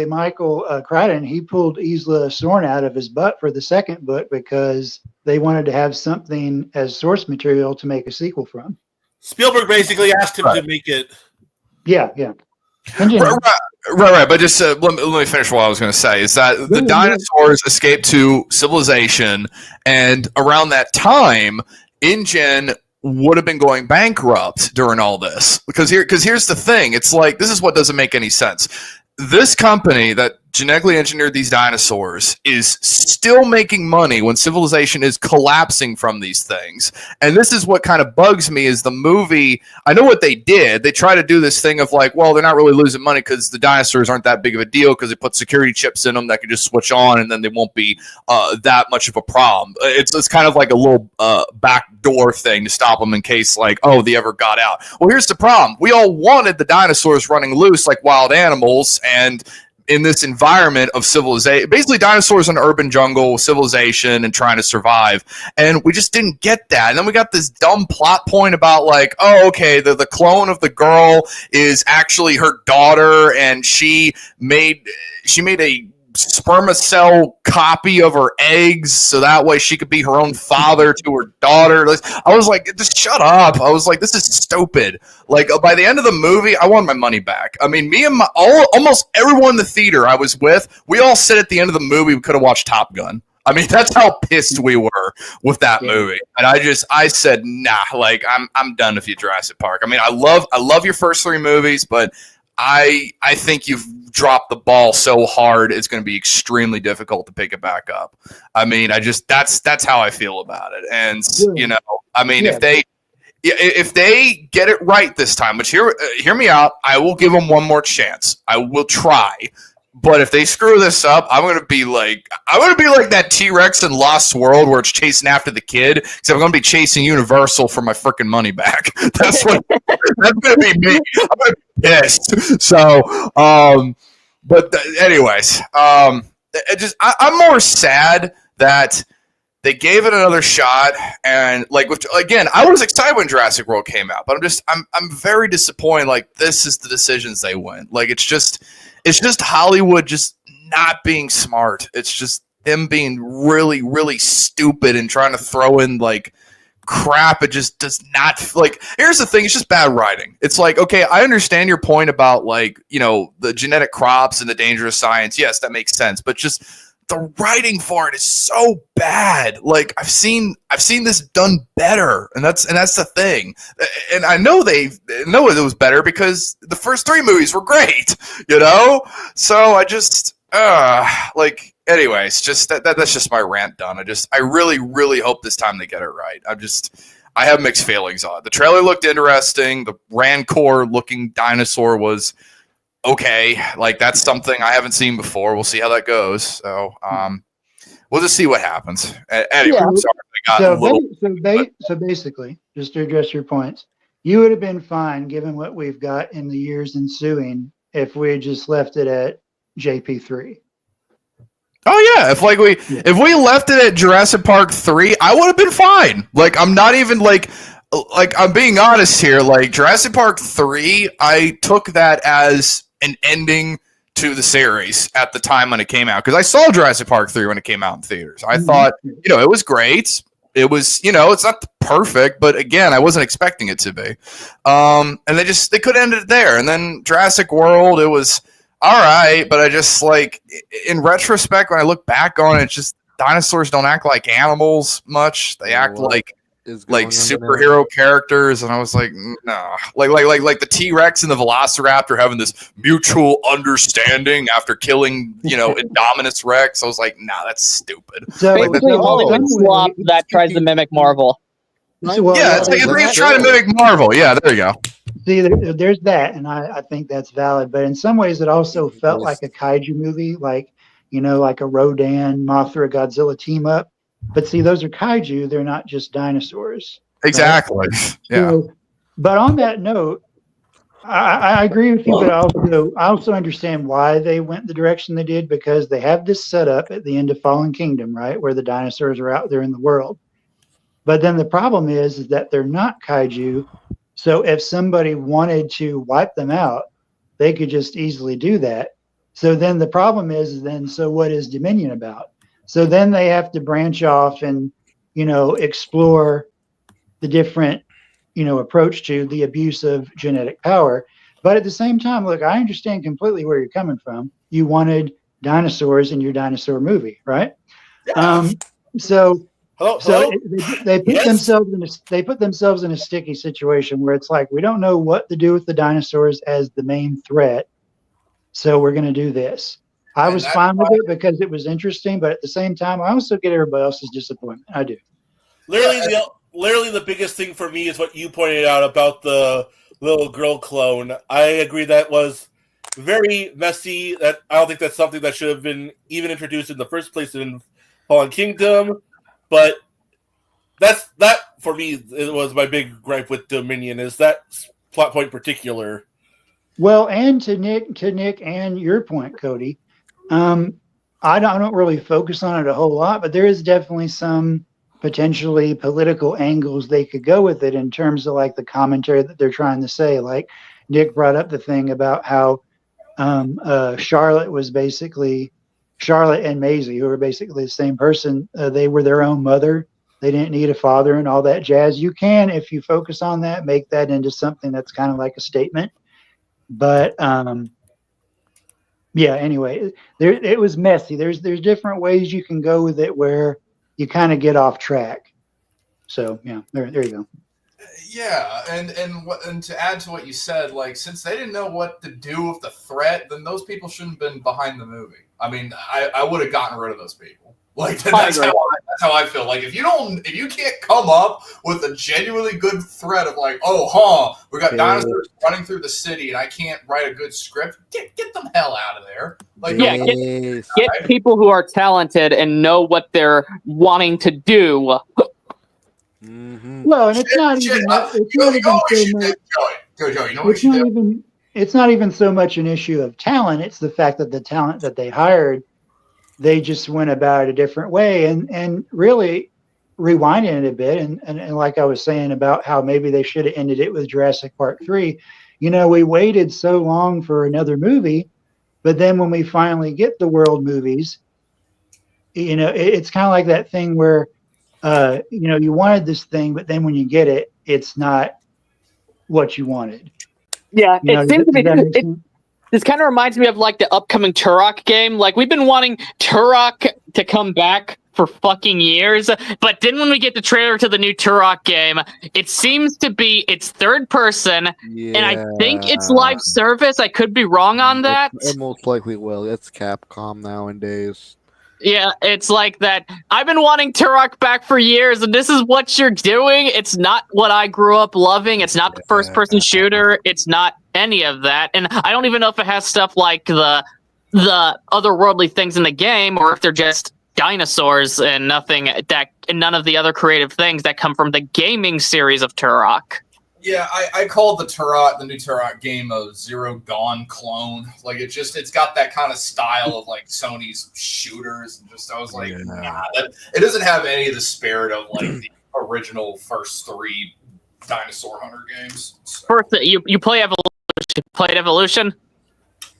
Michael Crichton, he pulled Isla Sorna out of his butt for the second book because they wanted to have something as source material to make a sequel from. Spielberg basically asked him to make it. Yeah. Right. But just let me finish what I was going to say. Is that the dinosaurs escaped to civilization, and around that time, InGen would have been going bankrupt during all this. Because here's the thing. It's this is what doesn't make any sense. This company that genetically engineered these dinosaurs is still making money when civilization is collapsing from these things. And this is what kind of bugs me is the movie. I know what they did. They try to do this thing of well, they're not really losing money because the dinosaurs aren't that big of a deal because they put security chips in them that can just switch on and then they won't be that much of a problem. It's kind of like a little backdoor thing to stop them in case oh, they ever got out. Well, here's the problem. We all wanted the dinosaurs running loose like wild animals, and in this environment of civilization, basically dinosaurs in urban jungle, civilization, and trying to survive. And we just didn't get that. And then we got this dumb plot point about oh, okay, the clone of the girl is actually her daughter, and she made a spermacell copy of her eggs so that way she could be her own father to her daughter. I was like, just shut up. I was like, this is stupid. By the end of the movie, I wanted my money back. I mean, me and almost everyone in the theater I was with, we all said at the end of the movie we could have watched Top Gun. I mean, that's how pissed we were with that movie. And I said, nah, I'm done with you, Jurassic Park. I mean, I love your first three movies, but I think you've dropped the ball so hard it's going to be extremely difficult to pick it back up. I mean, that's how I feel about it. And I mean, if they get it right this time, which hear me out, I will give them one more chance. I will try. But if they screw this up, I'm gonna be like that T-Rex in Lost World where it's chasing after the kid. Except I'm gonna be chasing Universal for my freaking money back. That's gonna be me. I'm gonna be pissed. So, anyways, I'm more sad that they gave it another shot, and again, I was excited when Jurassic World came out, but I'm very disappointed. Like, this is the decisions they went. Like, it's just Hollywood just not being smart. It's just them being really, really stupid and trying to throw in like crap. It just does not here's the thing. It's just bad writing. It's like, okay, I understand your point about the genetic crops and the dangerous science. Yes, that makes sense. But just the writing for it is so bad. Like, I've seen this done better, and that's the thing. And I know they know it was better because the first 3 movies were great, So I just anyways, just that's just my rant done. I really, really hope this time they get it right. I have mixed feelings on it. The trailer looked interesting. The Rancor looking dinosaur was okay, that's something I haven't seen before. We'll see how that goes. So we'll just see what happens. Anyway, I'm sorry. So basically, just to address your points, you would have been fine given what we've got in the years ensuing if we had just left it at JP3. Oh yeah, if we left it at Jurassic Park 3, I would have been fine. I'm not even I'm being honest here. Jurassic Park 3, I took that as an ending to the series at the time when it came out, because I saw Jurassic Park 3 when it came out in theaters. I thought, it was great. It was, it's not perfect, but again, I wasn't expecting it to be. And they could end it there. And then Jurassic World, it was all right, but I just in retrospect, when I look back on it, it's just dinosaurs don't act like animals much. They act like superhero characters, and I was like, no, like the T-Rex and the Velociraptor having this mutual understanding after killing, Indominus Rex. I was like, nah, that's stupid. So basically, Hollywood slop that tries to mimic Marvel. It's like they're trying to mimic Marvel. Yeah, there you go. See, there's that, and I think that's valid. But in some ways, it also felt like a kaiju movie, like a Rodan, Mothra, Godzilla team up. But see, those are kaiju. They're not just dinosaurs. Exactly. Right? Yeah. So, but on that note, I agree with you, but I also understand why they went the direction they did, because they have this setup at the end of Fallen Kingdom, right, where the dinosaurs are out there in the world. But then the problem is that they're not kaiju. So if somebody wanted to wipe them out, they could just easily do that. So then the problem is so what is Dominion about? So then they have to branch off and, explore the different, approach to the abuse of genetic power. But at the same time, look, I understand completely where you're coming from. You wanted dinosaurs in your dinosaur movie, right? Yeah. They put themselves in a sticky situation where it's like, we don't know what to do with the dinosaurs as the main threat. So we're going to do this. I was fine with it because it was interesting, but at the same time, I also get everybody else's disappointment. I do. Literally, the biggest thing for me is what you pointed out about the little girl clone. I agree that was very messy. That I don't think that's something that should have been even introduced in the first place in Fallen Kingdom. But that for me, it was my big gripe with Dominion, is that plot point in particular. Well, and to Nick and your point, Cody, I don't really focus on it a whole lot, but there is definitely some potentially political angles they could go with it in terms of the commentary that they're trying to say. Like Nick brought up the thing about how Charlotte and Maisie, who were basically the same person, they were their own mother. They didn't need a father and all that jazz. You can, if you focus on that, make that into something that's kind of like a statement. But anyway, it was messy. There's different ways you can go with it where you kind of get off track. So yeah, there you go. Yeah, and to add to what you said, since they didn't know what to do with the threat, then those people shouldn't have been behind the movie. I mean, I would have gotten rid of those people. That's that's how I feel. Like if you can't come up with a genuinely good thread of like, we got dinosaurs running through the city, and I can't write a good script. Get them hell out of there. Like, get people who are talented and know what they're wanting to do. Well, and it's not even it's not even so much an issue of talent. It's the fact that the talent that they hired, they just went about it a different way. And really rewinding it a bit, and like I was saying about how maybe they should have ended it with Jurassic Park 3. We waited so long for another movie, but then when we finally get the world movies, it's kind of like that thing where you wanted this thing, but then when you get it, it's not what you wanted. Yeah, it seems to be. This kind of reminds me of like the upcoming Turok game. Like we've been wanting Turok to come back for fucking years, but then when we get the trailer to the new Turok game, it seems to be it's third person, and I think it's live service. I could be wrong on that. It most likely will. It's Capcom nowadays. Yeah, it's like that. I've been wanting Turok back for years, and this is what you're doing. It's not what I grew up loving. It's not the first-person shooter. It's not any of that. And I don't even know if it has stuff like the otherworldly things in the game, or if they're just dinosaurs and none of the other creative things that come from the gaming series of Turok. Yeah, I called the new Turok game a Zero Dawn clone. Like it's got that kind of style of like Sony's shooters, and I was like, nah, it doesn't have any of the spirit of like the original first 3 Dinosaur Hunter games. So. First, you play Evolution. Played Evolution?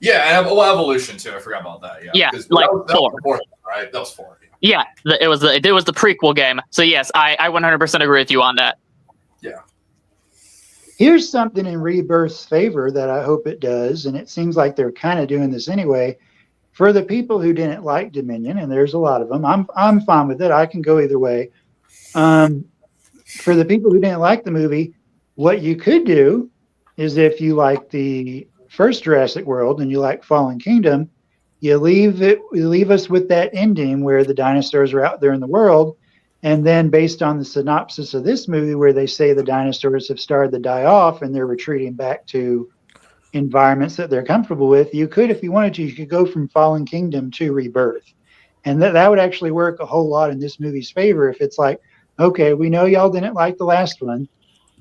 Yeah, Evolution too. I forgot about that. Yeah, like that 4, was 4, right? That was 4. Yeah, it was the prequel game. So yes, I 100% agree with you on that. Yeah. Here's something in Rebirth's favor that I hope it does, and it seems like they're kind of doing this anyway. For the people who didn't like Dominion, and there's a lot of them, I'm fine with it. I can go either way. For the people who didn't like the movie, what you could do is if you like the first Jurassic World and you like Fallen Kingdom, you leave us with that ending where the dinosaurs are out there in the world. And then based on the synopsis of this movie where they say the dinosaurs have started to die off and they're retreating back to environments that they're comfortable with, you could, if you wanted to, you could go from Fallen Kingdom to Rebirth. And that would actually work a whole lot in this movie's favor if it's like, okay, we know y'all didn't like the last one.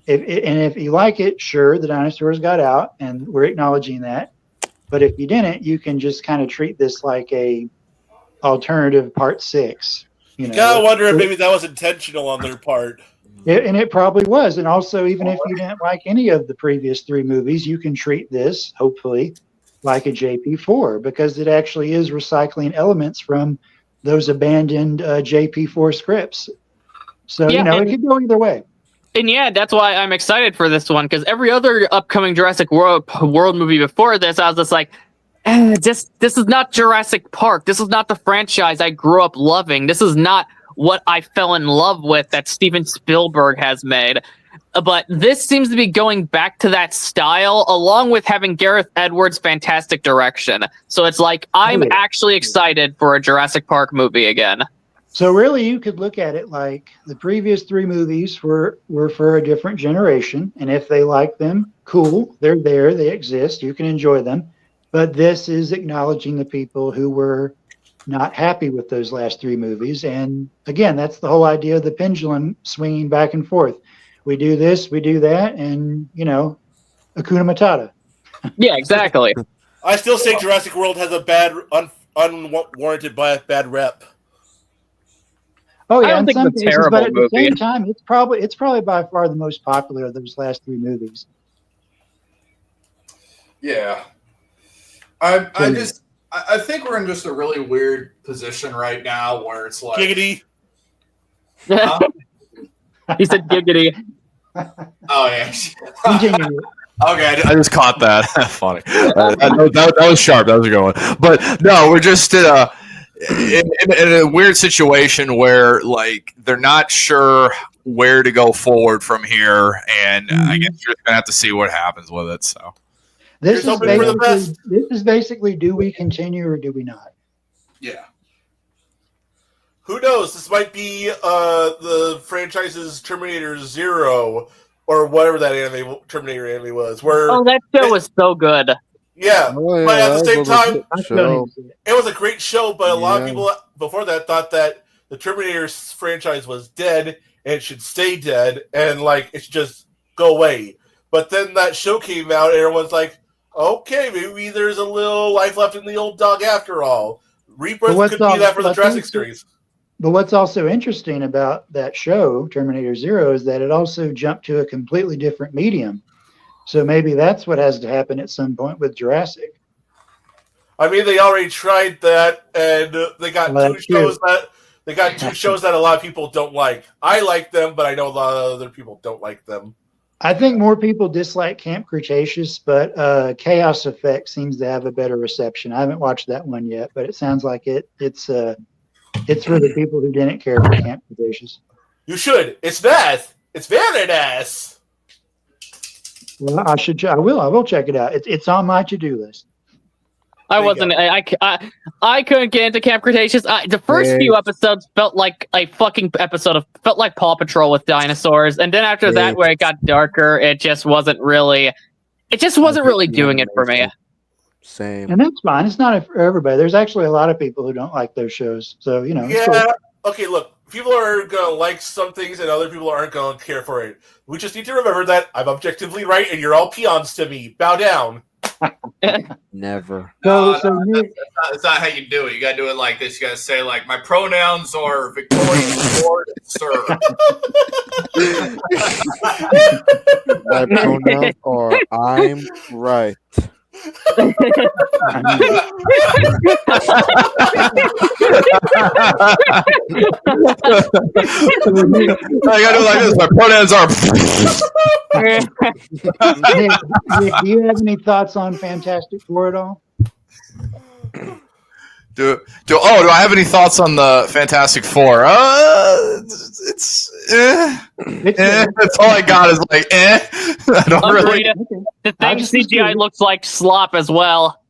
If you like it, sure, the dinosaurs got out and we're acknowledging that. But if you didn't, you can just kind of treat this like a alternative part 6. You gotta wonder if maybe that was intentional on their part. And it probably was. And also, even if you didn't like any of the previous 3 movies, you can treat this, hopefully, like a JP4, because it actually is recycling elements from those abandoned JP4 scripts. So, it could go either way. And yeah, that's why I'm excited for this one, because every other upcoming Jurassic World movie before this, I was just like, this is not Jurassic Park. This is not the franchise I grew up loving. This is not what I fell in love with that Steven Spielberg has made. But this seems to be going back to that style, along with having Gareth Edwards' fantastic direction. So it's like, I'm actually excited for a Jurassic Park movie again. So really, you could look at it like the previous 3 movies were for a different generation. And if they like them, cool. They're there. They exist. You can enjoy them. But this is acknowledging the people who were not happy with those last 3 movies. And again, that's the whole idea of the pendulum swinging back and forth. We do this, we do that, and, Hakuna Matata. Yeah, exactly. I still say Jurassic World has a bad, unwarranted bad rep. Oh yeah, I don't think it's a cases, terrible but at movie. the same time, it's probably by far the most popular of those last 3 movies. Yeah. I think we're in just a really weird position right now where it's like giggity. He said giggity. Oh yeah. Continue. Okay, I just caught that. Funny. That was sharp. That was a good one. But no, we're just in a weird situation where like they're not sure where to go forward from here, and I guess you're just gonna have to see what happens with it. So this is basically do we continue or do we not? Yeah. who knows? This might be the franchise's Terminator Zero or whatever that Terminator anime was. Where that show was so good. Yeah, but at the same time, show. it was a great show. But a lot of people before that thought that the Terminator franchise was dead and it should stay dead and like it should just go away. But then that show came out and everyone's like, okay, maybe there's a little life left in the old dog after all. Rebirth could be that for the Jurassic series. But what's also interesting about that show, Terminator Zero, is that it also jumped to a completely different medium. So maybe that's what has to happen at some point with Jurassic. I mean, they already tried that, and they got two shows that a lot of people don't like. I like them, but I know a lot of other people don't like them. I think more people dislike Camp Cretaceous, but Chaos Effect seems to have a better reception. I haven't watched that one yet, but it sounds like it's for the people who didn't care for Camp Cretaceous. You should. It's Beth. It's Vanadass. Well, I will check it out. It's on my to-do list. I couldn't get into Camp Cretaceous. The first few episodes felt like a fucking felt like Paw Patrol with dinosaurs, and then after that, where it got darker, it just wasn't really doing it for me. Same. And that's fine. It's not for everybody. There's actually a lot of people who don't like those shows. So Yeah. Cool. Okay. Look, people are gonna like some things, and other people aren't gonna care for it. We just need to remember that I'm objectively right, and you're all peons to me. Bow down. Never. That's not how you do it. You gotta do it like this. You gotta say like, my pronouns are Victoria, Lord, sir. My pronouns are I'm right. I gotta do like this. My pronouns are. Nick, do you have any thoughts on Fantastic Four at all? Do I have any thoughts on the Fantastic Four? That's all I got is like, I don't really. The thing CGI looks like slop as well.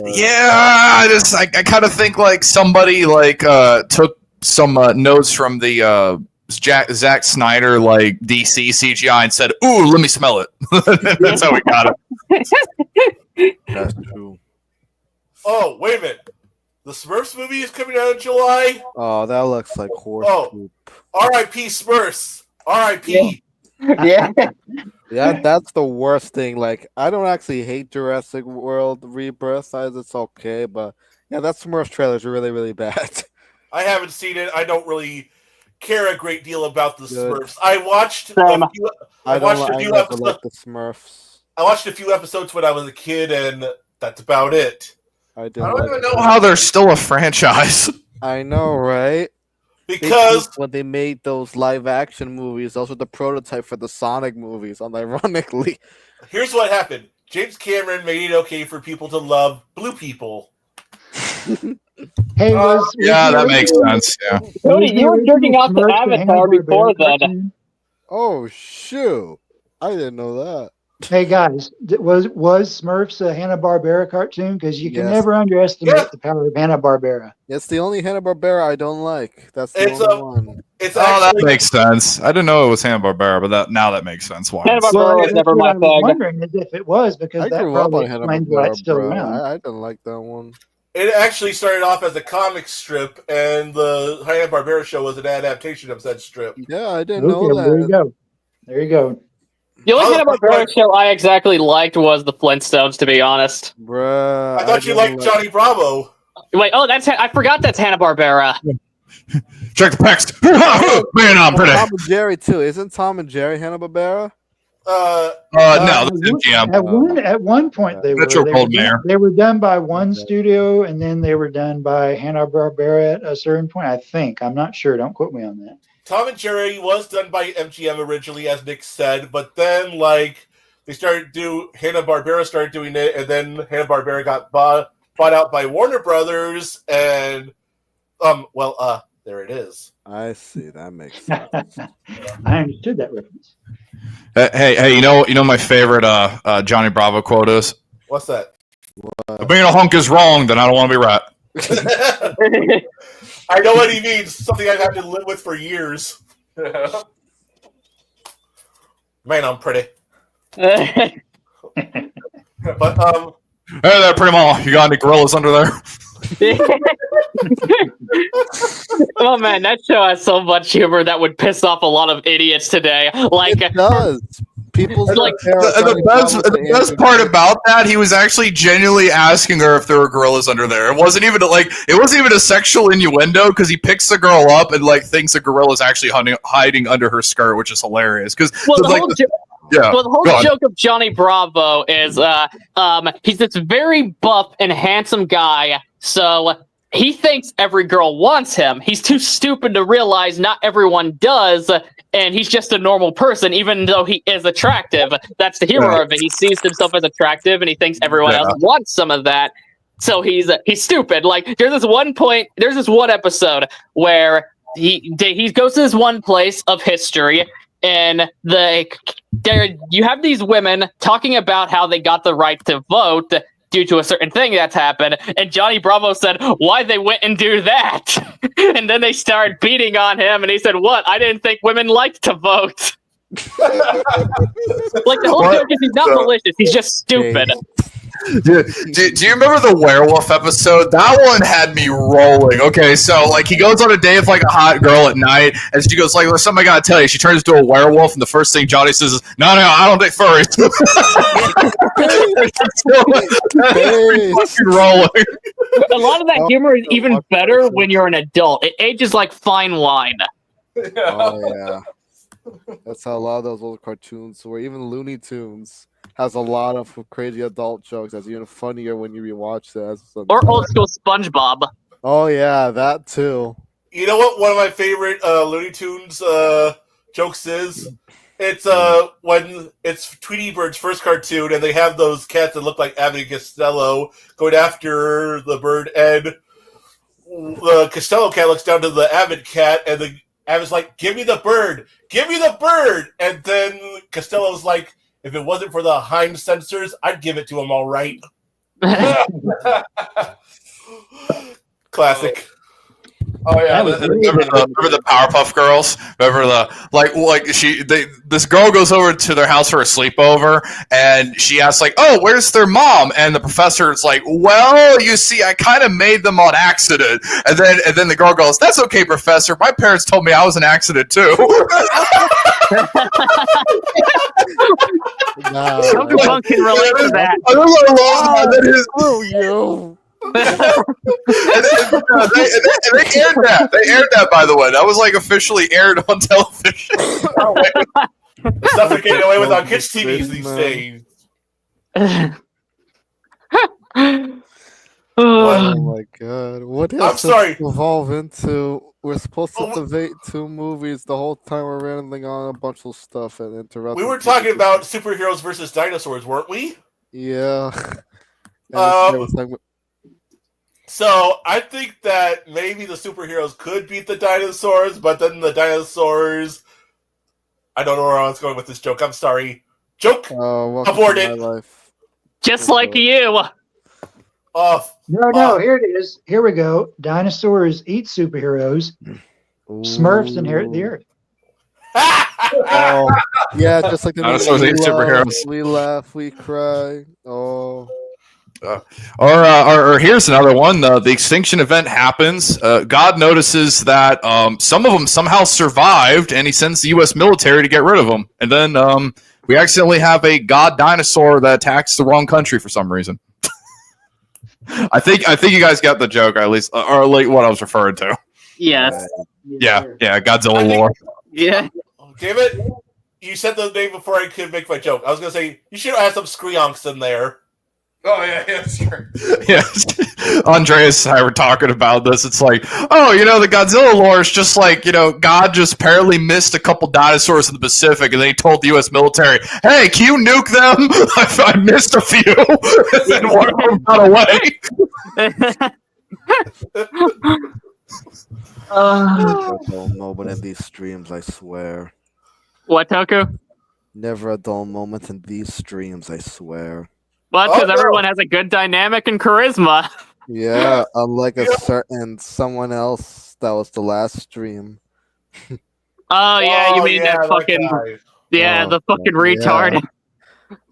Yeah, I kind of think like somebody like took some notes from the Zack Snyder like DC CGI and said, "Ooh, let me smell it." That's how we got it. That's true. Oh, wait a minute. The Smurfs movie is coming out in July. Oh, that looks like horse poop. R.I.P. Smurfs. R.I.P. Yeah. Yeah, that's the worst thing. Like, I don't actually hate Jurassic World Rebirth. It's okay, but yeah, that Smurfs trailer is really, really bad. I haven't seen it. I don't really care a great deal about the Smurfs. I watched a few episodes. Like the Smurfs. I watched a few episodes when I was a kid, and that's about it. I don't even know how they're still a franchise. I know, right? Because when they made those live action movies, those were the prototype for the Sonic movies, unironically. Here's what happened. James Cameron made it okay for people to love blue people. Hey, that makes sense. Yeah. Tony, you were jerking off to Avatar before then. Oh shoot! I didn't know that. Hey guys, was Smurfs a Hanna-Barbera cartoon? Because you can never underestimate the power of Hanna-Barbera. It's the only Hanna-Barbera I don't like. That's the only one. That makes sense. I didn't know it was Hanna-Barbera, but now that makes sense. Why? Hanna-Barbera was never my thing. I was wondering as if it was, because that probably explains why it's still around. I didn't like that one. It actually started off as a comic strip, and the Hanna-Barbera show was an adaptation of that strip. Yeah, I didn't know that. There you go. There you go. The only Hanna-Barbera show I exactly liked was the Flintstones, to be honest. Bruh. I thought you liked Johnny Bravo. Wait, I forgot that's Hanna-Barbera. Check the text. Man, I'm pretty. Tom and Jerry too. Isn't Tom and Jerry Hanna-Barbera? No, that's MGM. At one point they were. They were done by one studio, and then they were done by Hanna-Barbera at a certain point. I think. I'm not sure. Don't quote me on that. Tom and Jerry was done by MGM originally, as Nick said, but then like Hanna-Barbera started doing it, and then Hanna-Barbera got bought out by Warner Brothers, and there it is. I see. That makes sense. I understood that reference. Hey, you know my favorite Johnny Bravo quote is? What's that? If being a hunk is wrong, then I don't want to be right. I know what he means. Something I've had to live with for years. Man, I'm pretty. But Hey there, Primo. You got any gorillas under there? Oh man, that show has so much humor that would piss off a lot of idiots today. Like, It does. People's like The best part about that, he was actually genuinely asking her if there were gorillas under there. It wasn't even a sexual innuendo because he picks the girl up and like thinks the gorilla is actually hiding under her skirt, which is hilarious. Because well, the whole go on. joke of Johnny Bravo is he's this very buff and handsome guy, so he thinks every girl wants him. He's too stupid to realize not everyone does, and he's just a normal person, even though he is attractive. That's the humor of it. He sees himself as attractive, and he thinks everyone else wants some of that. So he's stupid. Like there's this one episode where he goes to this one place of history, and you have these women talking about how they got the right to vote due to a certain thing that's happened, and Johnny Bravo said, why they went and do that? And then they started beating on him, and he said, what? I didn't think women liked to vote. Like, the whole joke is he's not malicious, he's just stupid. Do you remember the werewolf episode? That one had me rolling. Okay, so like he goes on a date with like a hot girl at night, and she goes like, "There's something I gotta tell you." She turns into a werewolf, and the first thing Johnny says is, "No, I don't think furries." Fucking rolling. A lot of that humor is even better when you're an adult. It ages like fine wine. Oh yeah, that's how a lot of those old cartoons were. Even Looney Tunes has a lot of crazy adult jokes that's even funnier when you rewatch that. Or old school SpongeBob. Oh yeah, that too. you know what? One of my favorite Looney Tunes jokes is it's when it's Tweety Bird's first cartoon, and they have those cats that look like Abbott and Costello going after the bird, and the Costello cat looks down to the Abbott cat, and the Abbott's like, "Give me the bird, give me the bird," and then Costello's like, "If it wasn't for the hind sensors, I'd give it to him all right." Classic. Oh yeah, remember the Powerpuff Girls? Remember this girl goes over to their house for a sleepover, and she asks like, "Oh, where's their mom?" And the professor's like, "Well, you see, I kind of made them on accident." And then the girl goes, "That's okay, Professor. My parents told me I was an accident too." Uncle Punk can relate to that. I don't know how long that is. Oh, you. and they aired that. They aired that, by the way. That was like officially aired on television. Stuff they're getting away with on kids' TVs these days. Oh my god! What I'm else sorry. evolve into? We're supposed to debate two movies the whole time. We're rambling on a bunch of stuff and interrupting. We were talking about superheroes versus dinosaurs, weren't we? Yeah. So I think that maybe the superheroes could beat the dinosaurs, but then the dinosaurs... I don't know where I was going with this joke. I'm sorry. Joke aborted. Just like you. No, here it is. Here we go. Dinosaurs eat superheroes. Smurfs inherit the earth. Oh, yeah, just like the Dinosaurs eat superheroes. We laugh, we cry. Oh. Or here's another one. The extinction event happens. God notices that some of them somehow survived, and he sends the U.S. military to get rid of them. And then we accidentally have a god dinosaur that attacks the wrong country for some reason. I think you guys got the joke, at least, or like what I was referring to. Yes. Yeah, Godzilla lore. Yeah. Damn it! You said the name before I could make my joke. I was gonna say you should have some Skreonks in there. Oh yeah, sure. Yes, Andreas and I were talking about this. It's like, oh, the Godzilla lore is just like, God just apparently missed a couple dinosaurs in the Pacific, and they told the U.S. military, "Hey, can you nuke them? I missed a few," and then one of them got away. Never a dull moment in these streams, I swear. What, Toku? Never a dull moment in these streams, I swear. Well, that's because everyone has a good dynamic and charisma. Yeah, unlike a certain someone else That was the last stream. Oh yeah, you mean yeah, that fucking guy. the fucking retard. Yeah.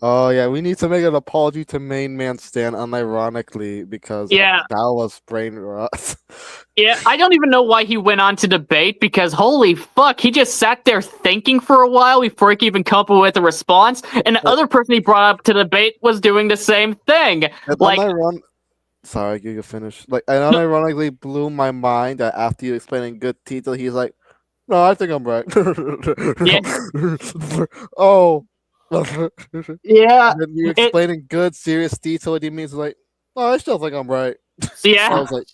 Oh yeah, we need to make an apology to Main Man Stan unironically because Yeah. that was brain rot. Yeah, I don't even know why he went on to debate because holy fuck, he just sat there thinking for a while before he could even come up with a response. And the other person he brought up to debate was doing the same thing. Like, Sorry, you can finish. Like, it unironically blew my mind that after you explain in good detail, he's like, "No, I think I'm right." Oh. Yeah. And then you explain in good, serious detail what he means. Like, "No, I still think I'm right." Yeah. So I was like,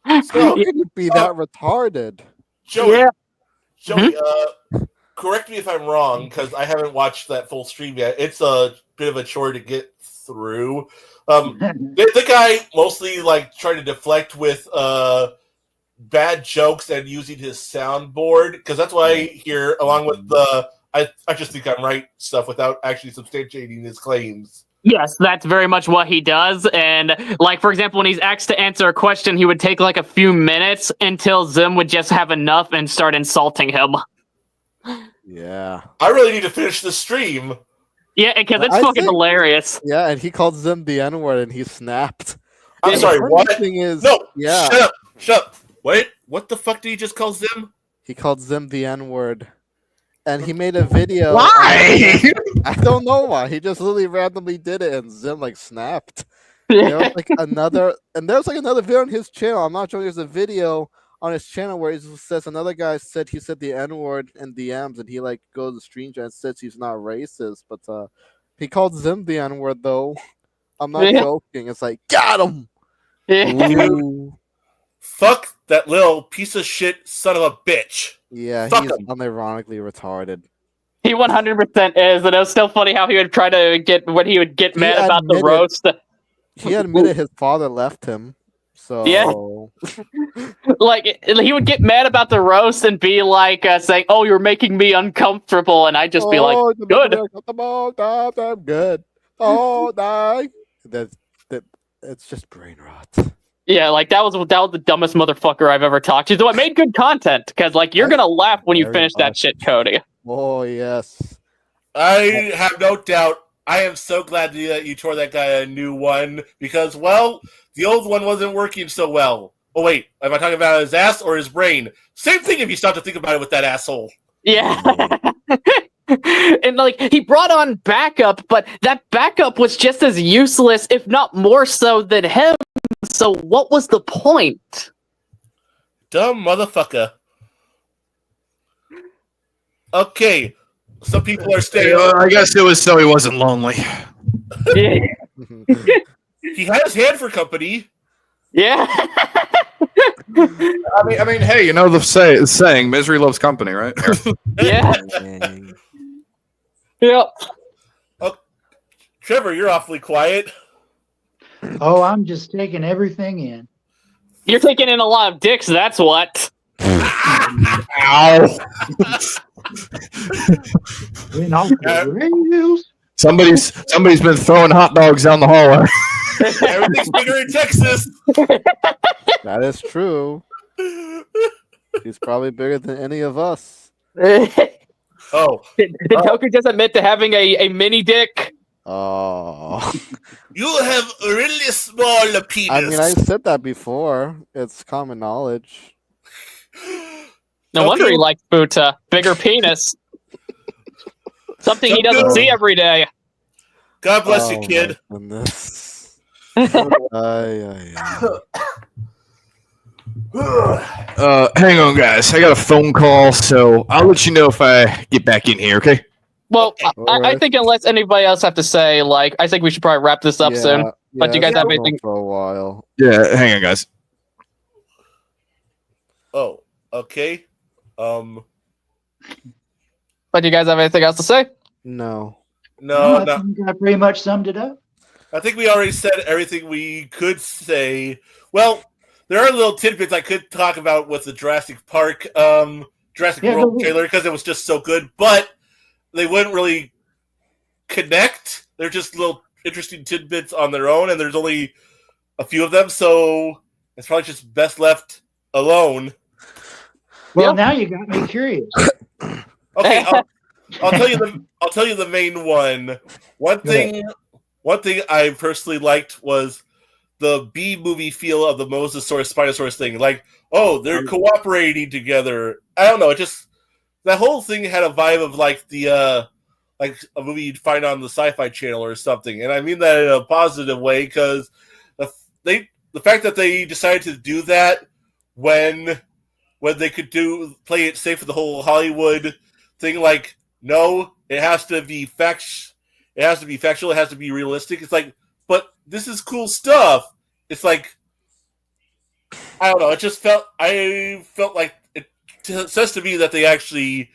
how can you be that retarded? Joey, correct me if I'm wrong, because I haven't watched that full stream yet. It's a bit of a chore to get through. The guy mostly like trying to deflect with bad jokes and using his soundboard, because that's what I hear, along with the I just think I'm right stuff without actually substantiating his claims. Yes, that's very much what he does. And, like, for example, when he's asked to answer a question, he would take, like, a few minutes until Zim would just have enough and start insulting him. Yeah. I really need to finish the stream. Yeah, because it's fucking hilarious. Yeah, and he called Zim the N-word and he snapped. I'm sorry, what? Thing is, no, yeah. Shut up. Wait, what the fuck did he just call Zim? He called Zim the N-word. And he made a video. Why? I don't know why. He just literally randomly did it, and Zim like snapped. There was like another video on his channel. I'm not sure there's a video on his channel where he says another guy said he said the N-word in DMs, and he like goes to the stream and says he's not racist, but he called Zim the N-word though. I'm not joking. It's like got him. Ooh. Fuck that little piece of shit son of a bitch. Yeah, Fuck he's him. unironically retarded. He 100% is, and it was still funny how he would try to get when he would get mad about the roast. He admitted his father left him. So yeah, like he would get mad about the roast and be like saying, "Oh, you're making me uncomfortable," and I'd just be like, "Good, I'm good." Oh, die. That it's just brain rot. Yeah, like that was the dumbest motherfucker I've ever talked to. So it made good content because like you're gonna laugh when you finish that shit, Cody. Oh yes, I have no doubt. I am so glad that you tore that guy a new one because, well, the old one wasn't working so well. Oh wait, am I talking about his ass or his brain? Same thing if you stop to think about it with that asshole. Yeah. And like he brought on backup, but that backup was just as useless, if not more so, than him. So what was the point? Dumb motherfucker. Okay, some people are staying. I guess it was so he wasn't lonely. He had his hand for company. Yeah. I mean, hey, you know the saying, "Misery loves company," right? Yeah. Yep. Oh, Trevor, you're awfully quiet. Oh, I'm just taking everything in. You're taking in a lot of dicks, that's what. Ow. Somebody's been throwing hot dogs down the hallway. Everything's bigger in Texas. That is true. He's probably bigger than any of us. Oh. Did Toku just admit to having a mini dick? Oh. You have a really small penis. I mean, I said that before. It's common knowledge. No wonder he likes Buta. Bigger penis. Something he doesn't see every day. God bless you, kid. Hang on, guys. I got a phone call, so I'll let you know if I get back in here, okay? Well, I think unless anybody else have to say, like, I think we should probably wrap this up soon. But do you guys have anything for a while? Yeah, hang on, guys. Oh, okay. But do you guys have anything else to say? No. No, I think I pretty much summed it up. I think we already said everything we could say. Well, there are little tidbits I could talk about with the Jurassic World trailer because it was just so good, but they wouldn't really connect. They're just little interesting tidbits on their own, and there's only a few of them, so it's probably just best left alone. Well, now you got me curious. Okay, I'll tell you the main one. One thing I personally liked was the B movie feel of the Mosasaurus Spinosaurus thing. Like, oh, they're cooperating together. I don't know. It just that whole thing had a vibe of like the like a movie you'd find on the Sci-Fi Channel or something. And I mean that in a positive way because the fact that they decided to do that when they could play it safe with the whole Hollywood thing, like, no, it has to be it has to be factual, it has to be realistic. It's like, but this is cool stuff. It's like, I don't know, I felt like it says to me that they actually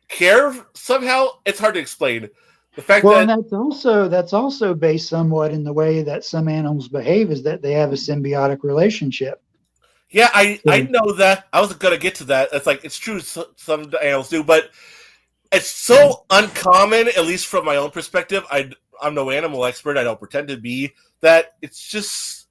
care somehow. It's hard to explain. The fact and that's also based somewhat in the way that some animals behave, is that they have a symbiotic relationship. Yeah, I know that. I was going to get to that. It's like, it's true some animals do, but it's so uncommon, at least from my own perspective. I'm no animal expert. I don't pretend to be. That it's just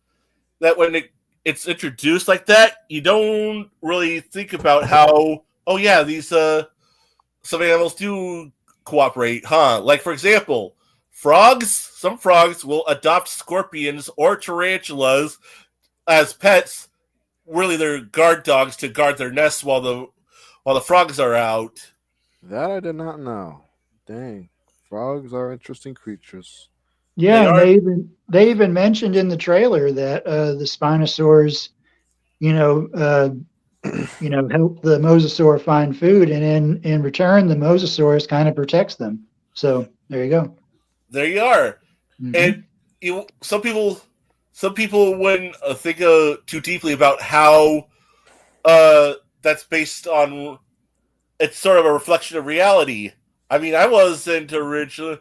that when it's introduced like that, you don't really think about how, oh yeah, these some animals do cooperate, huh? Like, for example, some frogs will adopt scorpions or tarantulas as pets. Really, they're guard dogs to guard their nests while the frogs are out. That I did not know. Dang, frogs are interesting creatures. Yeah, they even mentioned in the trailer that the Spinosaurs, help the Mosasaur find food, and in return, the Mosasaurus kind of protects them. So there you go. There you are. Mm-hmm. And some people wouldn't think too deeply about how that's based on. It's sort of a reflection of reality. I mean, I wasn't thinking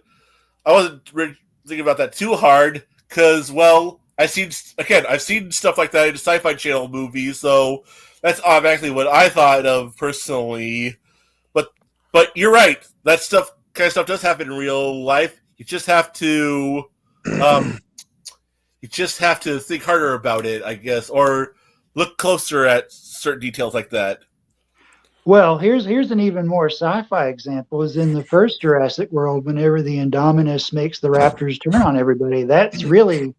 about that too hard because, well, I've seen stuff like that in Sci-Fi Channel movies, so that's automatically what I thought of personally. But you're right. That kind of stuff does happen in real life. You just have to think harder about it, I guess, or look closer at certain details like that. Well, here's an even more sci-fi example. Is in the first Jurassic World, whenever the Indominus makes the raptors turn on everybody. That's really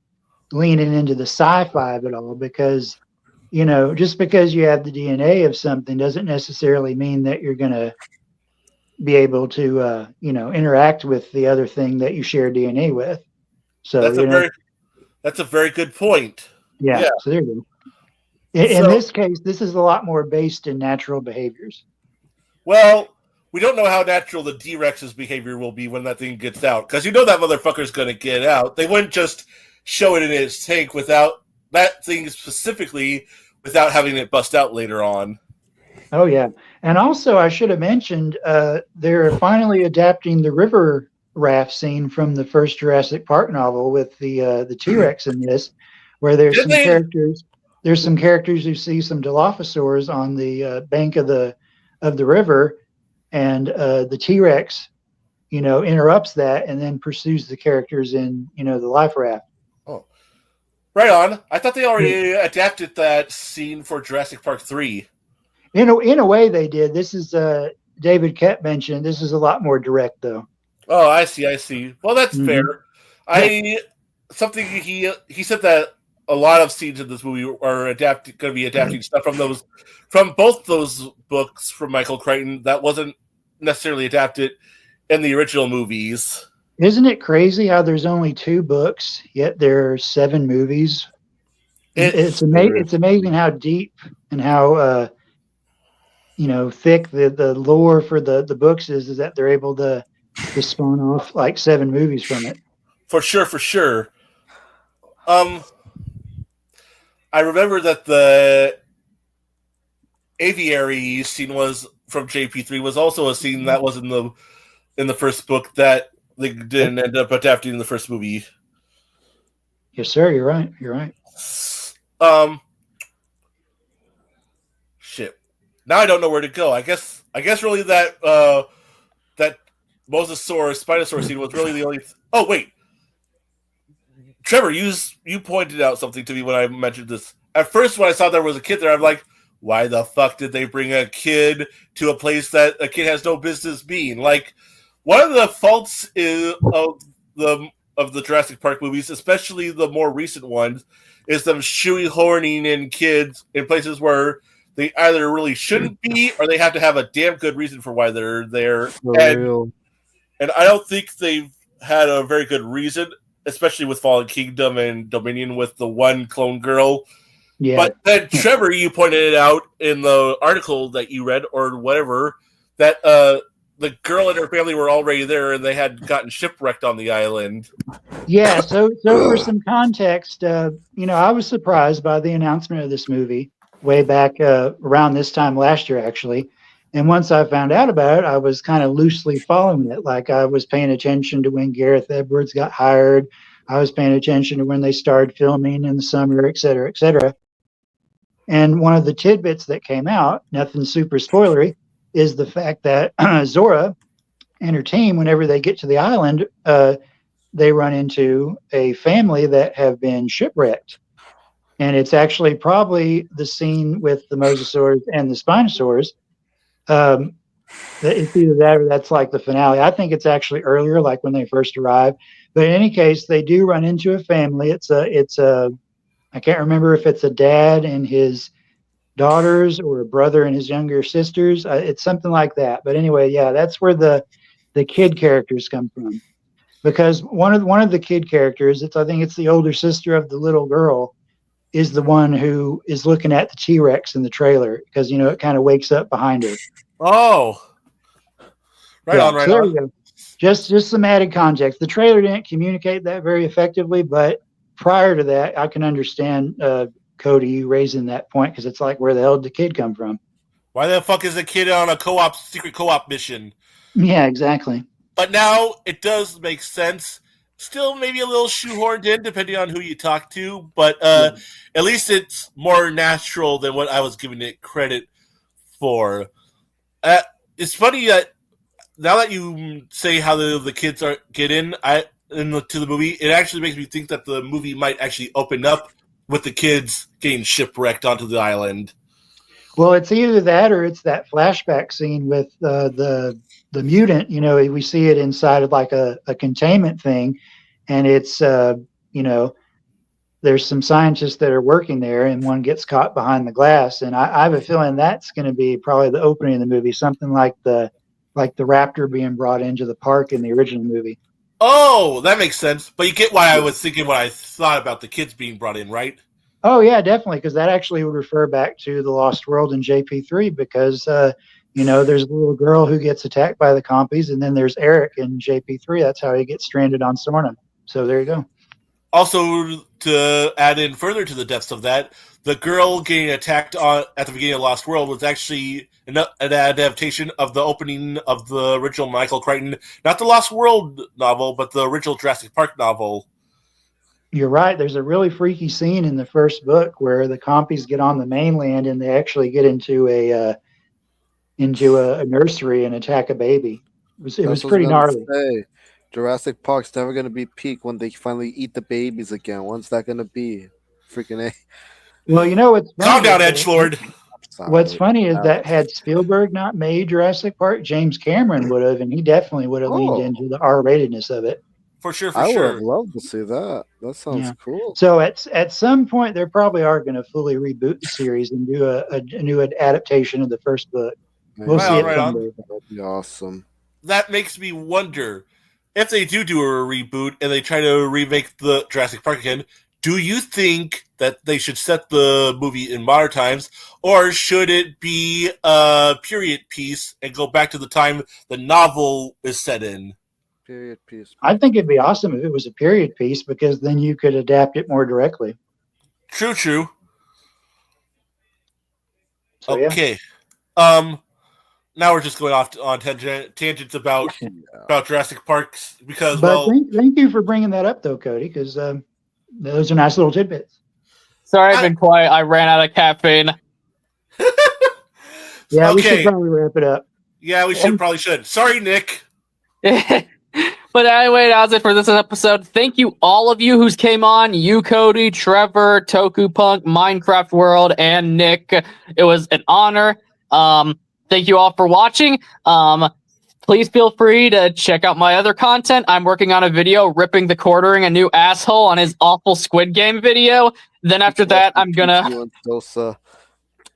leaning into the sci-fi of it all, because just because you have the DNA of something doesn't necessarily mean that you're going to be able to interact with the other thing that you share DNA with. So that's a very good point. Yeah. So there you go. In this case, this is a lot more based in natural behaviors. Well, we don't know how natural the D-Rex's behavior will be when that thing gets out, because that motherfucker's going to get out. They wouldn't just show it in its tank without that thing specifically, without having it bust out later on. Oh, yeah. And also, I should have mentioned, they're finally adapting the river raft scene from the first Jurassic Park novel with the T-Rex in this, where there's characters. There's some characters who see some Dilophosaurs on the bank of the river, and the T-Rex, interrupts that and then pursues the characters in the life raft. Oh, right on. I thought they already adapted that scene for Jurassic Park 3. In a way, they did. This is David Kett mentioned. This is a lot more direct, though. Oh, I see. Well, that's fair. Something he said that a lot of scenes in this movie are going to be adapting stuff from both those books from Michael Crichton that wasn't necessarily adapted in the original movies. Isn't it crazy how there's only 2 books, yet there are 7 movies? It's amazing how deep and how thick the lore for the books is that they're able to spawn off like 7 movies from it. For sure. I remember that the aviary scene was from JP3 was also a scene that was in the first book that they didn't end up adapting in the first movie. Yes, sir. You're right. Shit. Now I don't know where to go. I guess really that that Mosasaurus Spinosaurus scene was really the only. Oh wait. Trevor, you pointed out something to me when I mentioned this. At first, when I saw there was a kid there, I'm like, why the fuck did they bring a kid to a place that a kid has no business being? Like, one of the faults of the Jurassic Park movies, especially the more recent ones, is them shoehorning in kids in places where they either really shouldn't be, or they have to have a damn good reason for why they're there. And I don't think they've had a very good reason, especially with Fallen Kingdom and Dominion with the one clone girl. Yeah. But then, Trevor, you pointed it out in the article that you read, or whatever, that the girl and her family were already there, and they had gotten shipwrecked on the island. Yeah, so for some context, I was surprised by the announcement of this movie way back around this time last year, actually. And once I found out about it, I was kind of loosely following it. Like, I was paying attention to when Gareth Edwards got hired. I was paying attention to when they started filming in the summer, et cetera, et cetera. And one of the tidbits that came out, nothing super spoilery, is the fact that Zora and her team, whenever they get to the island, they run into a family that have been shipwrecked. And it's actually probably the scene with the mosasaurs and the spinosaurs. It's either that or that's like the finale. I think it's actually earlier, like when they first arrive. But in any case, they do run into a family. It's a I can't remember if it's a dad and his daughters or a brother and his younger sisters. It's something like that. But anyway, yeah, that's where the kid characters come from. Because one of the kid characters, I think it's the older sister of the little girl, is the one who is looking at the T-Rex in the trailer, because it kind of wakes up behind her. Oh, right on. There you go. Just some added context. The trailer didn't communicate that very effectively, but prior to that, I can understand Cody, you raising that point, because it's like, where the hell did the kid come from? Why the fuck is the kid on a secret co-op mission? Yeah, exactly. But now it does make sense. Still maybe a little shoehorned in, depending on who you talk to, but at least it's more natural than what I was giving it credit for. It's funny that now that you say how the kids get in to the movie, it actually makes me think that the movie might actually open up with the kids getting shipwrecked onto the island. Well, it's either that or it's that flashback scene with the mutant. We see it inside of like a containment thing, and it's there's some scientists that are working there, and one gets caught behind the glass. And I have a feeling that's going to be probably the opening of the movie, something like the raptor being brought into the park in the original movie. Oh, that makes sense. But you get why I was thinking what I thought about the kids being brought in, right? Oh, yeah, definitely, because that actually would refer back to The Lost World in JP3, because, there's a little girl who gets attacked by the compies, and then there's Eric in JP3. That's how he gets stranded on Sorna. So there you go. Also, to add in further to the depths of that, the girl getting attacked at the beginning of Lost World was actually an adaptation of the opening of the original Michael Crichton, not the Lost World novel, but the original Jurassic Park novel. You're right. There's a really freaky scene in the first book where the compies get on the mainland and they actually get into a nursery and attack a baby. It was pretty gnarly. Jurassic Park's never going to be peak when they finally eat the babies again. When's that going to be? Freaking A. Well, what's funny, calm down, Edgelord. What's funny is that had Spielberg not made Jurassic Park, James Cameron would have, and he definitely would have leaned into the R-ratedness of it. For sure, I would have loved to see that. That sounds cool. So at some point, they probably are going to fully reboot the series and do a new adaptation of the first book. We'll see it someday. That'd be awesome. That makes me wonder, if they do a reboot and they try to remake the Jurassic Park again, do you think that they should set the movie in modern times, or should it be a period piece and go back to the time the novel is set in? Period piece. I think it'd be awesome if it was a period piece, because then you could adapt it more directly. True. So, okay. Now we're just going off on tangents about Jurassic Parks, because thank you for bringing that up though, Cody, because those are nice little tidbits. Sorry, I've been quiet. I ran out of caffeine. Yeah, we should probably wrap it up. Yeah, we probably should. Sorry, Nick. But anyway, that was it for this episode. Thank you, all of you who's came on. You, Cody, Trevor, Tokupunk, Minecraft World, and Nick. It was an honor. Thank you all for watching. Please feel free to check out my other content. I'm working on a video ripping the quartering a new asshole on his awful Squid Game video. Then after that, I'm gonna... You and Sosa.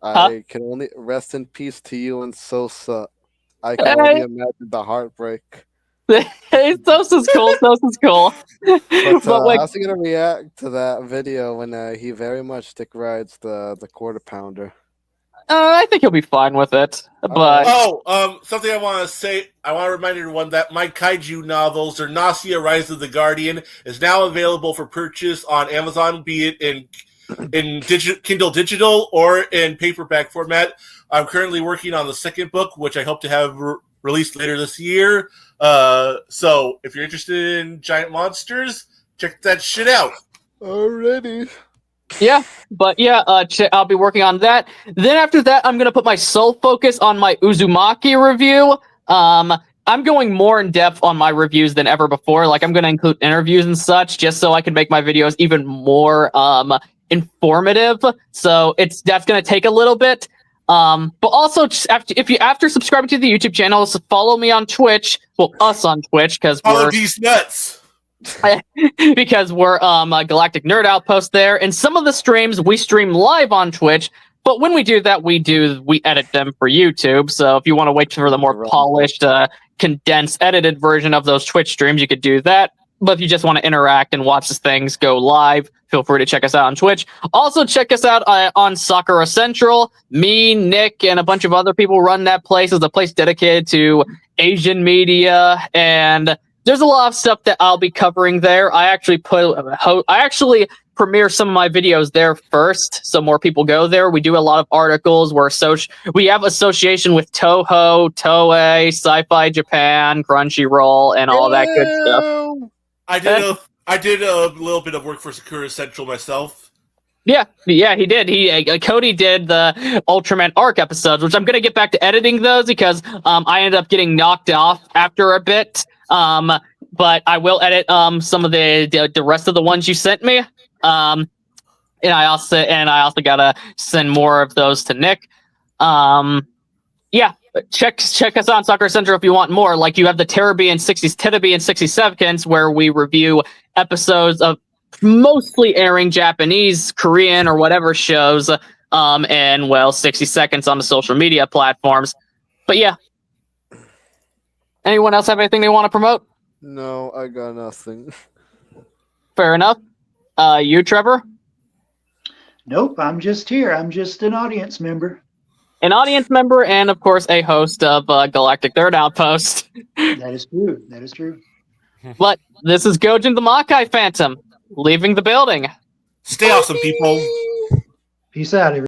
I can only rest in peace to you and Sosa. I can only imagine the heartbreak. Hey, Sosa's cool. Sosa's cool. But like, how's he gonna react to that video when he very much dick rides the quarter pounder? I think he'll be fine with it. But something I want to say. I want to remind everyone that my kaiju novel, Zernacia: Rise of the Guardian, is now available for purchase on Amazon, be it in Kindle Digital or in paperback format. I'm currently working on the second book, which I hope to have released later this year. So if you're interested in giant monsters, check that shit out. Already. Yeah, but yeah, I'll be working on that. Then after that, I'm gonna put my sole focus on my Uzumaki review. I'm going more in depth on my reviews than ever before. Like, I'm gonna include interviews and such, just so I can make my videos even more informative. So that's gonna take a little bit. But also, after subscribing to the YouTube channel, follow me on Twitch. Well, us on Twitch, because follow these nuts. Because we're a Galactic Nerd Outpost there, and some of the streams we stream live on Twitch. But when we do that, we edit them for YouTube. So if you want to wait for the more polished, condensed, edited version of those Twitch streams, you could do that. But if you just want to interact and watch these things go live, feel free to check us out on Twitch. Also, check us out on Sakura Central. Me, Nick, and a bunch of other people run that place. It's a place dedicated to Asian media, and there's a lot of stuff that I'll be covering there. I actually premiere some of my videos there first, so more people go there. We do a lot of articles. We have association with Toho, Toei, Sci-Fi Japan, Crunchyroll, and all that good stuff. I did a little bit of work for Sakura Central myself. Yeah, he did. Cody did the Ultraman Arc episodes, which I'm gonna get back to editing those because I ended up getting knocked off after a bit. But I will edit some of the rest of the ones you sent me. And I also gotta send more of those to Nick. Yeah, check us out on Sakura Central if you want more. Like, you have the Terubi and 60 Seconds, where we review episodes of mostly airing Japanese, Korean, or whatever shows. And 60 Seconds on the social media platforms. But yeah. Anyone else have anything they want to promote? No, I got nothing. Fair enough. You, Trevor? Nope, I'm just here. I'm just an audience member. An audience member, and of course, a host of Galactic Nerd Outpost. That is true. That is true. But this is Gojin the Makai Phantom, leaving the building. Stay awesome, people. Peace out, everybody.